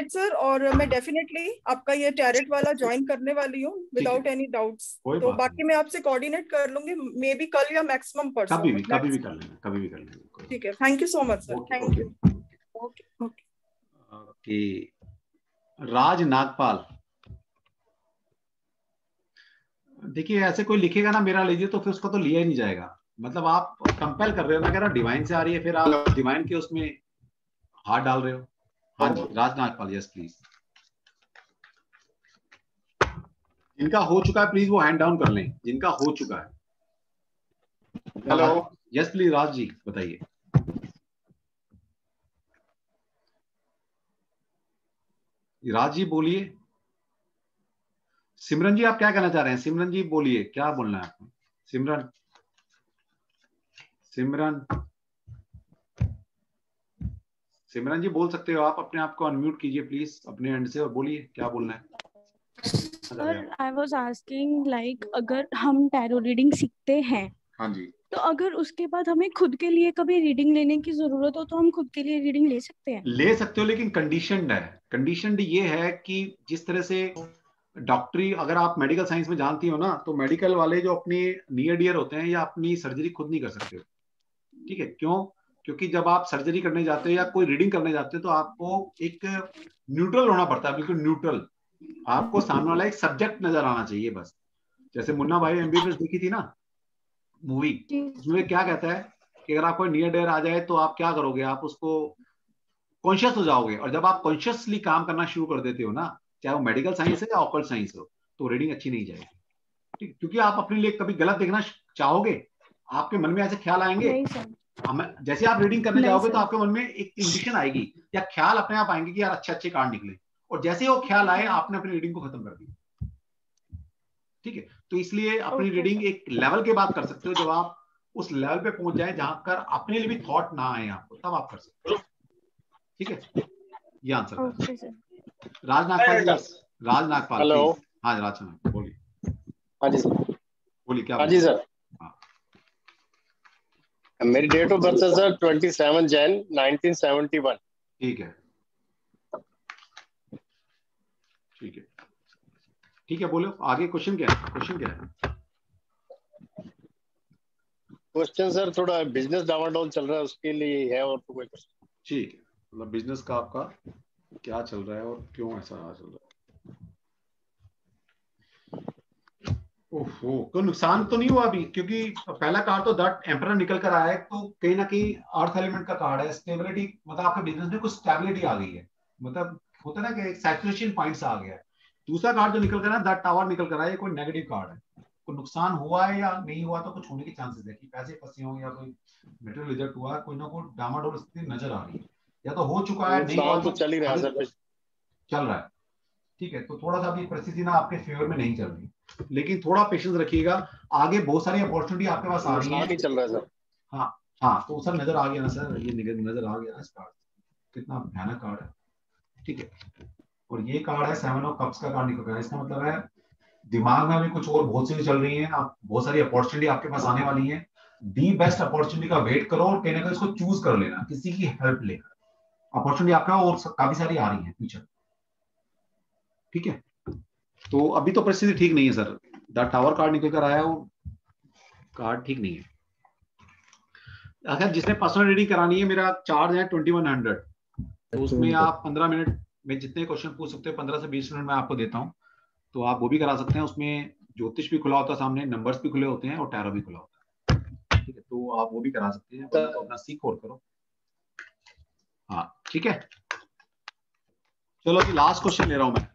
सर। और मैं डेफिनेटली आपका ये टैरेट वाला ज्वाइन करने वाली हूँ विदाउट एनी डाउट्स। तो बाकी मैं आपसे कोऑर्डिनेट कर लूंगी, मे बी कल या मैक्सिमम परसों। कभी भी कर लेना। ठीक है, thank you so much sir. Thank you. Okay, Raj Nagpal. देखिए ऐसे कोई लिखेगा ना मेरा लीजिए, तो फिर उसका तो लिया ही नहीं जाएगा। मतलब आप कंपेल कर रहे हो, मैं कह रहा डिवाइन से आ रही है, फिर आप डिवाइन के उसमें हाथ डाल रहे हो। हाँ जी, राज नागपाल, यस प्लीज। जिनका हो चुका है प्लीज वो हैंड डाउन कर लें, जिनका हो चुका है। Hello, yes please Raj ji बताइए। राज जी बोलिए। सिमरन जी आप क्या कहना चाह रहे हैं? सिमरन जी बोलिए, क्या बोलना है आपको? सिमरन जी बोल सकते हो आप, अपने आप को अनम्यूट कीजिए प्लीज अपने एंड से और बोलिए क्या बोलना है। Sir I was asking like अगर हम टैरो रीडिंग सीखते हैं, हाँ जी, तो अगर उसके बाद हमें खुद के लिए कभी रीडिंग लेने की जरूरत हो तो हम खुद के लिए रीडिंग ले सकते हैं? ले सकते हो, लेकिन कंडीशनड है। कंडीशनड ये है कि जिस तरह से डॉक्टरी, अगर आप मेडिकल साइंस में जानती हो ना, तो मेडिकल वाले जो अपने नियर डियर होते हैं या अपनी सर्जरी खुद नहीं कर सकते। ठीक है, क्यों? क्योंकि जब आप सर्जरी करने जाते हो या कोई रीडिंग करने जाते हो तो आपको एक न्यूट्रल होना पड़ता है, बिल्कुल न्यूट्रल। आपको सामने वाला एक सब्जेक्ट नजर आना चाहिए बस। जैसे मुन्ना भाई एमबीबीएस देखी थी ना मूवी, उसमें क्या कहता है कि अगर आपको नियर डेयर आ जाए तो आप क्या करोगे, आप उसको कॉन्शियस हो जाओगे। और जब आप कॉन्शियसली काम करना शुरू कर देते हो ना, चाहे वो मेडिकल साइंस है या ऑकल्ट साइंस हो, तो रीडिंग अच्छी नहीं जाएगी। ठीक, क्योंकि आप अपने लिए कभी गलत देखना चाहोगे, आपके मन में ऐसे ख्याल आएंगे। जैसे आप रीडिंग करने जाओगे तो आपके मन में एक इंडिकेशन आएगी या ख्याल अपने आप आएंगे कि यार अच्छे अच्छे कार्ड निकले, और जैसे वो ख्याल आए आपने अपनी रीडिंग को खत्म कर दिया। ठीक है, तो इसलिए अपनी रीडिंग एक लेवल के बाद कर सकते हो, जब आप उस लेवल पे पहुंच जाए जहां कर अपने लिए भी थॉट ना आए आपको, तब आप कर सकते हो। ठीक है, ये आंसर। राज नागपाल। हेलो। हाँ राज नागपाल बोलिए। हाँ जी सर। बोलिए क्या। हाँ जी सर। मेरी डेट ऑफ बर्थ है सर 27 जैन 1971। ठीक है, ठीक है, ठीक है, बोलो आगे। क्वेश्चन क्या है? क्वेश्चन क्या है? क्वेश्चन सर थोड़ा बिजनेस डावाडोल चल रहा है उसके लिए है, और तो कोई क्वेश्चन। ठीक है, मतलब बिजनेस का आपका क्या चल रहा है और क्यों ऐसा चल रहा है? ओहो, कोई नुकसान तो नहीं हुआ अभी? क्योंकि पहला कार्ड तो दैट एम्परर निकल कर आया है, तो कहीं ना कहीं अर्थ एलिमेंट का कार्ड है। स्टेबिलिटी मतलब आपके बिजनेस में कुछ स्टेबिलिटी आ गई है, मतलब होता है ना कि सैचुरेशन पॉइंट्स आ गया है। दूसरा कार्ड जो निकल कर आया दैट टावर निकल कर आया, ये कोई नेगेटिव कार्ड है। कोई नुकसान हुआ है या नहीं हुआ तो कुछ होने के चांसेस है कि पैसे फंसे हों या कोई मेटेरियल रिजेक्ट हुआ, कोई ना कोई डामाडोल स्थिति नजर आ रही है, या तो हो चुका है, नहीं हुआ तो चल ही रहा है सर, चल रहा है। ठीक है, तो थोड़ा सा अभी परिस्थिति ना आपके फेवर में नहीं चल रही, लेकिन थोड़ा पेशेंस रखिएगा। आगे बहुत सारी अपॉर्चुनिटी आपके पास आ रही है। चल रहा है सर। हाँ हाँ, तो सर नजर आ गया ना सर, ये नजर आ गया इस कार्ड, कितना भयानक कार्ड है। ठीक है, और ये कार्ड है 7 ऑफ कप्स का कार्ड निकल गया। इसका मतलब है दिमाग में भी कुछ और बहुत सी चल रही है, आप बहुत सारी अपॉर्चुनिटी आपके पास आने वाली है। दी बेस्ट अपॉर्चुनिटी का वेट करो और कहने का इसको चूज कर लेना, किसी की हेल्प लेकर। अपॉर्चुनिटी आपका और काफी सारी आ रही है फ्यूचर। ठीक है, तो अभी तो परिस्थिति ठीक नहीं है सर। द टावर कार्ड निकल कर आया, वो कार्ड ठीक नहीं है। अगर जिसने पर्सनल रीडिंग करानी है, मेरा चार्ज है 2100, तो उसमें आप 15 मिनट में जितने क्वेश्चन पूछ सकते हो 15 से 20 मिनट में आपको देता हूँ, तो आप वो भी करा सकते हैं। उसमें ज्योतिष भी खुला होता है सामने, नंबर्स भी खुले होते हैं और टैरो भी खुला होता है। ठीक है, तो आप वो भी करा सकते हैं, तो अपना सीख और करो। हाँ ठीक है, चलो अभी लास्ट क्वेश्चन ले रहा हूं मैं,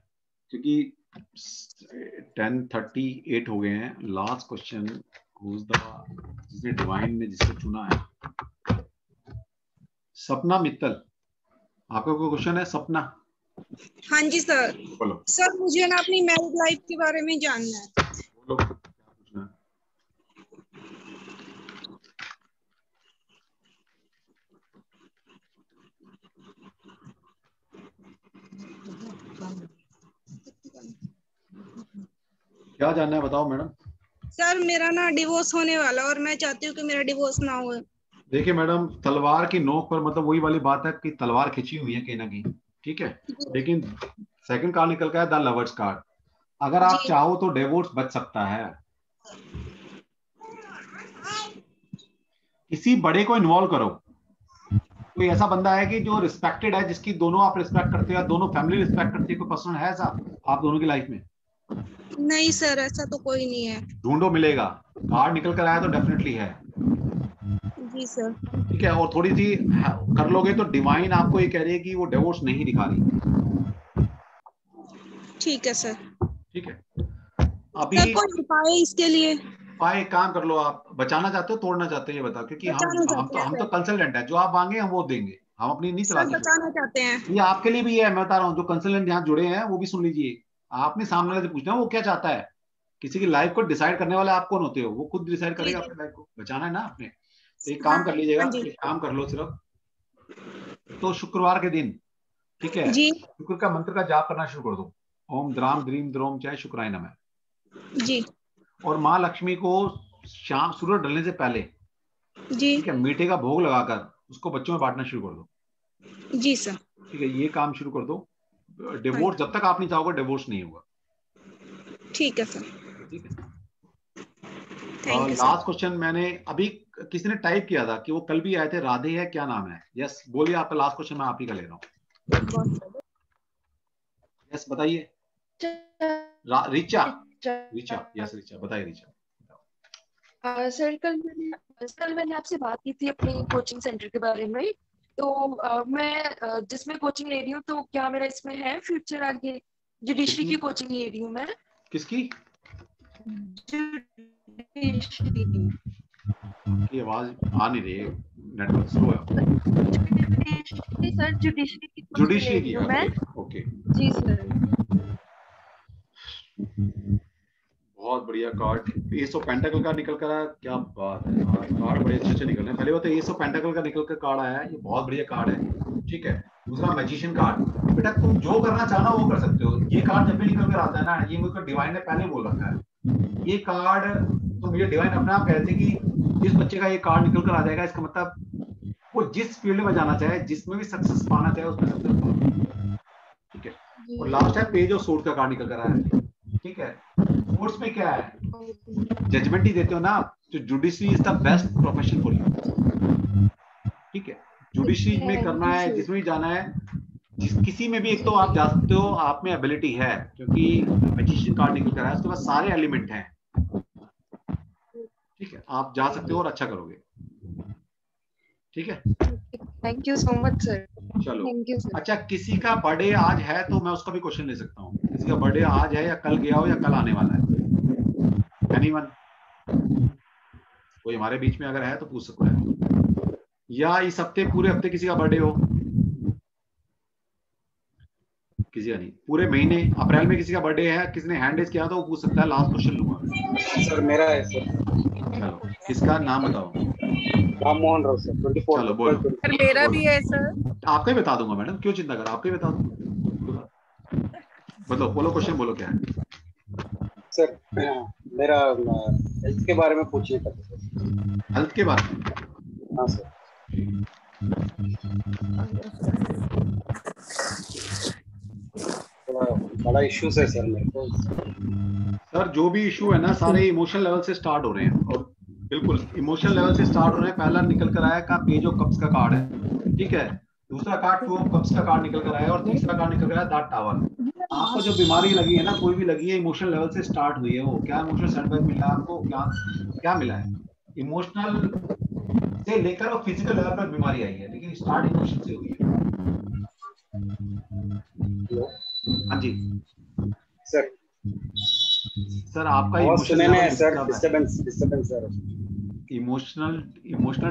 क्योंकि 10:38 हो गए हैं। लास्ट क्वेश्चन, जिसने डिवाइन ने जिसको चुना है, सपना मित्तल, आपका कोई क्वेश्चन है? सपना। हाँ जी सर। बोलो सर, मुझे ना अपनी मैरिड लाइफ के बारे में जानना है। बोलो क्या पूछना है? क्या जानना है बताओ मैडम। सर, मेरा ना डिवोर्स होने वाला और मैं चाहती हूँ कि मेरा डिवोर्स ना हो। देखिए मैडम, तलवार की नोक पर, मतलब वही वाली बात है कि तलवार खिंची हुई है कहीं ना कहीं। ठीक है, लेकिन सेकंड कार्ड निकल का है द लवर्स कार्ड। अगर आप चाहो तो डिवोर्स बच सकता है। किसी बड़े को इन्वॉल्व करो। कोई ऐसा बंदा है कि जो रिस्पेक्टेड है, जिसकी दोनों आप रिस्पेक्ट करते हो, दोनों फैमिली रिस्पेक्ट करती है, कोई पर्सन है ऐसा आप दोनों की लाइफ में? नहीं सर, ऐसा तो कोई नहीं है। ढूंढो, मिलेगा। कार्ड निकल कर आया तो डेफिनेटली है। जी सर। ठीक है, और थोड़ी सी कर लोगे तो डिवाइन आपको ये कह रही है कि वो डिवोर्स नहीं दिखा रही। ठीक है सर। ठीक है, अभी सर कोई उपाय इसके लिए? उपाय एक काम कर लो, आप बचाना चाहते हो तोड़ना चाहते हो ये बताओ, क्योंकि हम तो कंसल्टेंट है, जो आप मांगे हम वो देंगे, हम अपनी नहीं चलाते। बचाना चाहते हैं। ये आपके लिए भी है, मैं बता रहा हूँ, जो कंसल्टेंट यहाँ जुड़े हैं वो भी सुन लीजिए। आपने सामने वाले से पूछना वो क्या चाहता है। किसी की लाइफ को डिसाइड करने वाले आप कौन होते हो? वो खुद डिसाइड करेगा अपनी लाइफ को, बचाना है ना आपने। तो एक काम कर लीजिएगा, एक काम कर लो सिर्फ, तो शुक्रवार के दिन, ठीक है, शुक्र का मंत्र का जाप करना शुरू कर दो। ओम द्राम द्रीम द्रोम चाहे शुक्राय नमः जी। और माँ लक्ष्मी को शाम सूरज ढलने से पहले जी, ठीक है, मीठे का भोग लगाकर उसको बच्चों में बांटना शुरू कर दो। जी सर। ठीक है, ये काम शुरू कर दो। डिवोर्स जब तक आप नहीं चाहोगे डिवोर्स नहीं होगा। ठीक है सर। ठीक है, लास्ट क्वेश्चन मैंने अभी किसी ने टाइप किया था कि वो कल भी आए थे, राधे है, क्या नाम है? यस बोलिए, आपका लास्ट क्वेश्चन मैं आप ही का ले रहा हूँ। यस बताइए। रिचा, यस रिचा, बताइए रिचा। सर कल मैंने आपसे बात की थी अपनी कोचिंग सेंटर के बारे में, तो मैं जिसमें कोचिंग ले रही हूँ, तो क्या मेरा इसमें है फ्यूचर आगे? जुडिशरी की कोचिंग ले रही हूँ मैं। किसकी? की आवाज आ नहीं रही है, नेटवर्क स्लो है। सर जुडिशरी की जुडिशरी की, ओके जी सर। बहुत बढ़िया कार्ड, एस ऑफ पेंटाकल का निकल कर आया, क्या बात है, कार्ड बड़े अच्छे निकल रहे हैं। पहले बात तो एस ऑफ पेंटाकल का निकल कर कार्ड आया है, ये बहुत बढ़िया कार्ड है, ठीक है। दूसरा मैजिशियन कार्ड, बेटा तुम जो करना चाहना वो कर सकते हो। ये कार्ड जब भी निकल कर आता है ना, ये मुझको डिवाइन ने पहले बोल रखा है, ये कार्ड तो मुझे डिवाइन अपने आप कहते हैं कि जिस बच्चे का ये कार्ड निकल कर आ जाएगा, इसका मतलब वो जिस फील्ड में जाना चाहे, जिसमें भी सक्सेस पाना चाहे, उसमें सक्सेस पाना, ठीक है। और लास्ट है पेज ऑफ सोर्ड का कार्ड निकल कर आया है, ठीक है। कोर्स में क्या है, जजमेंट ही देते हो ना, तो judiciary is the best profession for you, ठीक है। जुडिशरी में करना है, जिसमें भी जाना है, किसी में भी एक तो आप जा सकते हो, आप में एबिलिटी है, क्योंकि मैजिशियन कार्ड निकल कर आया, उसके बाद सारे एलिमेंट हैं, ठीक है। आप जा सकते हो और अच्छा करोगे, ठीक है। Thank you so much sir. चलो थैंक यू सर। अच्छा, किसी का बर्थडे आज है तो मैं उसका भी क्वेश्चन ले सकता हूँ। किसी का बर्थडे आज है या कल गया हो या कल आने वाला है? एनीवन? कोई हमारे बीच में अगर है तो पूछ सकता है, या इस हफ्ते पूरे हफ्ते किसी का बर्थडे हो? किसी का नहीं। पूरे महीने अप्रैल में किसी का बर्थडे है, किसी ने हैंड रेज किया तो वो पूछ सकता है, लास्ट क्वेश्चन लूंगा। सर मेरा है सर। चलो किसका नाम बताओ? राम मोहन राव सर। 24। चलो बोलो। सर मेरा भी है सर। आपका ही बता दूंगा मैडम, क्यों चिंता कर, आपका ही बता दूंगा। बताओ, बोलो क्वेश्चन, बोलो क्या है सर? मेरा हेल्थ के बारे में पूछिए था सर। हेल्थ के बारे में? हाँ सर। बड़ा इश्यूज है सर मेरे को। सर जो भी इशू है ना, सारे इमोशनल लेवल से स्टार्ट हो रहे हैं, और बिल्कुल इमोशनल लेवल से स्टार्ट हो रहे हैं। पहला निकल कर आया का पेज ऑफ कप्स का कार्ड है, ठीक है। दूसरा कार्ड टू ऑफ कप्स का कार्ड निकल कर आया, और तीसरा कार्ड निकल कर आया द टावर। आपको जो बीमारी लगी है ना, कोई भी लगी है, इमोशनल लेवल से स्टार्ट हुई है। वो क्या इमोशनल सेटबैक मिला है आपको, क्या मिला है? इमोशनल से लेकर और फिजिकल लेवल पर बीमारी आई है, लेकिन स्टार्ट इमोशन से हुई है। हाँ जी सर। सर आपका इमोशनल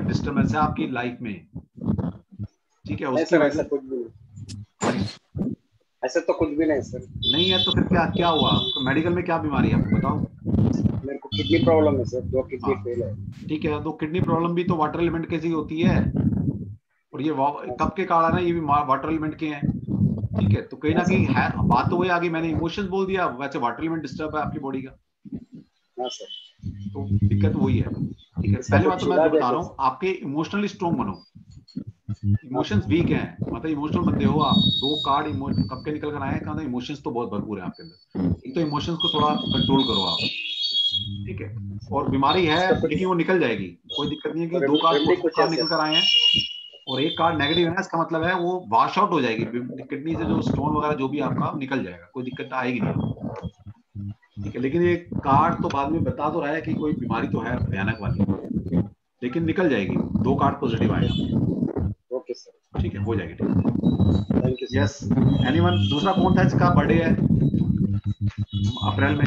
डिस्टर्बेंस है आपकी लाइफ में, ठीक है। उसकी वजह से कुछ भी नहीं, ऐसा तो कुछ भी नहीं सर। नहीं है तो फिर क्या हुआ? मेडिकल में क्या बीमारी है आपको बताओ? मेरे को किडनी प्रॉब्लम है सर, 2 किडनी फेल है। ठीक है, तो किडनी प्रॉब्लम भी तो वाटर एलिमेंट कैसी होती है, और ये कब के कारण है, ये भी वाटर एलिमेंट के हैं, ठीक है। तो कहीं ना कहीं है, बात तो वही आ गई, मैंने इमोशंस बोल दिया, वैसे वाटर एलिमेंट डिस्टर्ब है आपकी बॉडी का। हाँ सर। तो दिक्कत वही है, ठीक है। पहली बात तो मैं बता रहा हूँ, आपके इमोशनली स्ट्रॉन्ग बनो। इमोशंस वीक हैं, मतलब इमोशनल बंदे हो आप। 2 कार्ड कब के निकल कर आए हैं, इमोशंस तो बहुत भरपूर है आपके अंदर। एक तो इमोशंस को थोड़ा कंट्रोल करो आप, ठीक है। और बीमारी है लेकिन वो निकल जाएगी, कोई दिक्कत नहीं है कि 2 कार्ड निकल कर आए हैं और 1 कार्ड नेगेटिव है ना, इसका मतलब है वो वॉश आउट हो जाएगी किडनी से, जो स्टोन वगैरह जो भी आपका निकल जाएगा, कोई दिक्कत आएगी नहीं, ठीक है। लेकिन ये कार्ड तो बाद में बता तो रहा है कि कोई बीमारी तो है भयानक वाली, लेकिन निकल जाएगी। 2 कार्ड पॉजिटिव आएगा, ओके सर, ठीक है, हो जाएगी, ठीक। Thank you. Yes, anyone? दूसरा कौन था जिसका बर्थडे है अप्रैल में?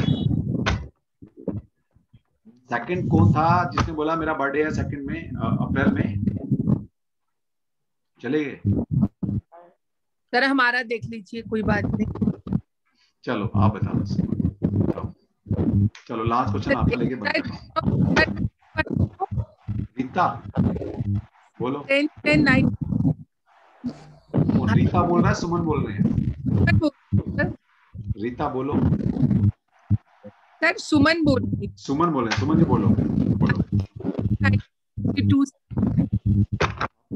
सेकंड कौन था जिसने बोला मेरा बर्थडे है सेकंड में अप्रैल में? चले गए सर, हमारा देख लीजिए, कोई बात नहीं। चलो आप बता दो। चलो लास्ट क्वेश्चन आपका लेके बंद। रीता बोलो। 10-9 रीता बोल रहा है, सुमन बोल रहे हैं? रीता बोलो। सर सुमन बोल रही। सुमन बोल रहे हैं, सुमन जी बोलो।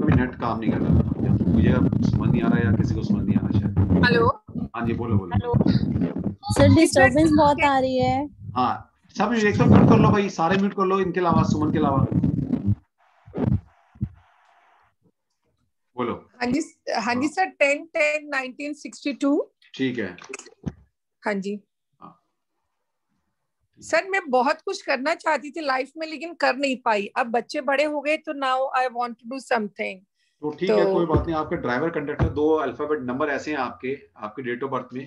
नेट काम नहीं कर रहा, मुझे समझ नहीं आ रहा है या किसी को समझ नहीं आ रहा शायद। हेलो, हाँ जी बोलो बोलो। सर डिस्टर्बेंस बहुत आ रही है। हाँ सब एक तो म्यूट कर लो भाई, सारे म्यूट कर लो, इनके अलावा, सुमन के अलावा। बोलो। हाँ जी सर, 10/10/1962। ठीक है। हाँ जी सर, मैं बहुत कुछ करना चाहती थी लाइफ में लेकिन कर नहीं पाई। अब बच्चे बड़े हो गए तो now I want to do something. तो ठीक है, कोई बात नहीं। आपके ड्राइवर कंडक्टर 2 अल्फाबेट नंबर ऐसे हैं आपके डेट ऑफ बर्थ में,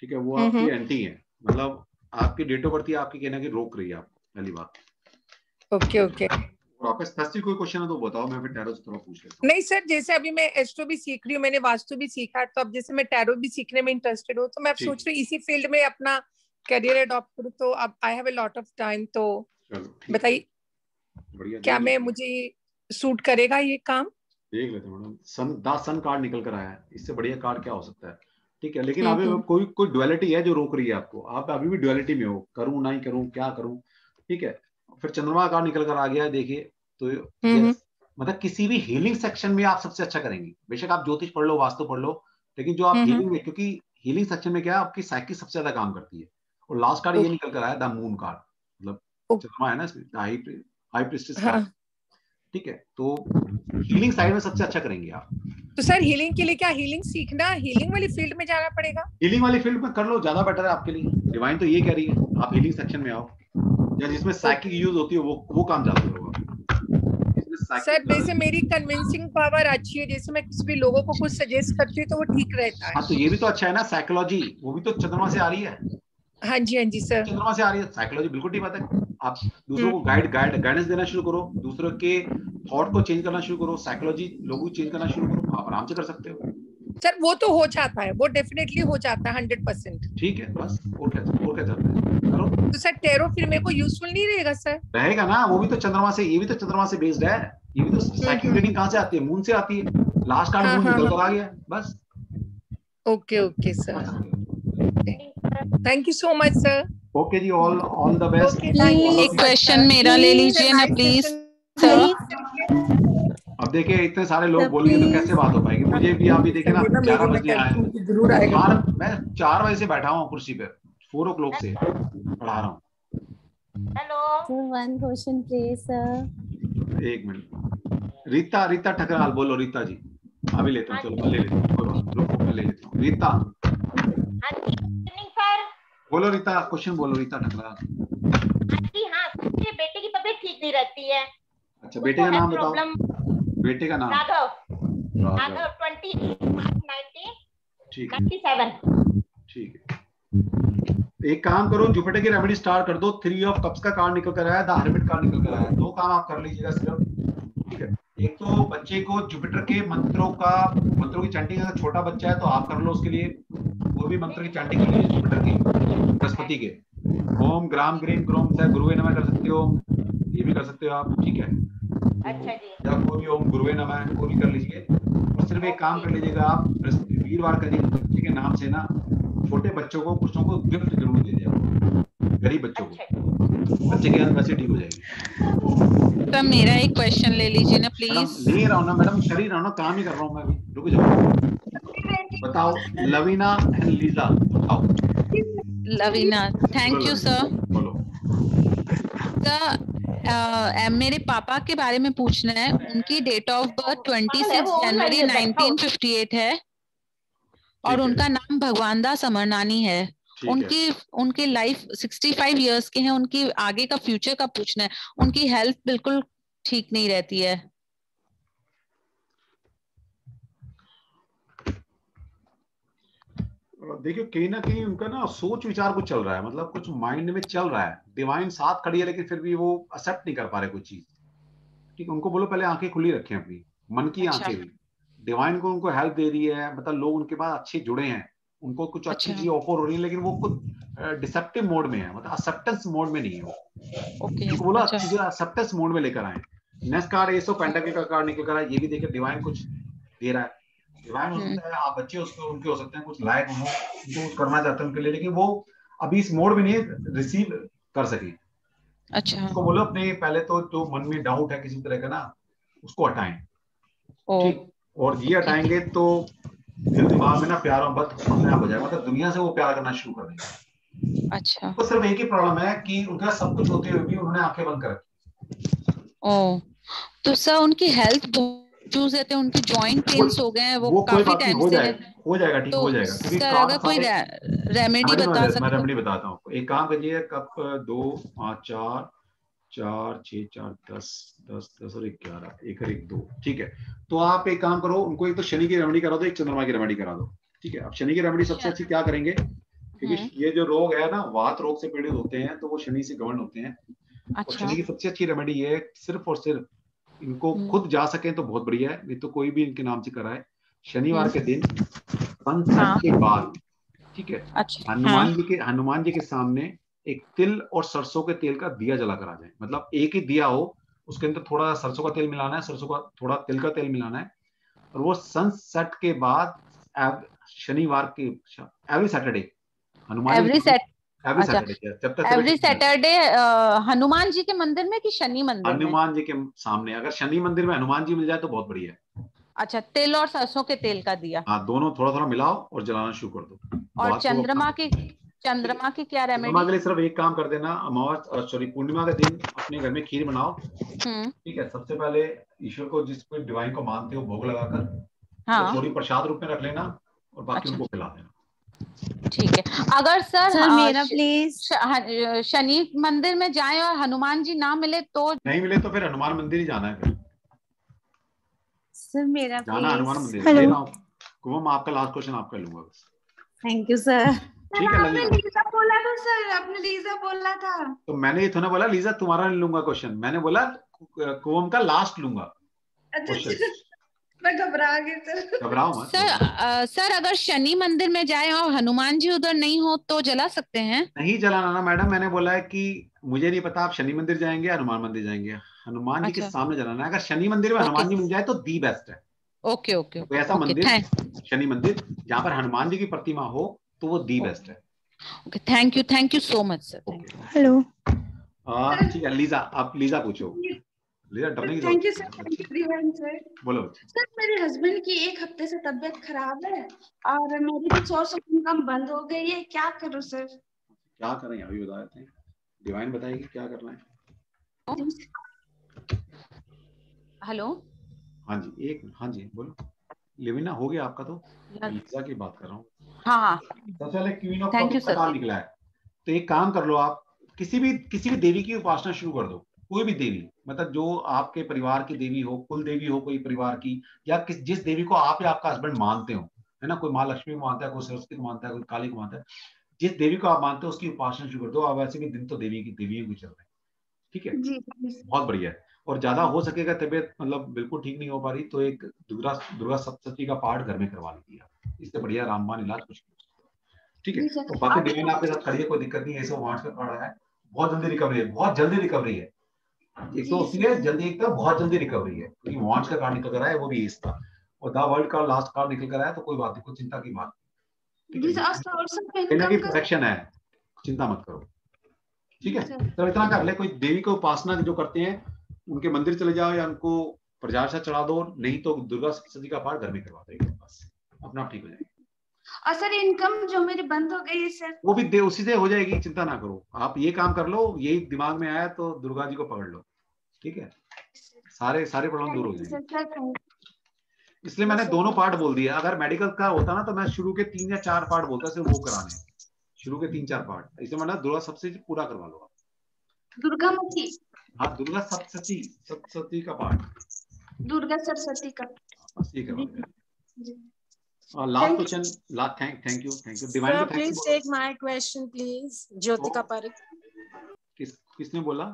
ठीक है, वो आपकी एंटी है, मतलब आपकी डेट ऑफ बर्थ ही आपकी कहना की रोक रही है आपको, पहली बात। Okay okay. और आपका स्पेसिफिक कोई क्वेश्चन है तो बताओ, मैं फिर टैरो से थोड़ा पूछ लेता हूं। नहीं सर, जैसे अभी मैं एस्ट्रो भी सीख रही हूँ, मैंने वास्तु भी सीखा है, तो अब जैसे मैं टैरो भी सीखने में इंटरेस्टेड हूँ, तो मैं अब सोच रही हूँ इसी फील्ड में अपना करियर अडॉप्ट करूँ। तो अब I have a lot of time, तो बताइए क्या मैं मुझे सूट करेगा ये काम? देख लेते हैं मैडम। सन कार्ड निकल कर आया है, इससे बढ़िया कार्ड क्या हो सकता है। ठीक है, लेकिन अभी कोई डुअलिटी है जो रोक रही है आपको। आप अभी भी डुअलिटी में हो, करूं नहीं करूं, क्या करूं। ठीक है, फिर चंद्रमा कार्ड निकल कर आ गया है, देखिए। तो मतलब किसी भी हीलिंग सेक्शन में आप सबसे अच्छा करेंगे। बेशक आप ज्योतिष पढ़ लो, वास्तु पढ़ लो, लेकिन जो आप हीलिंग में, क्योंकि हीलिंग सेक्शन में क्या है, आपकी साइकिल सबसे ज्यादा काम करती है। और लास्ट कार्ड ये निकल कर आया, द मून कार्ड, मतलब चंद्रमा है ना इसमें, हाई प्रीस्टेस कार्ड। ठीक है, तो हीलिंग साइड में सबसे अच्छा करेंगे आप। तो सर हीलिंग के लिए क्या हीलिंग सीखना, हीलिंग वाली फील्ड में जाना पड़ेगा? हीलिंग वाली फील्ड में कर लो, ज्यादा बेटर है आपके लिए। डिवाइन तो ये कह रही है आप हीलिंग सेक्शन में आओ, या जिसमें साइकिक यूज होती है वो काम ज्यादा होगा। सर जैसे मेरी कन्विंसिंग पावर अच्छी है, जैसे मैं किसी भी लोगों को कुछ सजेस्ट करती हूँ तो वो ठीक रहता है। हाँ, तो ये भी तो अच्छा है ना, साइकोलॉजी, वो भी तो चंद्रमा से आ रही है। हाँ जी सर, चंद्रमा से आ रही है साइकोलॉजी, बिल्कुल ठीक बात है। आप दूसरों को गाइडेंस देना शुरू करो, दूसरों के थॉट को चेंज करना शुरू करो, साइकोलॉजी लोगों को चेंज करना शुरू करो, आप आराम से कर सकते हो। सर वो तो हो जाता है, वो डेफिनेटली हो जाता है 100%। ठीक है, बस और क्या चाहते हैं करो। तो सर टैरो फिर मेरे को यूजफुल नहीं रहेगा सर? रहेगा ना, वो भी तो चंद्रमा से, ये भी तो चंद्रमा से बेस्ड है। ये भी तो साइकिक रीडिंग कहाँ से आती है? मून से आती है। लास्ट कार्ड मून निकल कर आ गया, बस। Okay sir, thank you so much sir. Okay जी, ऑल द बेस्ट। एक क्वेश्चन मेरा ले लीजिए ना प्लीज सर। अब देखिए इतने सारे लोग बोलेंगे तो कैसे बात हो पाएगी। मुझे भी आप भी देखिए ना, 11 बजने आए, मैं 4 बजे से बैठा हूँ कुर्सी पे, 4 o'clock से पढ़ा रहा हूँ। Hello sir, one question please sir. एक मिनट, रीता ठकराल बोलो। रीता जी अभी लेता हूँ, चलो मैं ले लेता हूँ, मैं ले लेता हूँ। रीता बोलो, रीता क्वेश्चन बोलो। रीता ठकराल। हाँ, मेरे बेटे की तबीयत ठीक नहीं रहती है। अच्छा, बेटे का नाम बताओ। बेटे का नाम राघव 2019 ठीक 97। ठीक है, एक काम करो, जुपिटर की रेमेडी स्टार्ट कर दो। 3 ऑफ कप्स का कार्ड निकल कर आया, द हर्मिट कार्ड निकल कर आया। 2 काम आप कर लीजिएगा सिर्फ। ठीक है, एक तो बच्चे को जुपिटर के मंत्रों की चैंटिंग, अगर छोटा बच्चा है तो आप कर लो उसके लिए, वो भी मंत्र की चैंटिंग कर लीजिए जुपिटर की, बृहस्पति के। ओम ग्राम ग्रीन ग्रोम से गुरुवे नमः कर सकते हो, ये भी कर सकते हो आप। ठीक है, अच्छा जी, या कोई भी ओम गुरुवे नमः वो भी कर लीजिए। और सिर्फ एक काम कर लीजिएगा आप, वीरवार का दिन बच्चे के नाम से ना छोटे बच्चों को कुछ को गिफ्ट जरूर दे दिया, गरीब बच्चों को। बच्चे के अंदर वैसे ठीक हो जाएगी। तो मेरा एक क्वेश्चन ले लीजिए ना प्लीज। ले रहा हूँ ना मैडम, शरीर रहा हूँ ना, काम ही कर रहा हूँ मैं अभी, रुक जाओ। बताओ, लवीना एंड लीजा बताओ। Lavina, thank you sir. मेरे पापा के बारे में पूछना है। उनकी डेट ऑफ बर्थ 26 जनवरी 1958 है और उनका नाम भगवान दास अमरनानी है। उनकी लाइफ 65 इयर्स के हैं। उनकी आगे का फ्यूचर का पूछना है। उनकी हेल्थ बिल्कुल ठीक नहीं रहती है। देखिए, कहीं ना कहीं उनका ना सोच विचार कुछ चल रहा है, मतलब कुछ माइंड में चल रहा है। डिवाइन साथ खड़ी है लेकिन फिर भी वो एक्सेप्ट नहीं कर पा रहे कोई चीज। ठीक है, उनको बोलो पहले आंखें खुली रखें, अपनी मन की आंखें भी। डिवाइन को उनको हेल्प दे रही है, मतलब लोग उनके पास अच्छे जुड़े हैं, उनको कुछ अच्छी चीज ऑफर हो रही है, लेकिन वो कुछ डिसेप्टिव मोड में है, मतलब एक्सेप्टेंस मोड में नहीं है वो। उनको बोलो चीजें एक्सेप्टेंस मोड में लेकर आए। नेक्स्ट कार्ड एस ऑफ पेंटाकल का कार्ड निकल कर आया, ये भी देखिए डिवाइन कुछ दे रहा है। डिवाइन हो सकता है आप बच्चे उसको उनके हो सकते हैं कुछ लायक हो, उनको कुछ करना चाहते हैं उनके लिए, लेकिन वो अभी इस मोड में नहीं रिसीव कर सके। अच्छा, उसको बोलो अपने पहले तो जो मन में डाउट है किसी तरह का ना, उसको हटाएं। ठीक, और ये हटाएंगे तो दिल दिमाग में ना प्यार मोहब्बत अपने आप हो जाएगा, मतलब दुनिया से वो प्यार करना शुरू कर देंगे। अच्छा, तो सिर्फ एक ही प्रॉब्लम है कि उनका सब कुछ होते हुए भी उन्होंने आंखें बंद कर रखी। तो सर उनकी हेल्थ चूज रहते हैं, उनके जॉइंट पेन्स हो गए हैं, वो काफी टाइम से हो जाएगा, ठीक हो जाएगा। क्योंकि सर अगर कोई रेमेडी बता सकते, मैं रेमेडी बताता हूँ। एक काम करिए, कप 2 5 4 4 6 4 10 10 10 और 11 1 और 1 2, ठीक है। तो आप एक काम करो, उनको एक तो शनि की रेमेडी करा दो, एक चंद्रमा की रेमेडी करा दो, ठीक है। अब शनि की रेमेडी सबसे अच्छी क्या करेंगे, क्योंकि ये जो रोग है ना, वात रोग से पीड़ित होते हैं, तो वो शनि से गवर्न होते हैं। और शनि की सबसे अच्छी रेमेडी ये सिर्फ और सिर्फ इनको खुद जा सके तो बहुत बढ़िया है, नहीं तो कोई भी इनके नाम से कराए। शनिवार के दिन सनसेट के बाद, ठीक है, हनुमान जी के सामने एक तिल और सरसों के तेल का दिया जला कर आ जाए। मतलब एक ही दिया हो, उसके अंदर थोड़ा सरसों का तेल मिलाना है, सरसों का थोड़ा तिल का तेल मिलाना है, और वो सनसेट के बाद शनिवार के every Saturday every Saturday Hanuman ji के मंदिर में कि शनि मंदिर में? हनुमान जी के सामने। अगर शनि मंदिर में हनुमान जी मिल जाए तो बहुत बढ़िया है। अच्छा, तिल और सरसों के तेल का दिया, हाँ, दोनों थोड़ा थोड़ा मिलाओ और जलाना शुरू कर दो। और चंद्रमा की क्या रेमेडी? चंद्रमा के लिए सिर्फ एक काम कर देना, पूर्णिमा के दिन अपने घर में खीर बनाओ, ठीक है। सबसे पहले ईश्वर को, जिसको डिवाइन को मानते हो, भोग लगाकर थोड़ी प्रसाद रूप में रख लेना और बाकी उनको खिला देना, ठीक है। अगर सर मेरा प्लीज शनि मंदिर में जाएं और हनुमान जी ना मिले तो? नहीं मिले तो फिर हनुमान मंदिर ही जाना है फिर। सर मेरा जाना हनुमान मंदिर। कुवम, आपका लास्ट क्वेश्चन आपका लूंगा बस। Thank you sir. ठीक है, आपने लीजा बोला था सर, आपने लीजा बोला था। तो मैंने ये थोड़ा बोला लीजा तुम्हारा नहीं लूंगा क्वेश्चन, मैंने बोला कुवम का लास्ट लूंगा। मैं घबरा गई सर। घबराओ मत सर अगर शनि मंदिर में जाए और हनुमान जी उधर नहीं हो तो जला सकते हैं? नहीं जलाना ना मैडम, मैंने बोला है कि मुझे नहीं पता आप शनि मंदिर जाएंगे हनुमान मंदिर जाएंगे, हनुमान जी के सामने जलाना है। अगर शनि मंदिर में हनुमान जी मिल जाए तो दी बेस्ट है। Okay okay. तो ऐसा मंदिर, शनि मंदिर जहाँ पर हनुमान जी की प्रतिमा हो, तो वो दी बेस्ट है। Okay, thank you so much sir. Hello, ठीक है लीजा, आप लीजा पूछो। लीजा डरने की थैंक यू सर। बोलो सर, मेरे हस्बैंड की 1 हफ्ते से तबीयत खराब है और मेरी सोर्स ऑफ इनकम बंद हो गई है, क्या करूं सर? क्या करें अभी बता देते हैं, डिवाइन बताएगी क्या करना है। हेलो, हाँ जी, हाँ जी बोलो। लिविना हो गया आपका? तो लीजा की बात कर रहा हूँ। हाँ, सबसे पहले क्वीन ऑफ कप्स का कार्ड निकला है, तो एक काम कर लो, आप किसी भी देवी की उपासना शुरू कर दो। कोई भी देवी, मतलब जो आपके परिवार की देवी हो, कुल देवी हो कोई परिवार की, या जिस देवी को आप या आपका हस्बैंड मानते हो, है ना। कोई माँ लक्ष्मी को मानता है, कोई सरस्वती को मानता है, कोई काली को मानता है। जिस देवी को आप मानते हो उसकी उपासना शुरू कर दो। अब वैसे भी दिन तो देवी की चल रहे हैं, ठीक है, बहुत बढ़िया है। और ज्यादा हो सकेगा तबीयत मतलब बिल्कुल ठीक नहीं हो पा रही, तो एक दुर्गा सप्तशती का पाठ घर में करवा लीजिए, इससे बढ़िया रामबाण इलाज कुछ नहीं, ठीक है। तो बाकी डिवाइन आपके साथ खड़ी है, कोई दिक्कत नहीं है। 108 का कार्ड है, बहुत जल्दी रिकवरी है, बहुत जल्दी रिकवरी है। 180 है जल्दी, एक तो बहुत जल्दी रिकवरी है, क्योंकि वॉन्ट्स का कार्ड निकल कर आया है, वो भी इसका, और द वर्ल्ड का लास्ट कार्ड निकल कर आया, तो कोई बात नहीं, कोई चिंता की बात नहीं, प्रोटेक्शन है, चिंता मत करो, ठीक है। तो इतना कर ले, कोई देवी को उपासना जो करते हैं उनके मंदिर चले जाओ या उनको प्रजाशा चढ़ा दो, नहीं तो दुर्गा सप्तशती का पाठ घर में करवा दो, बस अपना आप ठीक हो जाएगी। और सर इनकम जो मेरी बंद हो गई है सर, वो भी उसी से हो जाएगी, चिंता ना करो। आप ये काम कर लो, यही दिमाग में आया तो दुर्गा जी को पकड़ लो, ठीक है, सारे प्रॉब्लम दूर हो जाएंगे। इसलिए मैंने दोनों पार्ट बोल दिया। अगर मेडिकल का होता ना तो मैं शुरू के 3 या 4 पार्ट बोलता, सिर्फ वो कराने, शुरू के 3-4 पार्ट। इसलिए मैंने दुर्गा सप्तशती पूरा करवा लो। दुर्गा मुखी, हाँ, दुर्गा सप्तशती का पार्ट, दुर्गा सरस्वती का, बस ये करवा दो। Last question, thank you divine को please take my question please. Jyotika Pareek. किसने बोला?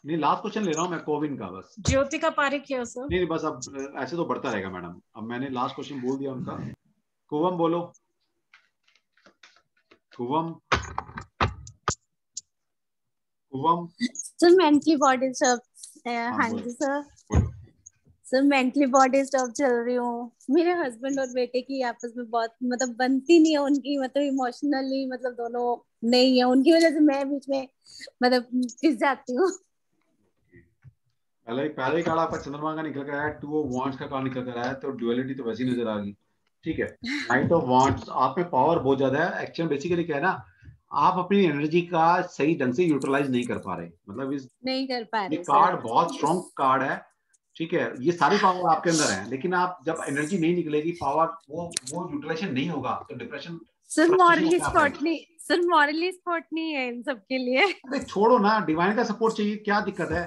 नहीं, लास्ट क्वेश्चन ले रहा हूँ मैं कोविन का, बस ज्योतिका पारिक है सर। नहीं, बस अब ऐसे तो बढ़ता रहेगा मैडम, अब मैंने लास्ट क्वेश्चन बोल दिया उनका। कुवम बोलो, कुवम सर मेंटली बॉडी सब, हाँ जी सर मेंटली बॉडी स्टॉप चल रही हूँ। मेरे हस्बैंड और बेटे की आपस में बहुत मतलब बनती नहीं है उनकी, मतलब इमोशनली मतलब दोनों नहीं है, उनकी वजह से मैं बीच में मतलब पिस जाती हूँ। पहले कार्ड आपका चंद्रमा का निकल कर आया, 2 ऑफ वांड्स का कार्ड निकल कर आया, तो ड्युअलिटी तो वैसी नजर आ गई, ठीक है। नाइट ऑफ वांड्स, आप में पावर बहुत ज्यादा है। एक्चुअली बेसिकली क्या है ना, आप अपनी एनर्जी का सही ढंग से यूटिलाइज नहीं कर पा रहे, मतलब इस नहीं कर पा रहे। कार्ड बहुत स्ट्रॉन्ग कार्ड है, ठीक है, ये सारी पावर आपके अंदर है, लेकिन आप जब एनर्जी नहीं निकलेगी, पावर वो यूटिलाइजेशन नहीं होगा तो डिप्रेशन। सर मॉरली सपोर्ट नहीं है इन सब के लिए। अरे छोड़ो ना, डिवाइन का सपोर्ट चाहिए, क्या दिक्कत है।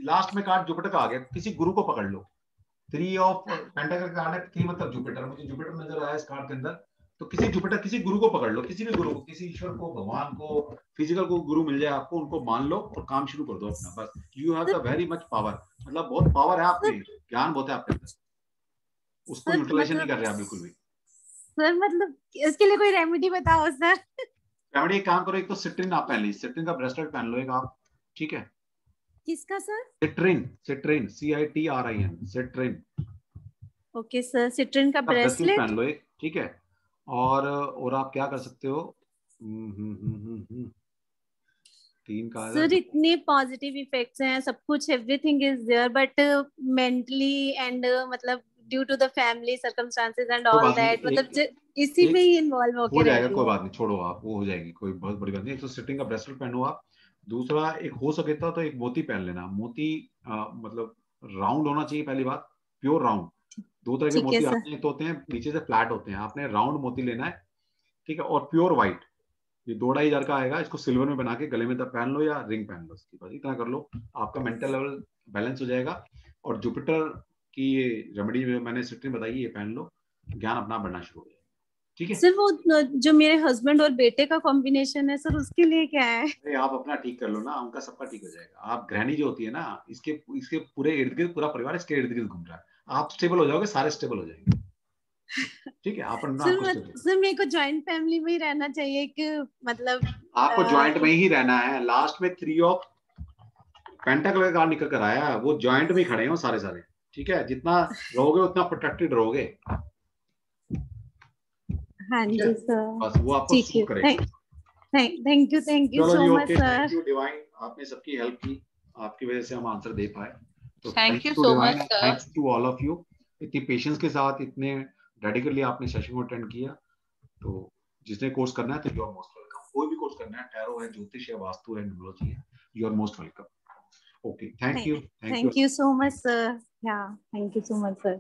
लास्ट में कार्ड जुपिटर का आ गया, किसी गुरु को पकड़ लो। 3 ऑफ पेंटाकल का कार्ड है, 3 मतलब जुपिटर, मुझे जुपिटर नजर आया इस कार्ड के अंदर। तो किसी जुपिटर, किसी गुरु को पकड़ लो, किसी भी गुरु को, किसी ईश्वर को, भगवान को, फिजिकल को गुरु मिल जाए आपको, उनको मान लो और काम शुरू कर दो अपना, बस। You have the very much power, मतलब बहुत पावर है आपके, ज्ञान बहुत है आपके अंदर, उसको यूटिलाइजेशन नहीं कर रहे आप बिल्कुल भी। सर मतलब इसके लिए कोई रेमेडी बताओ सर। रेमेडी, एक काम करो, एक तो सिट्रिन आप पहन लीजिए, सिट्रिन का ब्रेसलेट पहन लो एक आप, ठीक है। किसका sir? Citrine, citrine, CITRIN, citrine. Okay sir, citrine का ब्रेसलेट पहन लो एक, ठीक है। और आप क्या कर सकते हो, 3 का सर इतने पॉजिटिव इफेक्ट्स हैं, सब कुछ, everything is there, but mentally and मतलब due to the family circumstances and all that, मतलब इसी में ही इन्वॉल्व हो जाएगा। कोई बात नहीं, छोड़ो आप, वो हो जाएगी, कोई बहुत बड़ी बात नहीं। तो सिटिंग का ब्रेसलेट पहनो आप। दूसरा, एक हो सके तो एक मोती पहन लेना। मोती मतलब राउंड होना चाहिए, पहली बात, प्योर राउंड। 2 तरह के मोती आते हैं, एक तो होते हैं नीचे से फ्लैट होते हैं, आपने राउंड मोती लेना है, ठीक है। और प्योर व्हाइट, ये 2-2.5 का आएगा, इसको सिल्वर में बना के गले में तब पहन लो या रिंग पहन लो, इसकी बस इतना कर लो, आपका मेंटल लेवल बैलेंस हो जाएगा। और जुपिटर की ये रेमेडी मैंने सिट्रिन बताई, ये पहन लो, ज्ञान अपना बढ़ना शुरू हो जाएगा, ठीक है। सर वो जो मेरे हस्बैंड और बेटे का कॉम्बिनेशन है सर, उसके लिए क्या है? अरे आप अपना ठीक कर लो ना, उनका सबका ठीक हो जाएगा। आप गृहिणी जो होती है ना, इसके पूरे इर्द गिर्द, पूरा परिवार इसके इर्द गिर्द घूम रहा है, आप स्टेबल हो जाओगे, सारे स्टेबल हो जाएंगे, ठीक है। आप सर मेरे को जॉइंट फैमिली में ही रहना चाहिए कि मतलब आपको जॉइंट में ही रहना है। लास्ट में 3 ऑफ पेंटाकल का कार्ड निकल कर आया है, वो जॉइंट में ही खड़े हो सारे, ठीक है। जितना रहोगे उतना प्रोटेक्टेड रहोगे। हाँ जी सर, बस वो आपको सूट करेगा। Thank you so much sir. Thank you divine, आपने सबकी हेल्प की, आपकी वजह से हम आंसर दे पाए, तो thank you so much sir. Thanks to all of you, इतनी पेशेंस के साथ, इतने डेडिकेटली आपने सेशन को अटेंड किया। तो जिसने कोर्स करना है तो यू आर मोस्ट वेलकम। कोई भी कोर्स करना है, टैरो है, ज्योतिष है, वास्तु है, न्यूमरोलॉजी है, you are most welcome. Okay, thank you so much sir. या thank you so much sir.